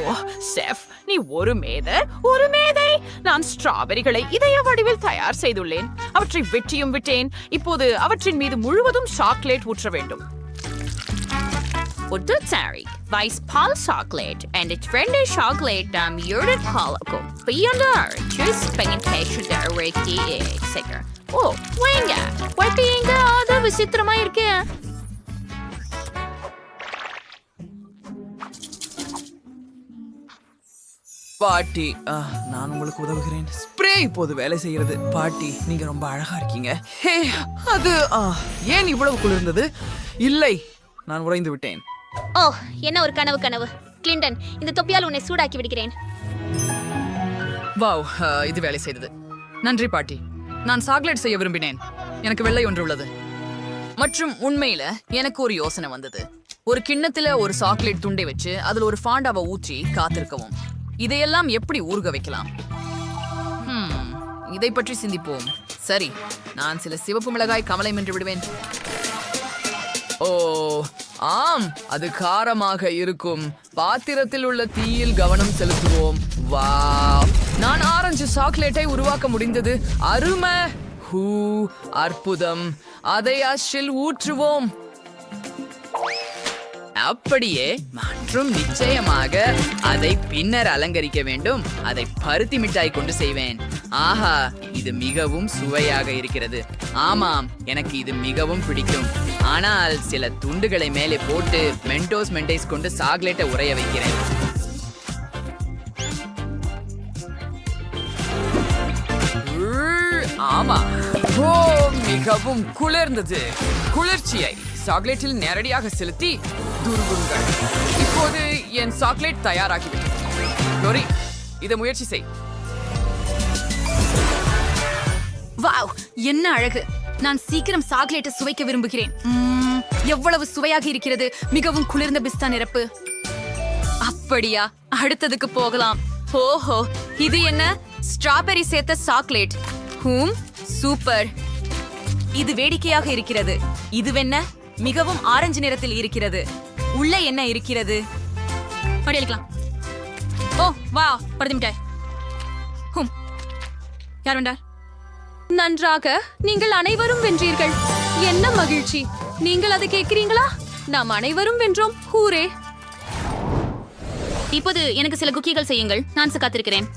செஃப், நீ ஒரு மேதை. நான் ஸ்ட்ராபெரிகளை இதய வடிவில் தயார் செய்துள்ளேன். அவற்றை வெட்டியும் விட்டேன். இப்போது அவற்றின் மீது முழுவதும் சாக்லேட் ஊற்ற வேண்டும்.
ஒரு சாரி வைஸ் பால் சாக்லேட் and it's ரெண்டு சாக்லேட் யூனிட் காலக்கும் பியண்டர் ஜூஸ் பெங்கேஷன் டேரேக்கி எக்ஸெட்ரா. ஓ வைங்க வைப்பீங்க, அது விசித்திரமா இருக்கு.
பாட்டி, நான் உங்களுக்கு உதவுகிறேன். ஸ்ப்ரே இப்போது வேலை செய்கிறது. பாட்டி, நீங்க ரொம்ப அழகா இருக்கீங்க. ஹே, அது ஏன் இவ்வளவு குளிர்ந்தது? இல்லை, நான் உறைந்து விட்டேன்.
ஓ, என்ன ஒரு கனவு. கிளின்டன், இந்த தொப்பியால் உன்னை சூடாக்கி விடுகிறேன்.
வாவ், இது வேலை செய்தது. நன்றி பாட்டி. நான் சாக்லேட் செய்ய விரும்பினேன். எனக்கு வெள்ளை ஒன்று உள்ளது. மற்றும் உண்மையில எனக்கு ஒரு யோசனை வந்தது. ஒரு கிண்ணத்துல ஒரு சாக்லேட் துண்டை வச்சு அதில் ஒரு ஃபாண்டாவை ஊற்றி காத்திருக்கவும். இதையெல்லாம் எப்படி ஊறுக வைக்கலாம்? இதை பற்றி சிந்திப்போம். சரி, நான் சில சிவப்பு மிளகாய் கமலை மென்று விடுவேன். ஓ ஆம், அது காரமாக இருக்கும். பாத்திரத்தில் உள்ள தீயில் கவனம் செலுத்துவோம். வாவ், நான் ஆரஞ்சு சாக்லேட்டை உருவாக்க முடிந்தது. அருமை. ஹூ, அற்புதம். அதை அச்சில் ஊற்றுவோம். அப்படியே. மற்றும் நிச்சயமாக அதை பின்னர் அலங்கரிக்க வேண்டும். அதை பருத்தி மிட்டாய் கொண்டு செய்வேன். ஆஹா, இது மிகவும் சுவையாக இருக்கிறது. ஆமாம், எனக்கு இது மிகவும் பிடிக்கும். ஆனால் சில துண்டுகளை மேலே போட்டு மென்டோஸ் கொண்டு சாக்லேட்டை உறைய வைக்கிறேன். ஆமா, ஓ மிகவும் குளிர்ந்தது. குளிர்ச்சியை சாக்லேட்டில் நேரடியாக செலுத்தி துருவுங்கள். இப்போது என் சாக்லேட் தயாராகிவிட்டது. லோரி, இதை முயற்சி செய்.
வாவ், என்ன அழகு. நான் சீக்கிரம் சாக்லேட்டை சுவைக்க விரும்புகிறேன். எவ்வளவு சுவையாக இருக்கிறது. மிகவும் குளிர்ந்த பிஸ்தா நிரப்பு. அப்படியா, அடுத்ததுக்கு போகலாம். ஓஹோ, இது என்ன? ஸ்ட்ராபெரி சேர்த்த சாக்லேட். சூப்பர். இது வேடிக்கையாக இருக்கிறது. இதுவென்ன? மிகவும் ஆரஞ்சு நிறத்தில் இருக்கிறது. உள்ள என்ன இருக்கிறது? படிக்கலாம். ஓ வா, படுத்து மிட்டாய். யார் வேண்டார்?
நன்றாக, நீங்கள் அனைவரும் வென்றீர்கள். என்ன மகிழ்ச்சி. நீங்கள் அதை கேட்கிறீங்களா? நாம் அனைவரும் வென்றோம். ஹூரே.
இப்போது எனக்கு சில குக்கீகள் செய்யுங்கள். நான் காத்திருக்கிறேன்.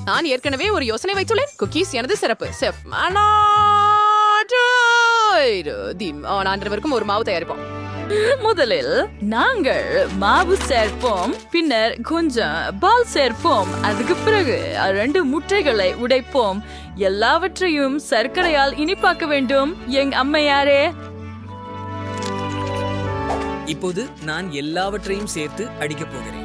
நான் ஏற்கனவே ஒரு யோசனை வைத்துள்ளேன். குக்கீஸ் எனது சிறப்பு. செஃப் அனைவருக்கும் ஒரு மாவு தயாரிப்போம்.
முதலில் நாங்கள் மாவு சேர்ப்போம், பின்னர் கொஞ்சம் பால் சேர்ப்போம். அதுக்கு பிறகு 2 முட்டைகளை உடைப்போம். எல்லாவற்றையும் சர்க்கரையால் இனிப்பாக்க வேண்டும். எங் அம்மையாரே.
இப்போது நான் எல்லாவற்றையும் சேர்த்து அடிக்கப் போகிறேன்.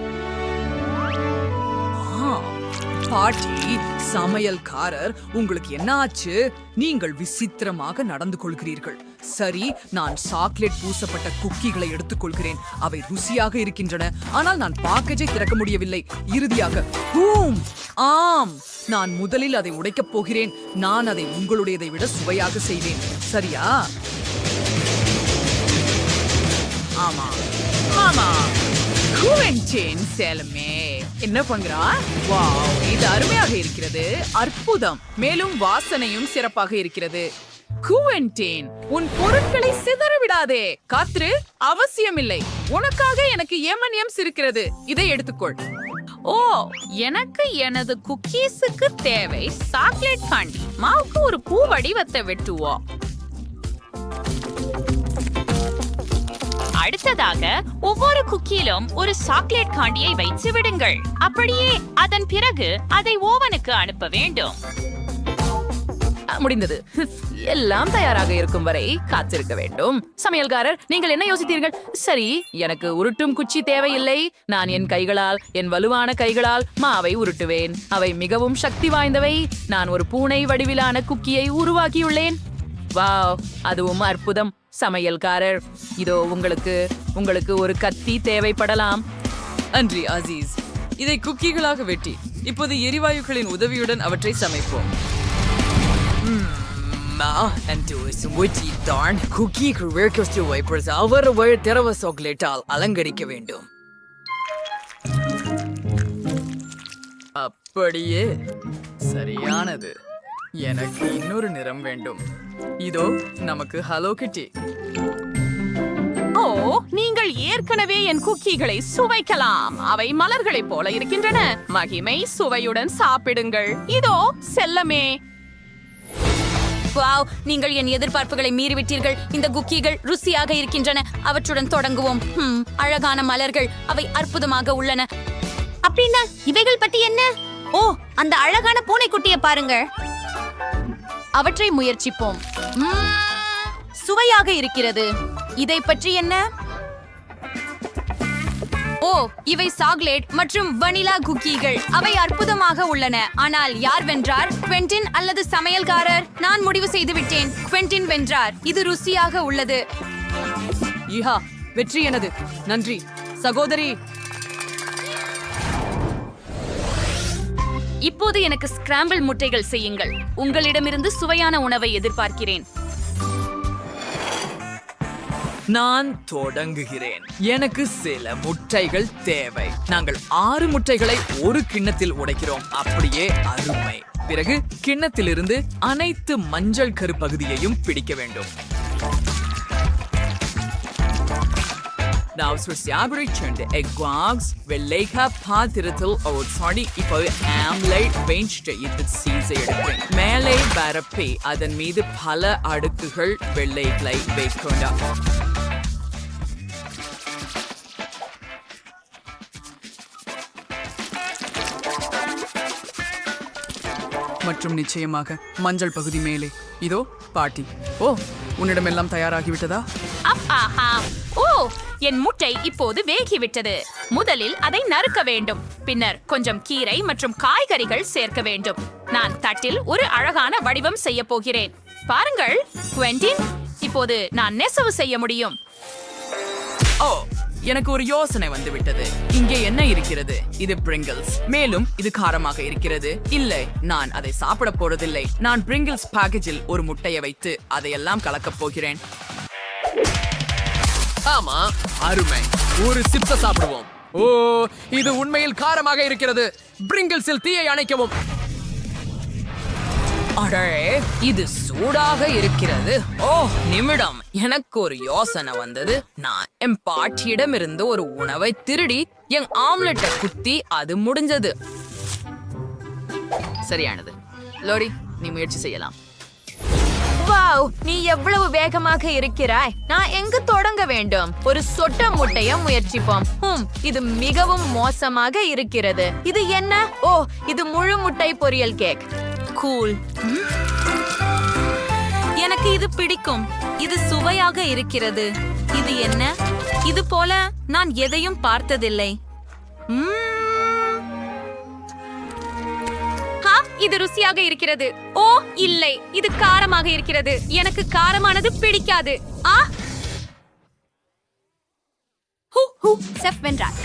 பாட்டி, சமையல்காரர், உங்களுக்கு என்ன ஆச்சு? நீங்கள் விசித்திரமாக நடந்து கொள்கிறீர்கள். சரி, நான் சாக்லேட் பூசப்பட்ட குக்கீகளை எடுத்துக்கொள்கிறேன். அவை ருசியாக இருக்கின்றன. ஆனால் நான் பாக்கேஜை திறக்க முடியவில்லை. இறுதியாக ஆம், நான் முதலில் அதை உடைக்கப் போகிறேன். நான் அதை உங்களுடையதை விட சுவையாக செய்வேன். சரியா? ஆமா ஆமா. குவென்டின் செலமே என்ன பண்றான்? வாவ், இது அருமையாக இருக்கிறது. அற்புதம். மேலும் வாசனையும் சிறப்பாக இருக்கிறது. குவென்டின், உன் பொருட்களை சிதற விடாதே. காற்று அவசியமில்லை. உனக்காக எனக்கு M&M's இருக்கிறது. இதை எடுத்துக்கொள்.
ஓ, எனக்கு எனது குக்கீஸுக்கு தேவை சாக்லேட் காண்டி. மாவுக்கு ஒரு பூ வடிவத்தை வெட்டுவோம்.
அடுத்ததாக ஒவ்வொரு குக்கியிலும் ஒரு சாக்லேட் காண்டியை வைத்து விடுங்கள். அப்படியே அதன் பிறகு அதை ஓவனுக்கு அனுப்ப வேண்டும்.
முடிந்தது. எல்லாம் தயாராக இருக்கும் வரை காத்திருக்க வேண்டும். சமையல்காரர், நீங்கள் என்ன யோசித்தீர்கள்? சரி, எனக்கு உருட்டும் குச்சி தேவையில்லை. நான் என் கைகளால், என் வலுவான கைகளால் மாவை உருட்டுவேன். அவை மிகவும் சக்தி வாய்ந்தவை. நான் ஒரு பூனை வடிவிலான குக்கியை உருவாக்கியுள்ளேன். வாவ், அதுவும் அற்புதம். சமையல்காரர், இதோ உங்களுக்கு ஒரு கத்தி தேவைப்படலாம்.
அன்றி அசீஸ், இதை குக்கிகளாக வெட்டி இப்போது எரிவாயுக்களின் உதவியுடன் அவற்றை சமைப்போம். திரவ சாக்லேட்டால் அலங்கரிக்க வேண்டும். அப்படியே சரியானது. எனக்கு இன்னொரு நிறம் வேண்டும். இதோ நமக்கு ஹலோ கிட்டி.
ஓ, நீங்கள் ஏற்கனவே என் குக்கீகளை சுவைக்கலாம். அவை மலர்களைப் போல இருக்கின்றன. மகிமை, சுவையுடன் சாப்பிடுங்கள். இதோ செல்லமே.
வாவ், நீங்கள் என் எதிர்பார்ப்புகளை மீறிவிட்டீர்கள். இந்த குக்கீகள் ருசியாக இருக்கின்றன. அவற்றுடன் தொடங்குவோம். அழகான மலர்கள், அவை அற்புதமாக உள்ளன.
அப்படின்னா இவைகள் பற்றி என்ன? ஓ, அந்த அழகான பூனைக்குட்டியை பாருங்க.
அவற்றை முயற்சிப்போம். சுவையாக இருக்கிறது. இதை பற்றி என்ன? ஓ, இவை சாக்லேட் மற்றும் வனிலா குக்கீகள். அவை அற்புதமாக உள்ளன. ஆனால் யார் வென்றார்? குவென்டின் அல்லது சமையல்காரர்? நான் முடிவு செய்து விட்டேன். குவென்டின் வென்றார். இது ருசியாக உள்ளது.
ஈஹா, வெற்றி எனது. நன்றி சகோதரி.
இப்போது எனக்கு ஸ்கிராம்பிள் முட்டைகள் செய்யுங்கள். உங்களிடமிருந்து சுவையான உணவை எதிர்பார்க்கிறேன்.
நான் தொடங்குகிறேன். எனக்கு சில முட்டைகள் தேவை. நாங்கள் 6 முட்டைகளை ஒரு கிண்ணத்தில் உடைக்கிறோம். அப்படியே அருமை. பிறகு கிண்ணத்திலிருந்து அனைத்து மஞ்சள் கரு பகுதியையும் பிடிக்க வேண்டும். Now the egg wags வெள்ளைக்கா பாத்திரத்தில் ஓட்சாடி இப்போ ஆம்லைட் வெஞ்சிட்டு இது சீசை எடுக்கிறேன். மேலே பரப்பி அதன் மீது பல அடுக்குகள் வெள்ளைகளை வைக்கொண்டா.
மற்றும் நிச்சயமாக மஞ்சள் பகுதி மேலே. இதோ பாட்டி. ஓ, உன்னிடமெல்லாம் தயாராகிவிட்டதா?
ஓ, என் முட்டை இப்போது வேகிவிட்டது. முதலில் அதை நறுக்க வேண்டும். பின்னர் கொஞ்சம் கீரை மற்றும் காய்கறிகள் சேர்க்க வேண்டும். நான் தட்டில் ஒரு அழகான வடிவம் செய்ய போகிறேன். பாருங்கள் குவென்டின், இப்போது நான் நெசவு செய்ய முடியும்.
ஓ, எனக்கு ஒரு யோசனை வந்துவிட்டது. இங்கே என்ன இருக்கிறது? இது பிரிங்கிள்ஸ். மேலும் இது காரமாக இருக்கிறது. இல்லை, நான் அதை சாப்பிட போறதில்லை. நான் பிரிங்கிள்ஸ் பேக்கேஜில் ஒரு முட்டையை வைத்து அதையெல்லாம் கலக்கப் போகிறேன்.
ஆமா, அருமை. ஒரு சிப்ஸ சாப்பிடுவோம். ஓ, இது உண்மையில் காரமாக இருக்கிறது. பிரிங்கிள்ஸில் தீயை அணைக்கவும்.
அடே, இது சூடாக இருக்கிறது. ஓ, நிமிடம், எனக்கு ஒரு யோசனை வந்தது. நான் என் பாட்டியிடமிருந்து ஒரு உணவை திருடி என் ஆம்லெட்டை குத்தி அது முடிஞ்சது. சரியானது. லோரி, நீ முயற்சி செய்யலாம்.
வாவ், நீ எவ்வளவு வேகமாக இருக்கிறாய். நான் எங்கு தொடங்க வேண்டும்? ஒரு சொட்ட முட்டைய முயற்சிப்போம். இது மிகவும் மோசமாக இருக்கிறது. இது என்ன? ஓ, இது முழு முட்டை பொரியல் கேக்.
கூல். எனக்கு இது பிடிக்கும். இது சுவையாக இருக்கிறது. இது என்ன? இது போல நான் எதையும் பார்த்ததில்லை. இது ருசியாக இருக்கிறது. ஓ இல்லை, இது காரமாக இருக்கிறது. எனக்கு காரமானது பிடிக்காது. செஃப் வென்றார்.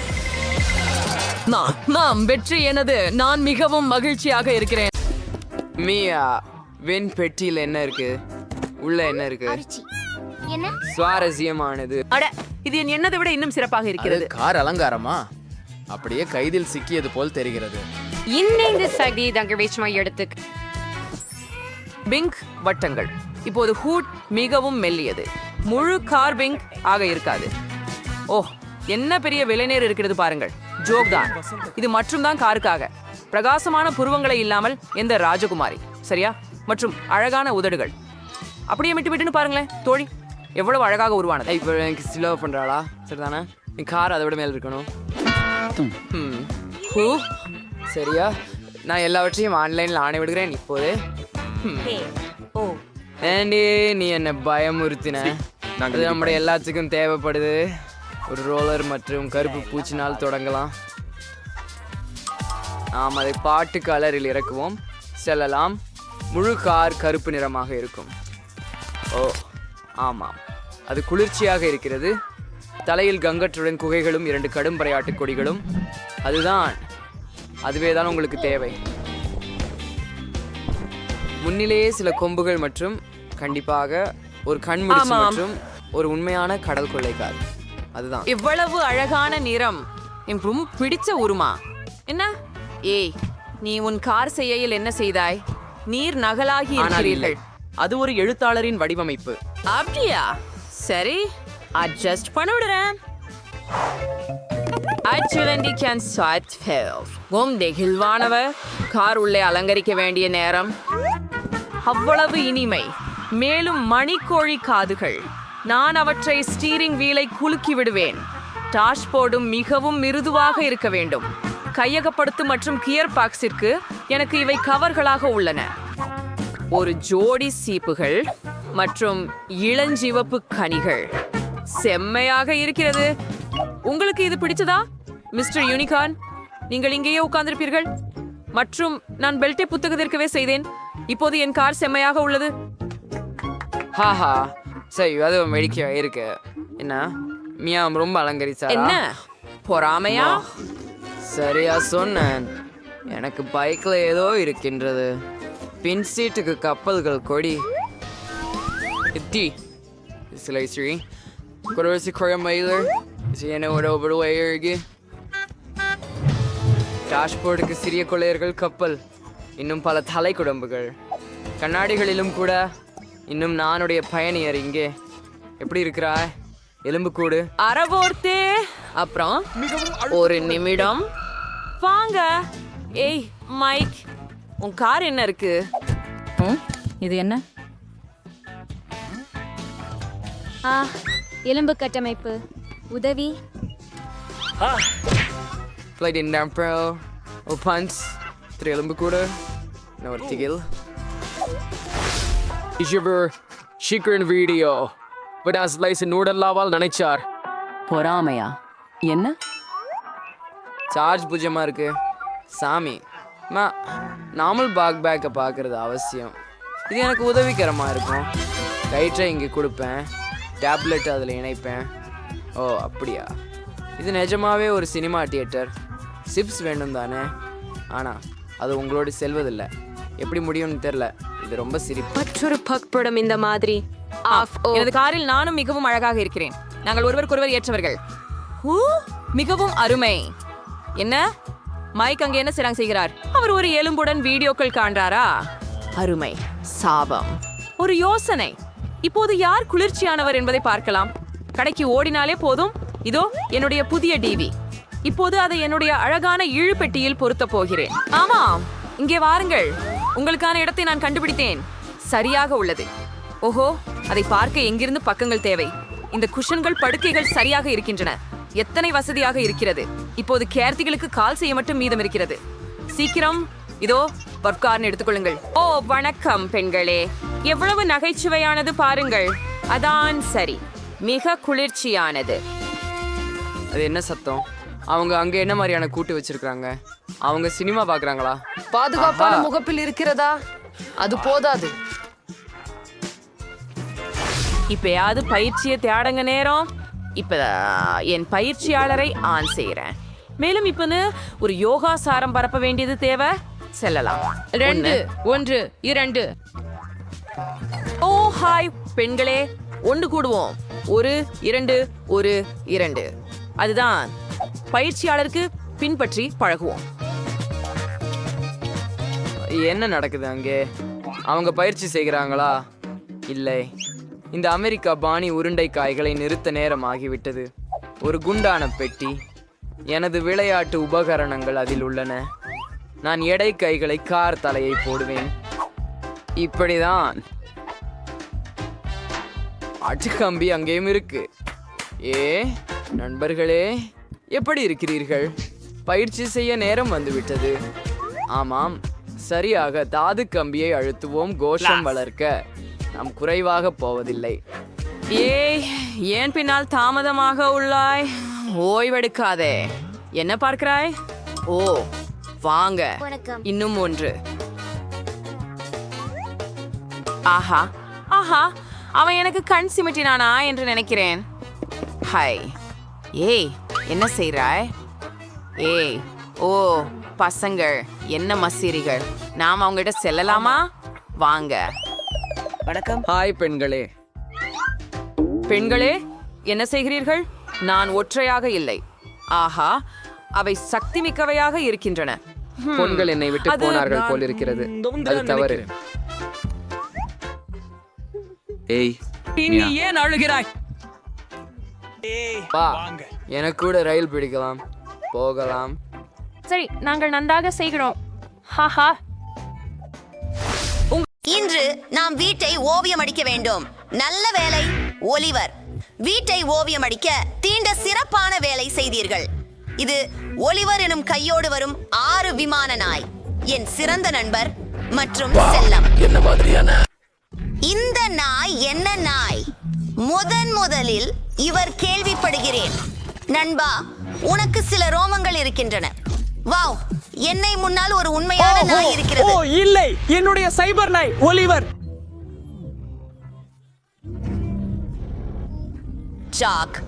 நாம் வெற்றி எனது. நான் மிகவும் மகிழ்ச்சியாக இருக்கிறேன்.
மியா, வெண் பெட்டியில் என்ன இருக்கு? உள்ள என்ன இருக்கு?
என்ன
சுவாரஸ்யமானது.
அட, இது என் எண்ணத்தை விட இன்னும் சிறப்பாக இருக்கிறது.
கார் அலங்காரமா? அப்படியே கைதில் சிக்கியது போல் தெரிகிறது.
இந்த சதி தங்கவேச்மா எடுத்துக்கு
பிங்க் வட்டங்கள். இப்போது ஹூட் மிகவும் மெல்லியது. முழு கார் பிங்க் ஆக இருக்காது. ஓ, என்ன பெரிய விலைநேர் இருக்கிறது பாருங்கள். ஜோக் தான் இது. மற்றும் தான் காருக்காக பிரகாசமான புருவங்களை இல்லாமல் எந்த ராஜகுமாரி, சரியா? மற்றும் அழகான உதடுகள். அப்படியே விட்டுன்னு பாருங்களேன் தோழி, எவ்வளவு அழகாக உருவானது.
இப்போ எனக்கு ஸ்லோ பண்றாளா? சரிதானே? கார் அதை விட மேல இருக்கணும். சரியா? நான் எல்லாவற்றையும் ஆன்லைன்ல ஆணை விடுகிறேன் இப்போது. ஆண்டி நீ என்ன பயமுறுத்தின. அது நம்முடைய எல்லாத்துக்கும் தேவைப்படுது. ஒரு ரோலர் மற்றும் கருப்பு பூச்சினால் தொடங்கலாம். நாம் அதை பாட்டு கலரில் இறக்குவோம். செல்லலாம். முழு கார் கருப்பு நிறமாக இருக்கும். ஓ ஆமாம், அது குளிர்ச்சியாக இருக்கிறது. தலையில் கங்கற்றுடன் குகைகளும் 2 கடும் பறையாட்டு கொடிகளும். அதுவே தான் உங்களுக்கு தேவை. முன்னிலேயே சில கொம்புகள் மற்றும் கண்டிப்பாக ஒரு கண்முடிச்சு மற்றும் ஒரு உண்மையான கடல் கொள்ளைக்கார். அதுதான்.
இவ்வளவு அழகான நிறம் என்றும் பிடிச்ச உருமா. என்ன ஏய், நீ உன் கார் செய்யையில் என்ன செய்தாய்? நீர் நகலாகி இருக்கிறீர்கள்.
அது ஒரு எழுத்தாளரின் வடிவமைப்பு.
அப்படியா? சரி, அட்ஜஸ்ட் பண்ணிவிடுறேன். நெகிழ்வானவர் கார் உள்ளே அலங்கரிக்க வேண்டிய நேரம். அவ்வளவு இனிமை. மேலும் மணிக்கோழி காதுகள். நான் அவற்றை ஸ்டீரிங் வீலை குலுக்கி விடுவேன். டாஷ்போர்டும் மிகவும் மிருதுவாக இருக்க வேண்டும். கையகப்படுத்து மற்றும் கியர் பாக்ஸிற்கு எனக்கு இவை கவர்களாக உள்ளன. ஒரு ஜோடி சீப்புகள் மற்றும் இளஞ்சிவப்பு கனிகள். செம்மையாக இருக்கிறது. உங்களுக்கு இது பிடிச்சதா மிஸ்டர் யூனிகார்ன்? நீங்கள் இங்கேயே உட்கார்ந்திருப்பீர்கள். மற்றும் நான் பெல்ட்டை புத்தகத்திற்கவே செய்தேன். இப்போது என் கார் செம்மையாக உள்ளது.
ஹாஹா, சரி, அது மெடிக்க இருக்கு. என்ன மியா ரொம்ப அலங்கரிச்சா?
என்ன பொறாமையா?
சரியா சொன்னேன். எனக்கு பைக்ல ஏதோ இருக்கின்றது. பின் சீட்டுக்கு கப்பல்கள் கொடி. ஸ்ரீ குறைசி குழம்பையில் என்னோட இருக்கு. டாஷ்போர்டுக்கு சிறிய கொள்ளையர்கள் கப்பல். இன்னும் பல தலை குடம்புகள். கண்ணாடிகளிலும் கூட. இன்னும் நானுடைய பயணியர் இங்கே. எப்படி இருக்கிறாய்? எலும்புக்கூடு
அறவோர்த்தே. அப்புறம் ஒரு நிமிடம் வாங்க. ஏய் மைக், உன் கார் என்ன இருக்கு?
இது என்ன?
எலும்பு கட்டமைப்பு உதவி.
Played in Nampro, or Punts, 3 எலும்புக்கூடு, ஒரு திகில்.
சீக்கிரம் வீடியோ விடாஸ்லைஸ் நூடல்லாவால் நினைச்சார்.
பொறாமையா? என்ன
சார்ஜ் பூஜ்யமா இருக்கு. சாமி, நார்மல் பேக்கை பார்க்கறது அவசியம். இது எனக்கு உதவிகரமாக இருக்கும். லைட்டை இங்கே கொடுப்பேன். டேப்லெட் அதில் இணைப்பேன். ஓ அப்படியா? இது நிஜமாவே ஒரு சினிமா தியேட்டர். சிப்ஸ் வேண்டும் தானே? ஆனால் அது உங்களோடு செல்வதில்லை. எப்படி முடியும்னு தெரியல. இது ரொம்ப சிரிப்பு.
மற்றொரு பக்படம் இந்த மாதிரி.
எனது காரில் நானும் மிகவும் அழகாக இருக்கிறேன். நாங்கள் ஒருவருக்கொருவர் ஏற்றவர்கள். மிகவும் அருமை. என்ன மைக் அங்கே என்ன செய்கிறார்? அவர் ஒரு எலும்புடன் வீடியோக்கள் காண்றாரா? அருமை. சாபம். ஒரு யோசனை. இப்போது யார் குளிர்ச்சியானவர் என்பதை பார்க்கலாம். கடைக்கு ஓடினாலே போதும். இதோ என்னுடைய புதிய டிவி. இப்போது அதை என்னுடைய அழகான இழுபெட்டியில் பொருத்த போகிறேன். ஆமாம், இங்கே வாருங்கள். உங்களுக்கான இடத்தை நான் கண்டுபிடித்தேன். சரியாக உள்ளது. ஓஹோ, அதை பார்க்க எங்கிருந்து பக்கங்கள் தேவை. இந்த குஷன்கள் படுக்கைகள் சரியாக இருக்கின்றன. எத்தனை வசதியாக இருக்கிறது. இப்போது கேர்த்திகளுக்கு கால் செய்ய மட்டும் மீதம் இருக்கிறது. சீக்கிரம் இதோ பர்கார்ன் எடுத்துக்கொள்ளுங்கள். ஓ வணக்கம் பெண்களே, எவ்வளவு நகைச்சுவையானது பாருங்கள். அதான் சரி, மிக குளிர்ச்சியானது.
அது என்ன சத்தம்? அவங்க அங்க என்ன மாதிரியான கூட்டு வச்சிருக்காங்க? அவங்க சினிமா பாக்குறாங்களா?
பாதுகாப்பான முகப்பில் இருக்கிறதா? அது போதாது.
இப்பயாவது பயிற்சியை தேடங்க நேரம். இப்ப என் பயிற்சியாளரை ஆன் செய்யறேன். மேலும் இப்பன்னு ஒரு யோகா சாரம் பரப்ப வேண்டியது தேவை. செல்லலாம்.
2 1 2.
ஓ ஹாய் பெண்களே, ஒன்று கூடுவோம். 1 2 1 2. அதுதான் பயிற்சியாளருக்கு பின்பற்றி பழகுவோம்.
என்ன நடக்குது அங்கே? அவங்க பயிற்சி செய்கிறாங்களா? இல்லை, இந்த அமெரிக்கா பாணி உருண்டை காய்களை நிறுத்த நேரம் ஆகிவிட்டது. ஒரு குண்டான பெட்டி. எனது விளையாட்டு உபகரணங்கள் அதில் உள்ளன. நான் எடை கைகளை கார் தலையை போடுவேன். இப்படிதான். அச்சுக்கம்பி அங்கேயும் இருக்கு. நண்பர்களே, எப்படி இருக்கிறீர்கள்? பயிற்சி செய்ய நேரம் வந்துவிட்டது. ஆமாம், சரியாக தாது கம்பியை அழுத்துவோம். கோஷம் வளர்க்க. நாம் குறைவாக போவதில்லை.
ஏய், ஏன் பின்னால் தாமதமாக உள்ளாய்? ஓய்வெடுக்காதே. என்ன பார்க்கிறாய்? ஓ, வாங்க. இன்னும் ஒன்று. ஆஹா ஆஹா, அவன் எனக்கு கண் சிமிட்டினானா என்று நினைக்கிறேன். ஹாய். ஏய், என்ன செய்றாய்? ஏய், ஓ பசங்கள், என்ன மசீரிகள். நாம் அவங்ககிட்ட செல்லலாமா? வாங்க.
வணக்கம்.
ஹாய் பெண்களே.
பெண்களே, என்ன செய்கிறீர்கள்? நான் ஒற்றையாக இல்லை. ஆஹா, அவை சக்தி மிக்கவையாக இருக்கின்றன.
பொண்கள் என்னை விட்டு
அது
போனார்கள்
நான்
போல் இருக்கிறது. அது தவறு. ஏய்,
நீ ஏன் அழுகிறாய்?
வா, எனக்கு கூட ரயில் பிடிக்கலாம், போகலாம்.
சரி, நாங்கள் நன்றாக செய்கிறோம். ஹாஹா.
இன்று நாம் வீட்டை ஓவியம் அடிக்க வேண்டும். நல்ல வேலை ஒலிவர். வீட்டை ஓவியம் அடிக்க தீண்ட சிறப்பான வேலை செய்தீர்கள். இது ஒலிவர் எனும் கையோடு வரும் 6 விமான நாய், என் சிறந்த நண்பர் மற்றும் செல்லம்.
என்ன மாதிரியான
இந்த நாய் என்ன நாய்? முதலில் இவர் கேள்விப்படுகிறேன். நண்பா, உனக்கு சில ரோமங்கள் இருக்கின்றன. வாவ், என்னை முன்னால் ஒரு உண்மையான நாய் இருக்கிறது.
ஓ இல்லை, என்னுடைய சைபர் நாய் ஒலிவர்.
ஜாக்,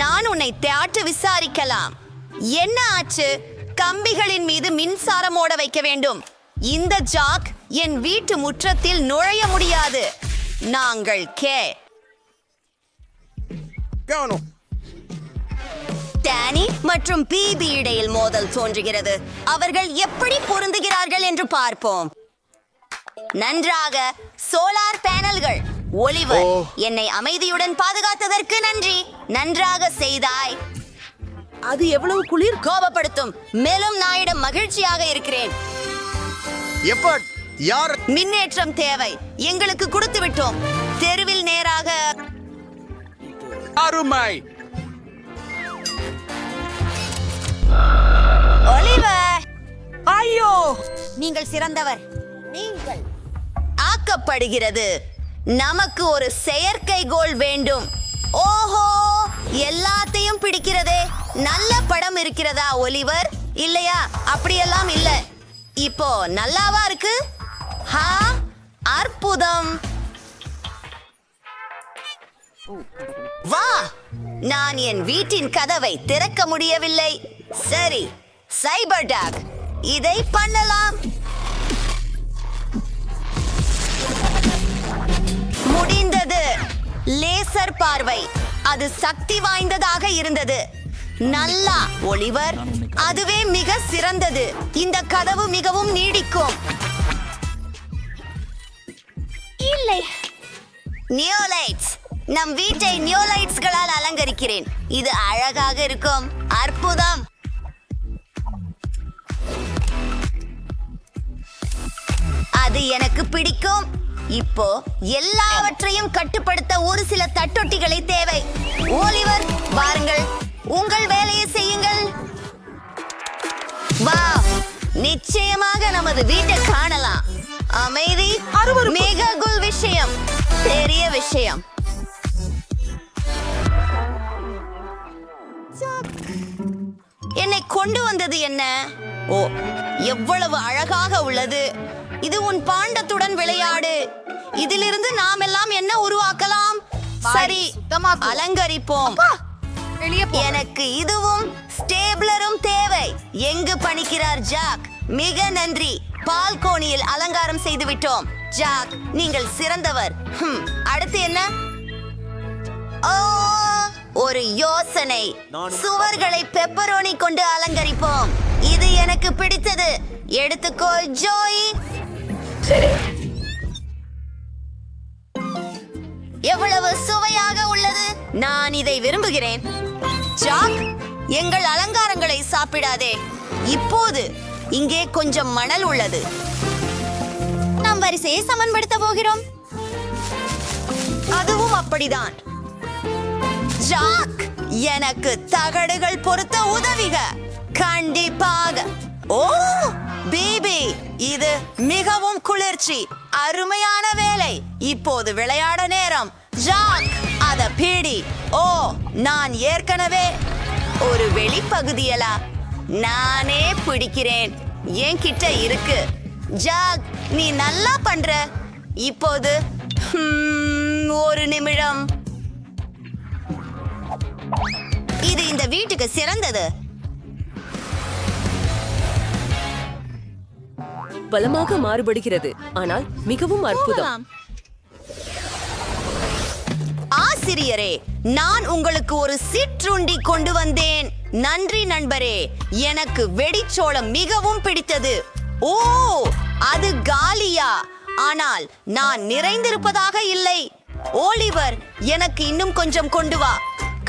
நான் உன்னை தேற்ற விசாரிக்கலாம். என்ன ஆச்சு? கம்பிகளின் மீது மின்சாரம் ஓட வைக்க வேண்டும். இந்த ஜாக் என் வீட்டு முற்றத்தில் நுழைய முடியாது. நாங்கள் டேனி மற்றும் பிபி இடையில் மோதல் தோன்றுகிறது. அவர்கள் எப்படி பொருந்துகிறார்கள் என்று பார்ப்போம். நன்றாக. சோலார் பேனல்கள். ஒலிவர், என்னை அமைதியுடன் பாதுகாத்ததற்கு நன்றி. நன்றாக செய்தாய். அது எவ்வளவு குளிர் கோபப்படுத்தும். மேலும் நாயிடம் மகிழ்ச்சியாக இருக்கிறேன். மின்னேற்றம் தேவை. எங்களுக்கு கொடுத்து விட்டோம். தெருவில் நேராக.
அருமை.
ஒலிவர், ஐயோ, நீங்கள் சிறந்தவர். நீங்கள் ஆக்கப்படுகிறது. நமக்கு ஒரு செயற்கைக்கோள் வேண்டும். ஓஹோ, எல்லாத்தையும் பிடிக்கிறதே. நல்ல படம் இருக்கிறதா ஒலிவர்? இல்லையா? அப்படியெல்லாம் இல்ல. இப்போ நல்லாவா இருக்கு? ஹா, அற்புதம். வா, நான் என் வீட்டின் கதவை திறக்க முடியவில்லை. சரி, சைபர் டாக், இதை பண்ணலாம். முடிந்தது. லேசர் பார்வை. அது சக்தி வாய்ந்ததாக இருந்தது. நல்லா ஒலிவர், அதுவே மிக சிறந்தது. இந்த கதவு மிகவும் நீடிக்கும். இல்லை, நியோலைட்ஸ். நம் வீட்டை நியோலைட்ஸ்களால் அலங்கரிக்கிறேன். இது அழகாக இருக்கும். அற்புதம். அது எனக்கு பிடிக்கும். இப்போ எல்லாவற்றையும் கட்டுப்படுத்த ஒரு சில தட்டொட்டிகளை தேவை. ஒலிவர், வாருங்கள், உங்கள் வேலையை செய்யுங்கள். வா, நிச்சயமாக நமது வீட்டை காணலாம். அமைதி. மிககுல் விஷயம், பெரிய விஷயம். என்னை கொண்டு வந்தது என்ன? ஓ, எவ்வளவு அழகாக உள்ளது. இது உன் பாண்டத்துடன் விளையாடு. இதிலிருந்து நாம் எல்லாம் என்ன உருவாக்கலாம்? சரி, அலங்கரிப்போம். எனக்கு இதுவும் ஸ்டேபிளரும் தேவை. எங்கு பணிக்கிறார் ஜாக்? மிக நன்றி. பால்கோனியில் அலங்காரம் செய்து விட்டோம். ஜாக், நீங்கள் சிறந்தவர். அடுத்து என்ன? ஓ, ஒரு யோசனை. சுவர்களை பெப்பரோனி கொண்டு அலங்கரிப்போம். இது எனக்கு பிடித்தது. எடுத்துக்கோ ஜோயி. எவ்வளவு சுவையாக உள்ளது. நான் இதை விரும்புகிறேன். ஜாக், எங்கள் அலங்காரங்களை சாப்பிடாதே. இப்போது இங்கே கொஞ்சம் மணல் உள்ளது. நாம் வரிசையை சமன்படுத்த போகிறோம். அதுவும் அப்படிதான். ஜாக், எனக்கு தகடுகள் பொருத்த உதவிக. கண்டிப்பாக. ஓ,
பேபி, இது மிகவும் குளிர்ச்சி. அருமையான வேலை. இப்போது விளையாட நேரம். ஜாக், அத பீடி. ஓ, நான் ஏற்கனவே ஒரு வெளிப்பகுதியலா நானே பிடிக்கிறேன். என்கிட்ட இருக்கு. ஜாக், நீ நல்லா பண்ற. இப்போது ஒரு நிமிடம். இது இந்த வீட்டுக்கு சிறந்தது.
பலமாக மாறுபடுகிறது, ஆனால் மிகவும் அற்புதம்.
ஆசிரியரே, நான் உங்களுக்கு ஒரு சிற்றுண்டி கொண்டு வந்தேன். நன்றி நண்பரே. எனக்கு வெடிச்சோளம் மிகவும் பிடித்தது. ஓ, அது காலியா? ஆனால் நான் நிறைந்திருப்பதாக இல்லை. ஓலிவர், எனக்கு இன்னும் கொஞ்சம் கொண்டு வா.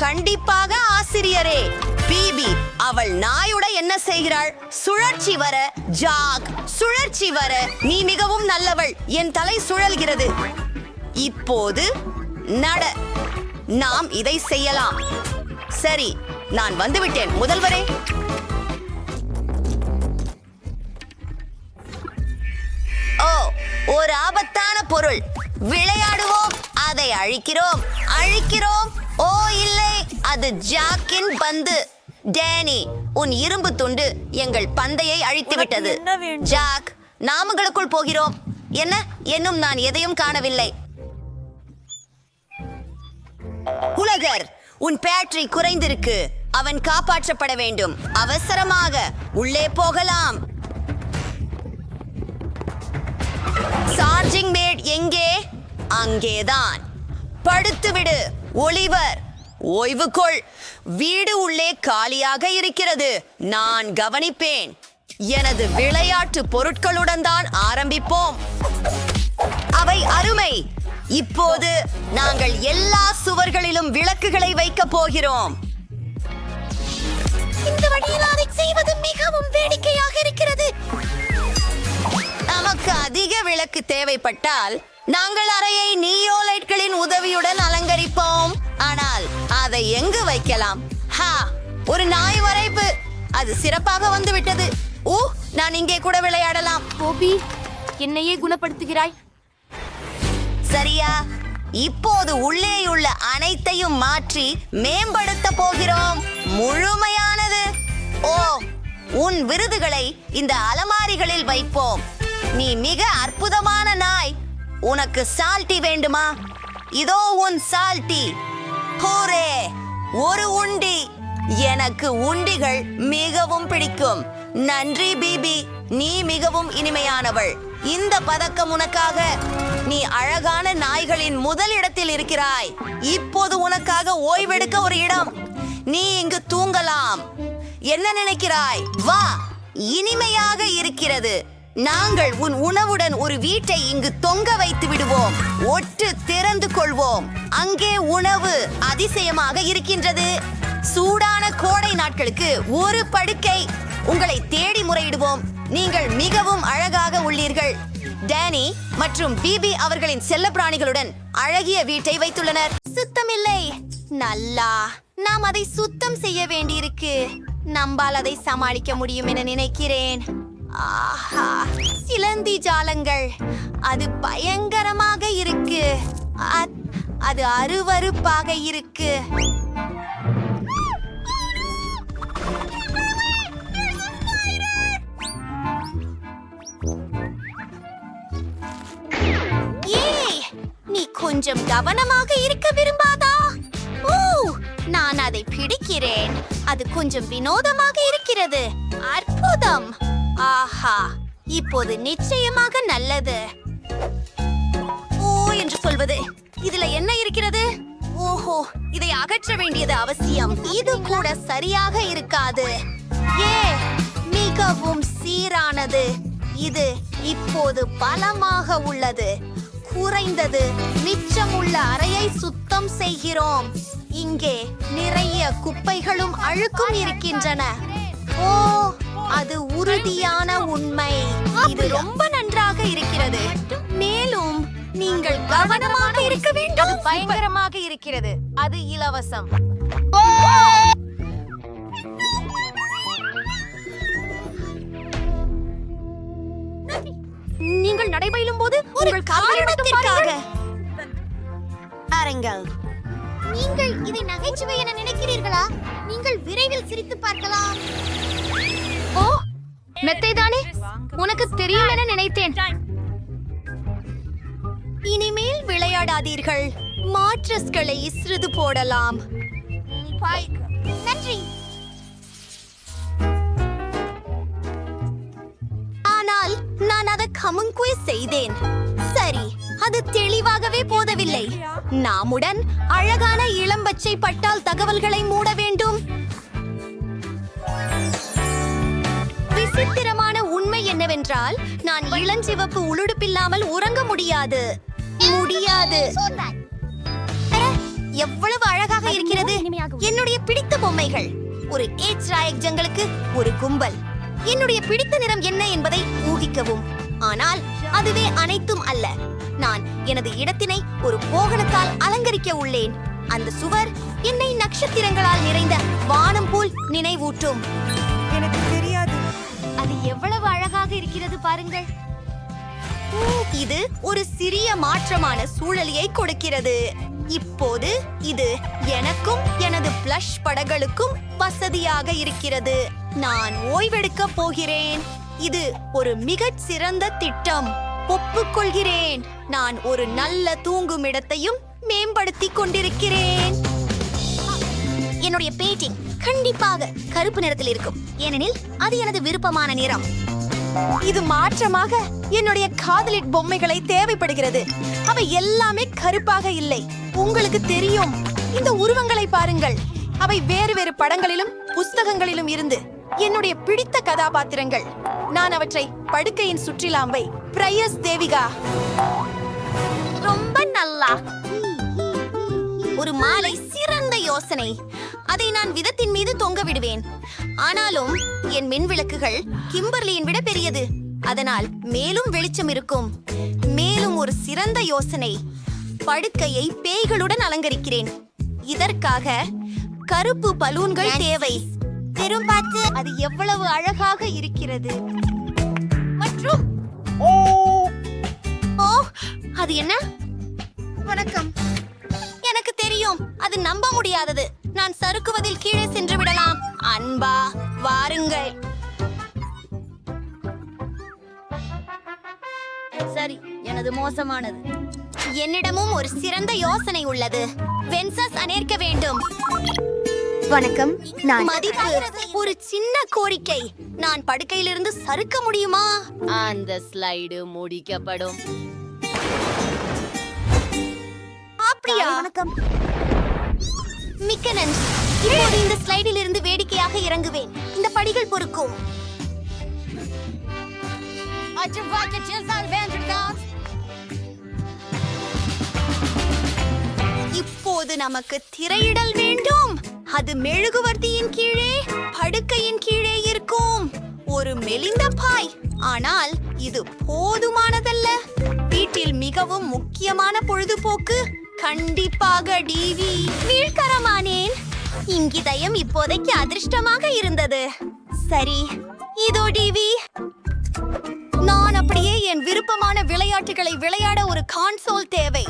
கண்டிப்பாக ஆசிரியரே. பிபி, அவள் நாயுட என்ன செய்கிறாள்? சுழற்சி வர. ஜாக், சுழற்சி வர. நீ மிகவும் நல்லவள். என் தலை சுழல்கிறது. இப்போது நட. நாம் இதை செய்யலாம். சரி, நான் வந்துவிட்டேன் முதல்வரே. ஓ, ஒரு ஆபத்தான பொருள். விளையாடுவோம். அதை அழிக்கிறோம். ஓ இல்லை, அது ஜாக்கின் பந்து. டேனி, உன் இரும்பு துண்டு எங்கள் பந்தையை அழித்து விட்டது. ஜாக், நாமங்களுக்குள் போகிறோம். என்ன? இன்னும் நான் எதையும் காணவில்லை. உலகர், உன் பேட்டரி குறைந்திருக்கு. அவன் காப்பாற்றப்பட வேண்டும். அவசரமாக உள்ளே போகலாம். சார்ஜிங் மேட் எங்கே? அங்கேதான். படுத்துவிடு ஒலிவர். ஓய்வு கொள். வீடு உள்ளே காலியாக இருக்கிறது. நான் கவனிப்பேன். எனது விளையாட்டு பொருட்களுடன் தான் ஆரம்பிப்போம். அவை அருமை. இப்போது நாங்கள் எல்லா சுவர்களிலும் விளக்குகளை வைக்க போகிறோம். இந்த வழியில் அதை செய்வது மிகவும் வேடிக்கையாக இருக்கிறது. நமக்கு அதிக விளக்கு தேவைப்பட்டால் நாங்கள் அறையை நீயோ லைட்களின் உதவியுடன் அலங்கரிப்போம். ஆனால் அதை எங்கு வைக்கலாம்? ஒரு நாய் வரைப்பு. அது சிறப்பாக வந்துவிட்டது. நான் இங்கே கூட விளையாடலாம்.
கோபி, என்னையே குணப்படுத்துகிறாய்.
சரியா? இப்போது உள்ளேயுள்ள அனைத்தையும் மாற்றி மேம்படுத்த போகிறோம். முழுமையானது. ஓ, உன் விருதுகளை இந்த அலமாரிகளில் வைப்போம். நீ மிக அற்புதமான நாய். உனக்கு சால்ட்டி வேண்டுமா? இதோ உன் சால்ட்டி. ஹூரே, ஒரு உண்டி. எனக்கு உண்டிகள் மிகவும் பிடிக்கும். நன்றி பிபி, நீ மிகவும் இனிமையானவள். இந்த பதக்கம் உனக்காக. நீ அழகான நாய்களின் முதல் இடத்தில் இருக்கிறாய். இப்போது உனக்காக ஓய்வெடுக்க ஒரு இடம். நீ இங்கு தூங்கலாம். என்ன நினைக்கிறாய்? வா, இனிமையாக இருக்கிறது. நாங்கள் உன் உணவுடன் ஒரு வீட்டை இங்கு தொங்க வைத்து விடுவோம். ஒட்டு திறந்து கொள்வோம். அங்கே உணவு அதிசயமாக இருக்கின்றது. சூடான கோடை நாட்களுக்கு ஒரு படுக்கை. உங்களை தேடி முறையிடுவோம். நீங்கள் மிகவும் அழகாக உள்ளீர்கள். டேனி மற்றும் பிபி அவர்களின் செல்லப்பிராணிகளுடன் அழகிய வீட்டை வைத்துள்ளனர். சுத்தமில்லை. நல்லா, நாம் அதை சுத்தம் செய்ய வேண்டியிருக்கு. நம்பால் அதை சமாளிக்க முடியும் என நினைக்கிறேன். ஆஹா, சிலந்தி ஜாலங்கள். அது பயங்கரமாக இருக்கு. அது அருவருப்பாக இருக்கு. ஏய், நீ கொஞ்சம் கவனமாக இருக்க விரும்பாதா? நான் அதை பிடிக்கிறேன். அது கொஞ்சம் வினோதமாக இருக்கிறது. அற்புதம். ஆஹா, இப்போது நிச்சயமாக நல்லது. ஓ என்று சொல்வது, இதுல என்ன இருக்கிறது? ஓஹோ, இதை அகற்ற வேண்டியது அவசியம். இது கூட சரியாக இருக்காது. மிகவும் சீரானது. இது இப்போது பலமாக உள்ளது. குறைந்தது மிச்சமுள்ள அறையை சுத்தம் செய்கிறோம். இங்கே நிறைய குப்பைகளும் அழுக்கும் இருக்கின்றன. ஓ, அது உறுதியான உண்மை. இது ரொம்ப நன்றாக இருக்கிறது. மேலும் நீங்கள் கவனமாக இருக்க வேண்டும். அது பயங்கரமாக இருக்கிறது. அது இலவசம்.
நடைபயிலும் போது உங்கள் காரணத்திற்காக அரங்கள். நீங்கள் இதை நகைச்சுவை என நினைக்கிறீர்களா? நீங்கள் விரைவில் சிரித்து பார்க்கலாம்.
ஓ மெத்தைதானே, உனக்கு தெரியும் என நினைத்தேன்.
இனிமேல் விளையாடாதீர்கள். மாட்ரஸ்களை சிறிது போடலாம். நன்றி. ஆனால் நான் அதை கமுங்குவே செய்தேன். சரி, அது தெளிவாகவே போதவில்லை. நாமுடன் அழகான இளம்பச்சை பட்டால் தகவல்களை மூட வேண்டும். விசித்திரமான உண்மை என்னவென்றால் நான் இளஞ்சிவப்பு உளுடுப்பில்லாமல் உறங்க முடியாது. எவ்வளவு அழகாக இருக்கிறது. என்னுடைய பிடித்த பொம்மைகள். ஒரு ஏச்ராயக்ஜங்களுக்கு ஒரு கும்பல். என்னுடைய பிடித்த நிறம் என்ன என்பதை ஊகிக்கவும். ஆனால் அதுவே அனைத்தும் அல்ல. நான் எனது இடத்தினை ஒரு போகனத்தால் அலங்கரிக்க உள்ளேன். அந்த சுவர் என்னை நட்சத்திரங்களால் நிறைந்த வானம் போல் நினைவூட்டும். எனக்கு தெரியாது. அது எவ்வளவு அழகாக இருக்கிறது பாருங்கள். இது ஒரு சிறிய மாற்றமான சூழலியை கொடுக்கிறது. இப்போது இது எனக்கும் எனது பிளஷ் படங்களுக்கும் வசதியாக இருக்கிறது. நான் ஓய்வெடுக்க போகிறேன். இது ஒரு மிகச் சிறந்த திட்டம். ஒப்புக்கொள்கிறேன். நான் ஒரு நல்ல தூங்கும் இடத்தையும் மேம்படுத்திக் கொண்டிருக்கிறேன். என்னுடைய பெயிண்டிங் கண்டிப்பாக கருப்பு நிறத்தில் இருக்கும், ஏனெனில் அது எனது விருப்பமான நிறம். இது மாற்றமாக என்னுடைய காதலிட் பொம்மைகளை தேவைப்படுகிறது. அவை எல்லாமே கருப்பாக இல்லை. உங்களுக்கு தெரியும், இந்த உருவங்களை பாருங்கள். அவை வேறு வேறு படங்களிலும் புஸ்தகங்களிலும் இருந்து என்னுடைய பிடித்த கதாபாத்திரங்கள். நான் அவற்றை படுக்கையின் சுற்றிலாம் வை. பிரையஸ் தேவிகா. ரொம்ப நல்லா. ஒரு மாலை சிறந்த யோசனை. அதை நான் விதத்தின் மீது தொங்க விடுவேன். ஆனாலும் என் மின் விளக்குகள் கிம்பர்லியின் விட பெரியது. அதனால் மேலும் வெளிச்சம் இருக்கும். மேலும் ஒரு சிறந்த யோசனை. படுக்கையை பேய்களுடன் அலங்கரிக்கிறேன். இதற்காக கருப்பு பலூன்கள் தேவை. பெரும் பார்த்து அது எவ்வளவு அழகாக இருக்கிறது. மற்றும் ஓ, அது என்ன? வணக்கம். எனக்கு தெரியும், அது நம்ப முடியாதது. நான் சறுக்குவதில் கீழே சென்று விடலாம். அன்பா, வாருங்கள். சரி, எனது மோசமானது. என்னிடமும் ஒரு சிறந்த யோசனை உள்ளது. வென்சஸ் அனேற்க வேண்டும். வணக்கம். நான் மதிப்பு ஒரு சின்ன கோரிக்கை. நான் படுக்கையிலிருந்து சறுக்க முடியுமா?
அந்த ஸ்லைடு முடிக்கப்படும்.
அப்படியா? வணக்கம். மிக்க நன்றி. இப்போது இந்த ஸ்லைடில் இருந்து வேடிக்கையாக இறங்குவேன். இந்த படிகள் பொறுக்கும். இப்போது நமக்கு திரையிடல் வேண்டும். அது மெழுகுவர்த்தியின் கீழே, படுக்கையின் கீழே இருக்கும். ஒரு மெலிந்த பாய். ஆனால் இது போதுமானதல்ல. வீட்டில் மிகவும் முக்கியமான பொழுதுபோக்கு கண்டிப்பாக டிவி. வீழ்கரமானேன். இங்கிதயம் இப்போதைக்கு அதிர்ஷ்டமாக இருந்தது. சரி, இதோ டிவி. நான் அப்படியே என் விருப்பமான விளையாட்டுகளை விளையாட ஒரு கான்சோல் தேவை.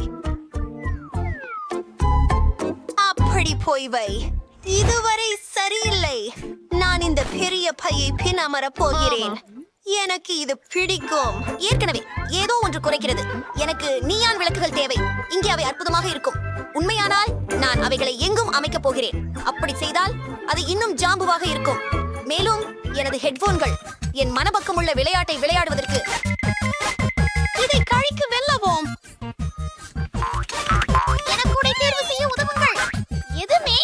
அப்படி போய் வை. இதுவரை சரியில்லை. நான் இந்த பெரிய பையை பின் அமரப் போகிறேன். எனக்கு இது பிடிக்கும். ஏற்கனவே ஏதோ ஒன்று குறைக்கிறது. எனக்கு நீயான் விளக்குகள் தேவை. இங்கே அவை அற்புதமாக இருக்கும். உண்மையானால் நான் அவைகளை எங்கும் அமைக்கப் போகிறேன். அப்படி செய்தால் அது இன்னும் ஜாம்புவாக இருக்கும். மேலும் எனது ஹெட்போன்கள் என் மனப்பக்கமுள்ள விளையாட்டை விளையாடுவதற்கு. இதை கழிக்கு வெல்லவோம். எனக்கு தேர்வு செய்ய உதவுங்கள். எதுமே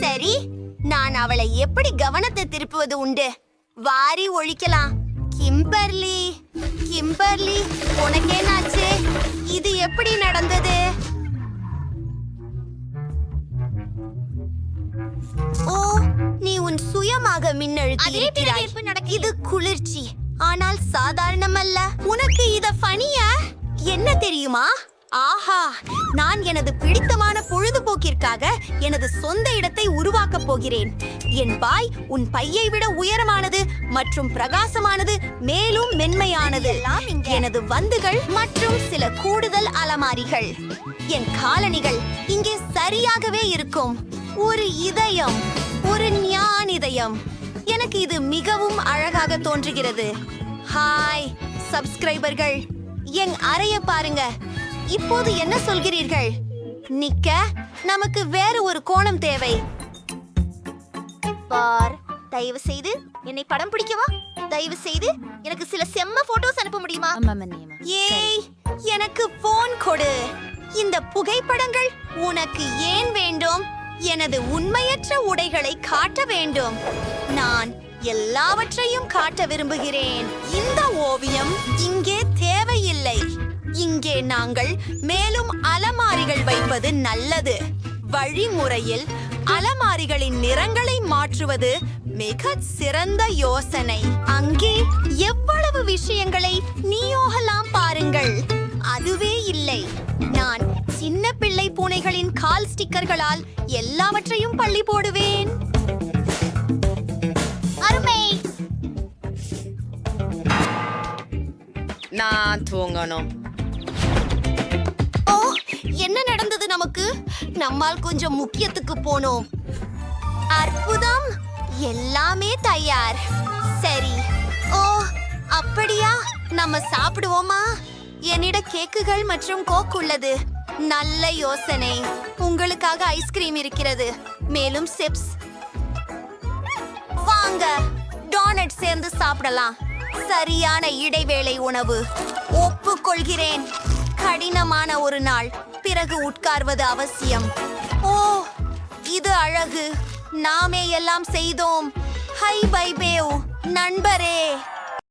சரி. நான் அவளை எப்படி கவனத்தை திருப்புவது உண்டு? வாரி ஒழிக்கலாம். Kimberly, Kimberly, உனக்கேனாச்சு? இது எப்படி நடந்தது? ஓ, நீ உன் சுயமாக மின்னழுத்தியிருக்கிறாய். இது குளிர்ச்சி, ஆனால் சாதாரணமல்ல. உனக்கு இத ஃபனியா? என்ன தெரியுமா? ஆஹா, நான் எனது பிடித்தமான பொழுதுபோக்கிற்காக எனது சொந்த இடத்தை உருவாக்கப் போகிறேன். என் பாய் உன் பையை விட உயரமானது மற்றும் பிரகாசமானது, மேலும் மென்மையானது. எனது வந்துகள் மற்றும் சில கூடுதல் அலமாரிகள். என் காலணிகள் இங்கே சரியாகவே இருக்கும். ஒரு இதயம், ஒரு ஞான் இதயம். எனக்கு இது மிகவும் அழகாக தோன்றுகிறது. ஹாய் சப்ஸ்கிரைபர்கள், என் அறைய பாருங்க. இப்போது என்ன சொல்கிறீர்கள்? நிக்க நமக்கு வேறு ஒரு கோணம் தேவை. பார், தயவு செய்து என்னை படம் பிடிக்கவா? தயவு செய்து எனக்கு சில செம்ம போட்டோஸ் அனுப்ப முடியுமா? ஏய், எனக்கு போன் கொடு. இந்த புகைப்படங்கள் உனக்கு ஏன் வேண்டும்? எனது உண்மையற்ற உடைகளை காட்ட வேண்டும். நான் எல்லாவற்றையும் காட்ட விரும்புகிறேன். இந்த ஓவியம் இங்கே தேவையில்லை. இங்கே நாங்கள் மேலும் அலமாரிகள் வைப்பது நல்லது. வழிமுறையில் அலமாரிகளின் நிறங்களை மாற்றுவது மிக சிறந்த யோசனை. அங்கே எவ்வளவு விஷயங்களை நீயோகலாம் பாருங்கள். அதுவே இல்லை. நான் சின்ன பிள்ளை பூனைகளின் கால் ஸ்டிக்கர்களால் எல்லாவற்றையும் பள்ளி போடுவேன். அருமை.
நான் தூங்கணும்.
ஓ, என்ன நடந்தது நமக்கு? நம்மால் கொஞ்சம் முக்கியத்துக்கு போனோம். அற்புதம், எல்லாமே தயார். சரி. ஓ, அப்படியா? நம்ம சாப்பிடுவோமா? என்னிட கேக்குகள் மற்றும் கோக் உள்ளது. நல்ல யோசனை. உங்களுக்காக ஐஸ்கிரீம் இருக்கிறது, மேலும் சிப்ஸ். வாங்க டோனட் சேர்ந்து சாப்பிடலாம். சரியான இடைவேளை உணவு. ஒப்புக்கொள்கிறேன், கடினமான ஒரு நாள் பிறகு உட்கார்வது அவசியம். ஓ, இது அழகு. நாமே எல்லாம் செய்தோம். ஹை பை பேவ் நண்பரே.